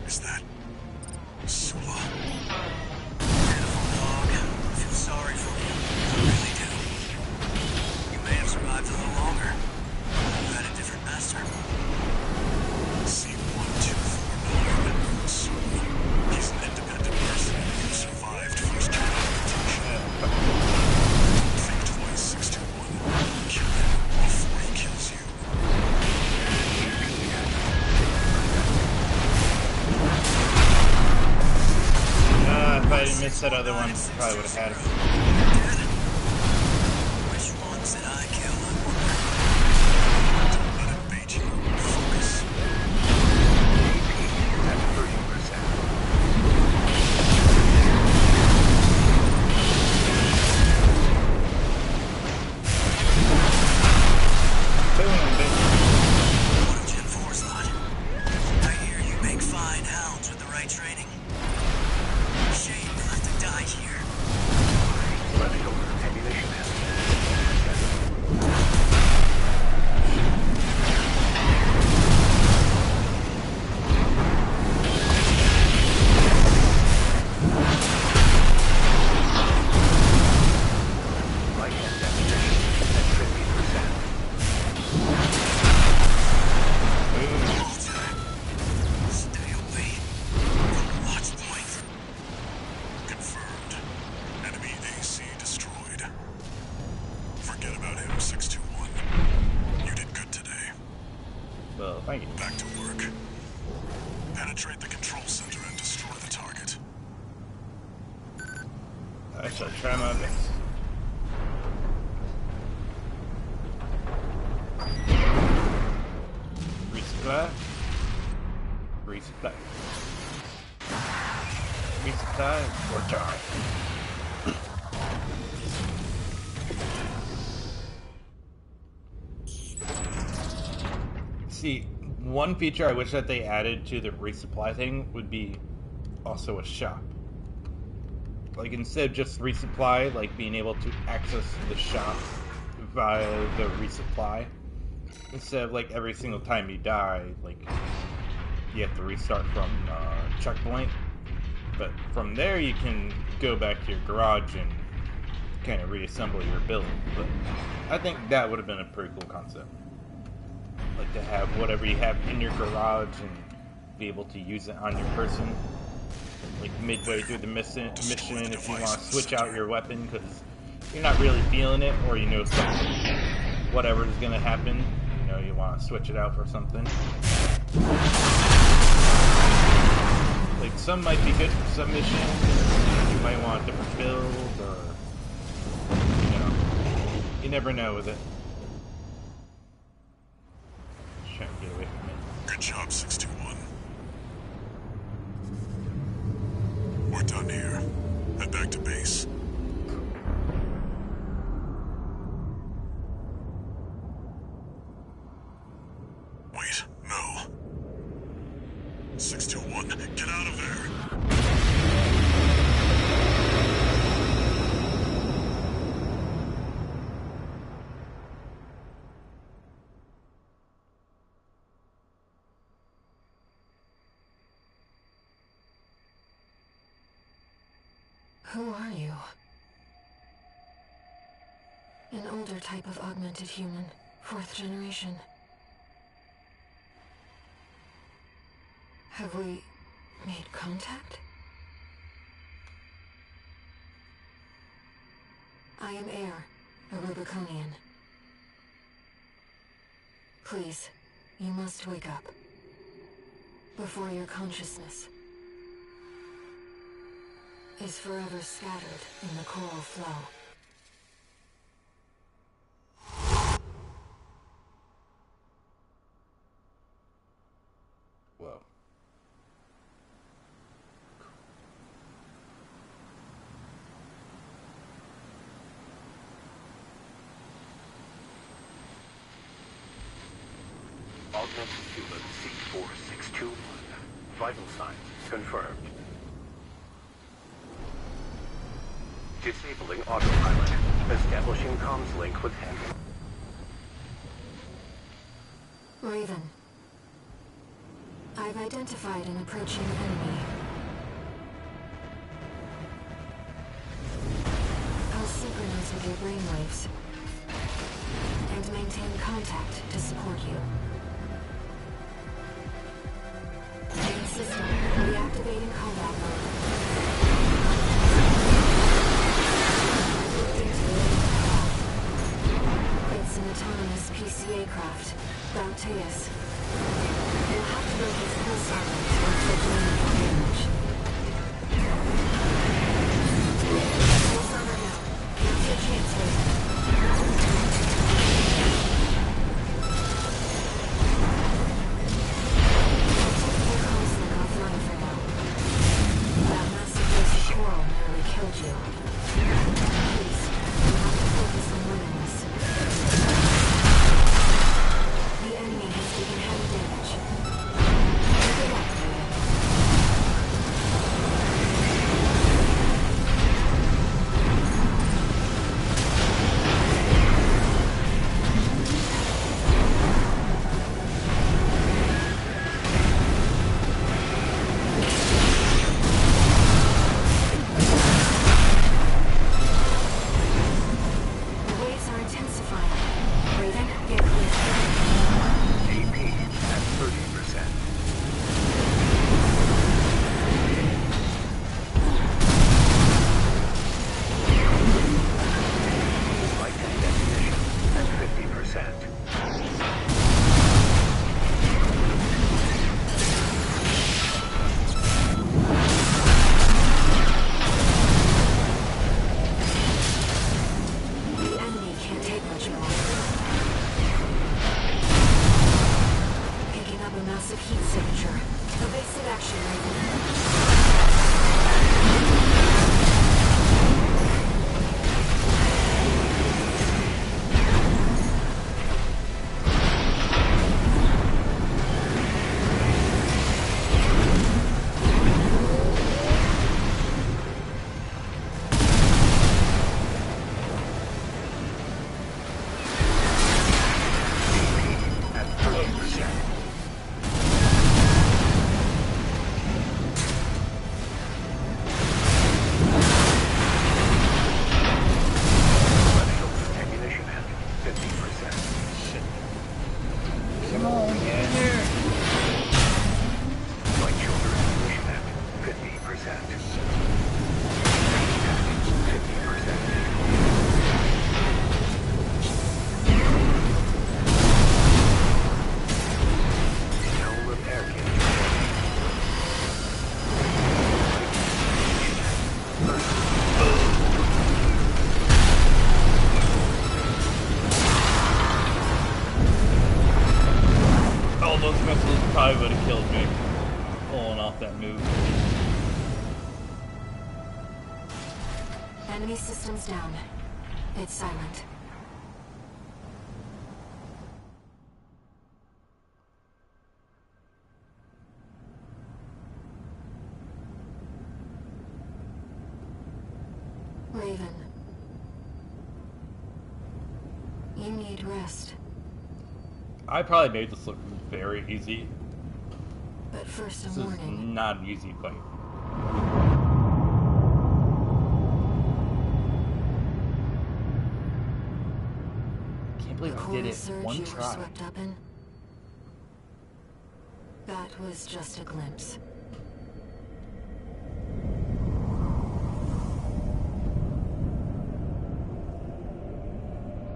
[SPEAKER 2] Is that... Sula?
[SPEAKER 5] Pitiful dog. I feel sorry for you. I really do. You may have survived a little longer. You had a different master.
[SPEAKER 2] C1249. Sula. He's an independent mercenary who survived first detection. Think twice, 621. Kill him before he kills you.
[SPEAKER 1] If I didn't miss that other one, probably would have had him.
[SPEAKER 5] Which ones did I kill?
[SPEAKER 2] Don't let it bait you. Focus.
[SPEAKER 7] At 30%.
[SPEAKER 5] What of Gen 4's lot? I hear you make fine hounds with the right training. Shame you'll have to die here.
[SPEAKER 7] Left shoulder ammunition has right hand ammunition at 50%.
[SPEAKER 5] Walter, stay away from the watch point.
[SPEAKER 2] Confirmed. Enemy AC destroyed. Forget about him, 621. You did good today.
[SPEAKER 1] Well, thank you.
[SPEAKER 2] Back to work. Penetrate the control center and destroy the target.
[SPEAKER 1] I shall try my best. Resupply. Resupply. Resupply or die. See, one feature I wish that they added to the resupply thing would be also a shop. Like, instead of just resupply, like being able to access the shop via the resupply. Instead of like every single time you die, like you have to restart from checkpoint. But from there you can go back to your garage and kind of reassemble your build. But I think that would have been a pretty cool concept. Like to have whatever you have in your garage and be able to use it on your person. Like midway through the mission if you want to switch out your weapon because you're not really feeling it, or you know something, whatever is going to happen, you know, you want to switch it out for something. Like some might be good for some missions, you might want a different build, or you know, you never know with it. Just trying to get away from it.
[SPEAKER 2] Good job, 621. We're done here. Head back to base. Wait, no. 621, get out of there!
[SPEAKER 9] Who are you? An older type of augmented human, 4th generation. Have we made contact? I am Air, a Rubiconian. Please, you must wake up. Before your consciousness is forever scattered in the coral flow.
[SPEAKER 1] Whoa.
[SPEAKER 7] Augmented human C4621. Vital signs confirmed. Disabling autopilot. Establishing comms link with Henry.
[SPEAKER 9] Raven. I've identified an approaching enemy. I'll synchronize with your brainwaves and maintain contact to support you. Main system reactivating combat mode. It's an autonomous PCA craft, Bauteus. You'll have to break its Callsign to inflict meaningful damage. Full armor now. Now's your chance, Raven. Your Callsign offline for now. That massive dose of coral nearly killed you. Please, you have to focus on winning this. The enemy has taken heavy damage. Good luck, Raven. The waves are intensifying. Raven, get clear.
[SPEAKER 7] AP at 30%. Light and ammunition at 50%.
[SPEAKER 9] The enemy can't take much more. Picking up a massive heat signature. Evasive action, Raven.
[SPEAKER 7] At 30%. Left shoulder ammunition at 50%.
[SPEAKER 1] Shit. Come on, get in there.
[SPEAKER 7] Right shoulder ammunition at 50%. 50%. No repair kit.
[SPEAKER 1] All those missiles probably would have killed me. Pulling off that move.
[SPEAKER 9] Enemy systems down. It's silent. Raven. You need rest.
[SPEAKER 1] I probably made this look very easy.
[SPEAKER 9] But first, a
[SPEAKER 1] This is
[SPEAKER 9] warning.
[SPEAKER 1] not an easy fight. Can't believe I did
[SPEAKER 9] Coral
[SPEAKER 1] it
[SPEAKER 9] surge
[SPEAKER 1] one
[SPEAKER 9] you were
[SPEAKER 1] try.
[SPEAKER 9] swept up in? That was just a glimpse.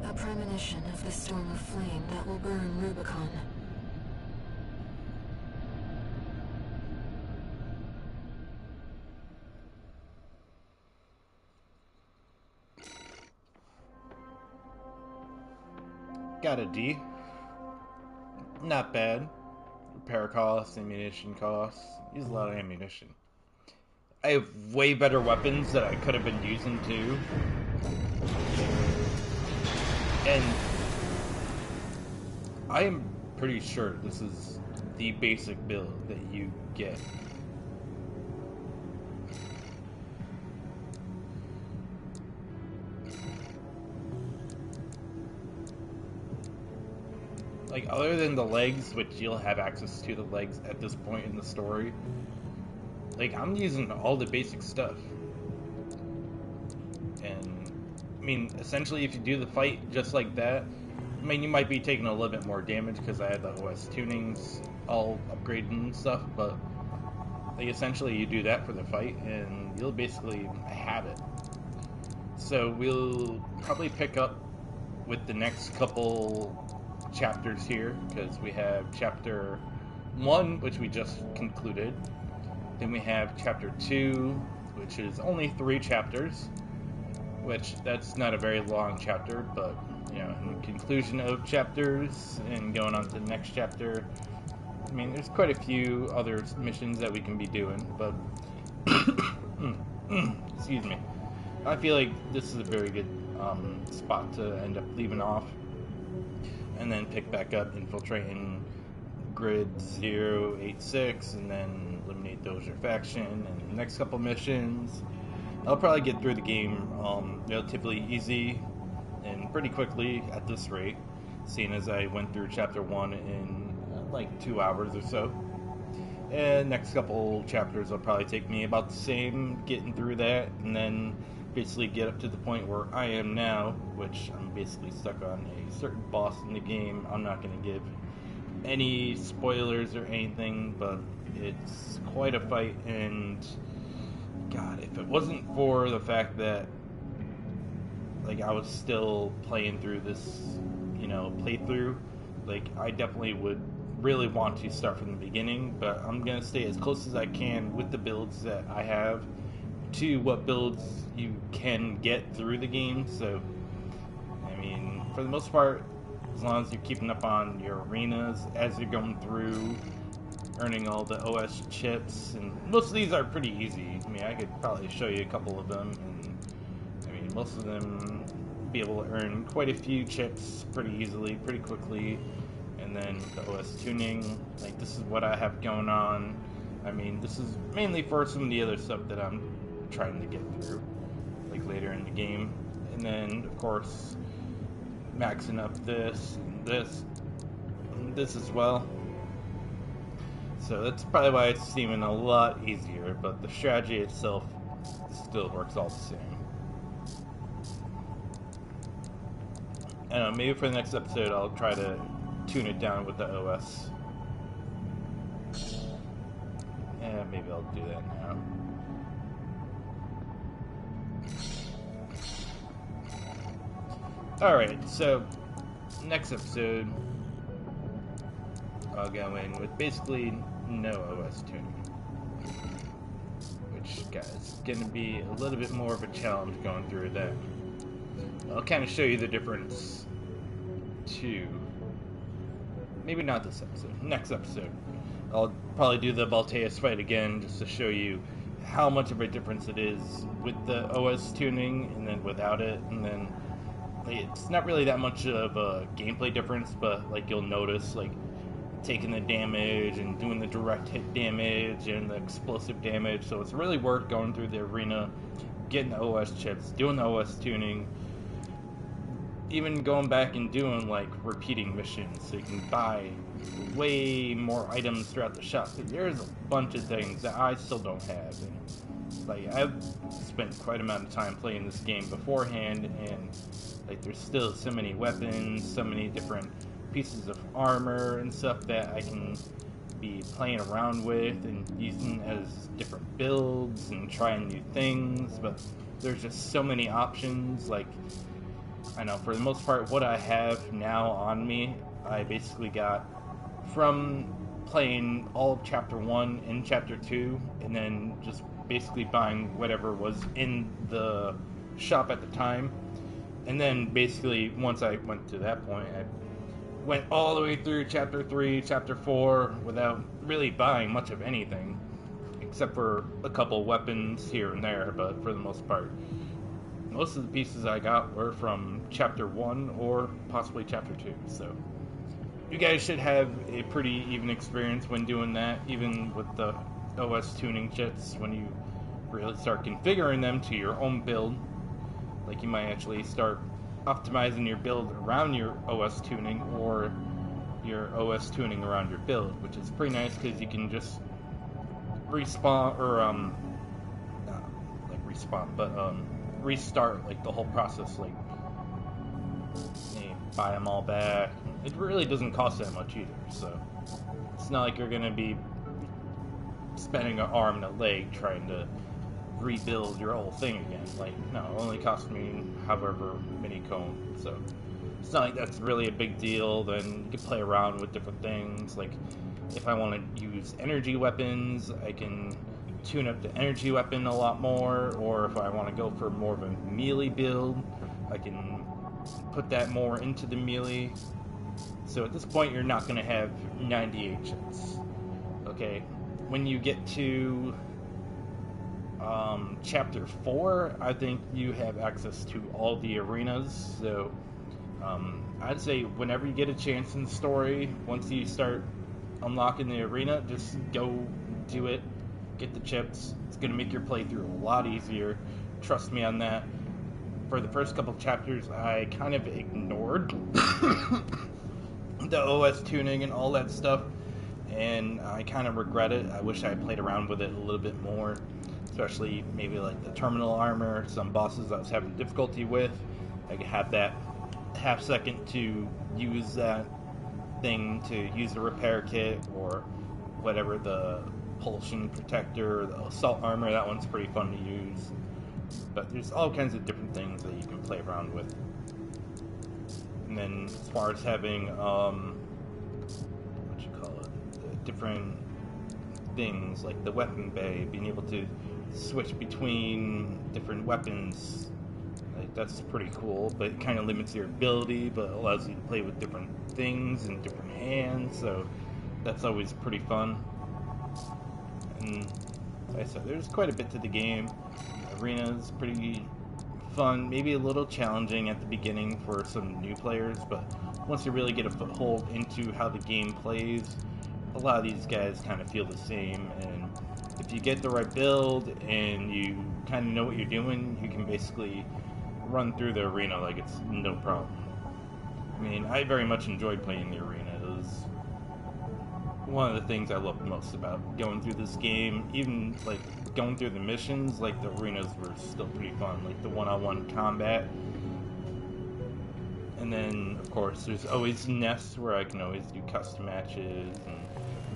[SPEAKER 9] A premonition of the storm of flame that will burn Rubicon.
[SPEAKER 1] Got a D. Not bad. Repair costs, ammunition costs. Use a lot of ammunition. I have way better weapons that I could have been using too. And I am pretty sure this is the basic build that you get. Like, other than the legs, which you'll have access to the legs at this point in the story, like, I'm using all the basic stuff. And, I mean, essentially, if you do the fight just like that, I mean, you might be taking a little bit more damage because I have the OS tunings all upgraded and stuff, but, like, essentially, you do that for the fight, and you'll basically have it. So, we'll probably pick up with the next couple chapters here, because we have chapter 1, which we just concluded. Then we have chapter 2, which is only 3 chapters, which that's not a very long chapter, but you know, in the conclusion of chapters and going on to the next chapter, I mean, there's quite a few other missions that we can be doing, but excuse me, I feel like this is a very good spot to end up leaving off, and then pick back up infiltrating Grid 086, and then eliminate Dozier faction, and the next couple missions. I'll probably get through the game relatively easy and pretty quickly at this rate, seeing as I went through chapter 1 in like 2 hours or so. And next couple chapters will probably take me about the same, getting through that, and then basically get up to the point where I am now, which I'm basically stuck on a certain boss in the game. I'm not going to give any spoilers or anything, but it's quite a fight, and God, if it wasn't for the fact that like I was still playing through this, you know, playthrough, like I definitely would really want to start from the beginning, but I'm gonna stay as close as I can with the builds that I have to what builds you can get through the game. So I mean, for the most part, as long as you're keeping up on your arenas as you're going through, earning all the OS chips, and most of these are pretty easy. I mean, I could probably show you a couple of them, and I mean, most of them be able to earn quite a few chips pretty easily, pretty quickly. And then the OS tuning, like this is what I have going on. I mean, this is mainly for some of the other stuff that I'm trying to get through, like later in the game. And then, of course, maxing up this and this and this as well. So that's probably why it's seeming a lot easier, but the strategy itself still works all the same. I don't know, maybe for the next episode I'll try to tune it down with the OS. Yeah, maybe I'll do that now. Alright, so next episode I'll go in with basically no OS tuning, which, guys, is going to be a little bit more of a challenge going through that. I'll kind of show you the difference too. Maybe not this episode, next episode. I'll probably do the Balteus fight again just to show you how much of a difference it is with the OS tuning and then without it, and then like, it's not really that much of a gameplay difference, but like you'll notice like taking the damage and doing the direct hit damage and the explosive damage. So it's really worth going through the arena, getting the OS chips, doing the OS tuning, even going back and doing like repeating missions so you can buy way more items throughout the shop. There's a bunch of things that I still don't have, and like I've spent quite an amount of time playing this game beforehand, and like there's still so many weapons, so many different pieces of armor and stuff that I can be playing around with and using as different builds and trying new things, but there's just so many options. Like, I know for the most part what I have now on me, I basically got from playing all of chapter 1 and chapter 2, and then just basically buying whatever was in the shop at the time. And then basically once I went to that point, I went all the way through chapter 3, chapter 4 without really buying much of anything, except for a couple weapons here and there. But for the most part, most of the pieces I got were from chapter 1 or possibly chapter 2. So you guys should have a pretty even experience when doing that, even with the OS tuning kits. When you really start configuring them to your own build, like you might actually start optimizing your build around your OS tuning, or your OS tuning around your build, which is pretty nice because you can just respawn, or not like respawn, but restart like the whole process, like buy them all back. It really doesn't cost that much either, so it's not like you're gonna be spending an arm and a leg trying to rebuild your whole thing again. Like, no, it only cost me however many coins, so it's not like that's really a big deal. Then you can play around with different things. Like, if I want to use energy weapons, I can tune up the energy weapon a lot more, or if I want to go for more of a melee build, I can put that more into the melee. So at this point, you're not going to have 90 agents. Okay, when you get to chapter 4, I think you have access to all the arenas. So I'd say whenever you get a chance in the story, once you start unlocking the arena, just go do it. Get the chips. It's going to make your playthrough a lot easier. Trust me on that. For the first couple chapters, I kind of ignored the OS tuning and all that stuff, and I kind of regret it. I wish I had played around with it a little bit more, especially maybe like the terminal armor, some bosses I was having difficulty with. I could have that half second to use that thing to use the repair kit, or whatever, the propulsion protector, the assault armor. That one's pretty fun to use. But there's all kinds of different things that you can play around with. And then as far as having different things like the weapon bay, being able to switch between different weapons, like, that's pretty cool. But it kind of limits your ability, but allows you to play with different things and different hands, so that's always pretty fun. And like I said, there's quite a bit to the game. Arena's pretty fun, maybe a little challenging at the beginning for some new players, but once you really get a foothold into how the game plays, a lot of these guys kind of feel the same. And if you get the right build and you kind of know what you're doing, you can basically run through the arena like it's no problem. I mean, I very much enjoyed playing the arena. It was one of the things I loved most about going through this game. Even like going through the missions, like the arenas were still pretty fun, like the one-on-one combat. And then of course there's always nests where I can always do custom matches and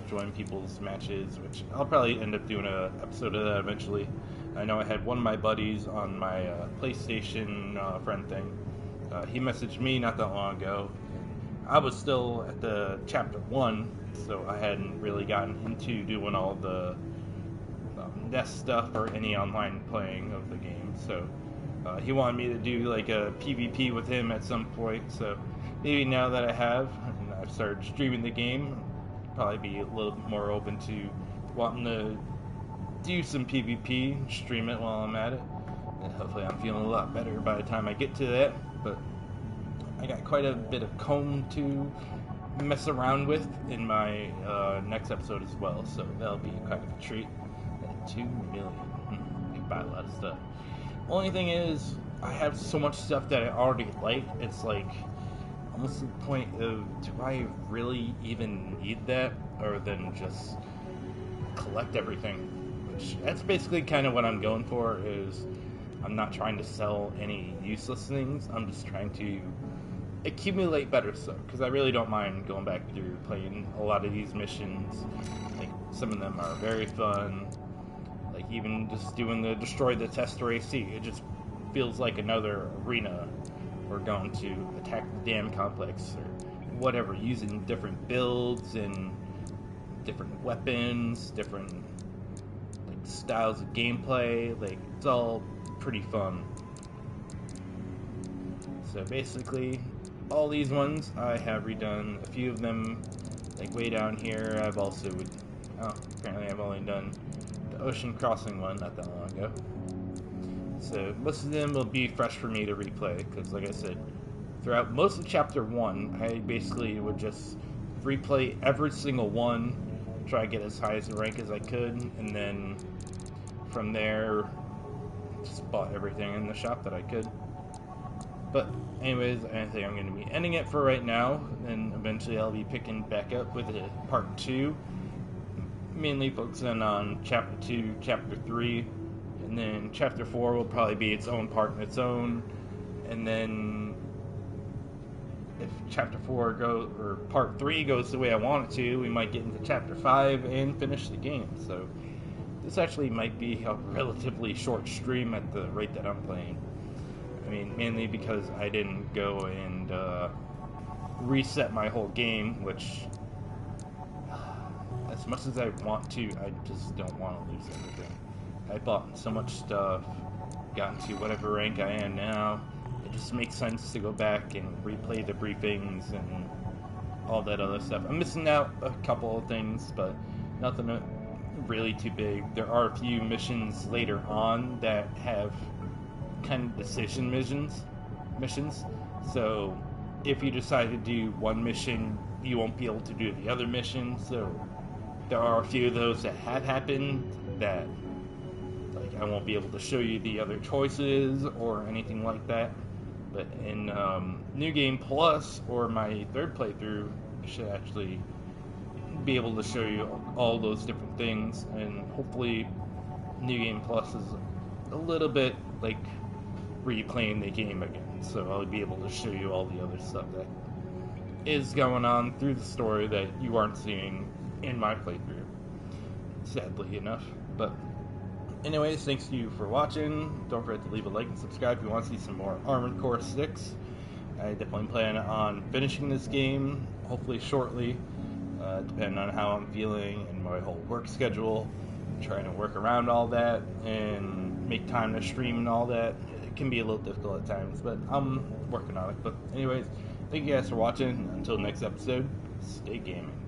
[SPEAKER 1] join people's matches, which I'll probably end up doing an episode of that eventually. I know I had one of my buddies on my PlayStation friend thing. He messaged me not that long ago. I was still at the chapter 1, so I hadn't really gotten into doing all the nest stuff or any online playing of the game. So he wanted me to do like a PvP with him at some point. So maybe now that I have, and I've started streaming the game, I'll probably be a little bit more open to wanting to do some PvP, stream it while I'm at it. And hopefully I'm feeling a lot better by the time I get to that. But I got quite a bit of comb to mess around with in my next episode as well, so that'll be kind of a treat. 2 million. I can buy a lot of stuff. Only thing is, I have so much stuff that I already like, it's like almost to the point of, do I really even need that, or than just collect everything? Which, that's basically kind of what I'm going for, is I'm not trying to sell any useless things, I'm just trying to accumulate better stuff, because I really don't mind going back through playing a lot of these missions. Like, some of them are very fun. Like, even just doing the Destroy the Tester AC, it just feels like another arena, or going to attack the dam complex, or whatever, using different builds and different weapons, different like styles of gameplay. Like, it's all pretty fun. So basically, all these ones I have redone. A few of them, like way down here, I've also apparently I've only done the Ocean Crossing one not that long ago. So most of them will be fresh for me to replay, because like I said, throughout most of chapter 1, I basically would just replay every single one, try to get as high as the rank as I could, and then from there, just bought everything in the shop that I could. But anyways, I think I'm going to be ending it for right now, and eventually I'll be picking back up with a part 2, mainly focusing on Chapter 2, Chapter 3, and then Chapter 4 will probably be its own part in its own, and then if Chapter 4 goes, or Part 3 goes the way I want it to, we might get into Chapter 5 and finish the game. So this actually might be a relatively short stream at the rate that I'm playing. I mean, mainly because I didn't go and reset my whole game, which, as much as I want to, I just don't want to lose everything. I bought so much stuff, gotten to whatever rank I am now. It just makes sense to go back and replay the briefings and all that other stuff. I'm missing out a couple of things, but nothing really too big. There are a few missions later on that have kind of decision missions. So if you decide to do one mission, you won't be able to do the other mission. So there are a few of those that have happened that, like, I won't be able to show you the other choices or anything like that. But in New Game Plus, or my third playthrough, I should actually be able to show you all those different things, and hopefully New Game Plus is a little bit like replaying the game again, so I'll be able to show you all the other stuff that is going on through the story that you aren't seeing in my playthrough, sadly enough. But anyways, thanks to you for watching. Don't forget to leave a like and subscribe if you want to see some more Armored Core 6. I definitely plan on finishing this game, hopefully shortly, depending on how I'm feeling and my whole work schedule. I'm trying to work around all that and make time to stream and all that. It can be a little difficult at times, but I'm working on it. But anyways, thank you guys for watching. Until next episode, stay gaming.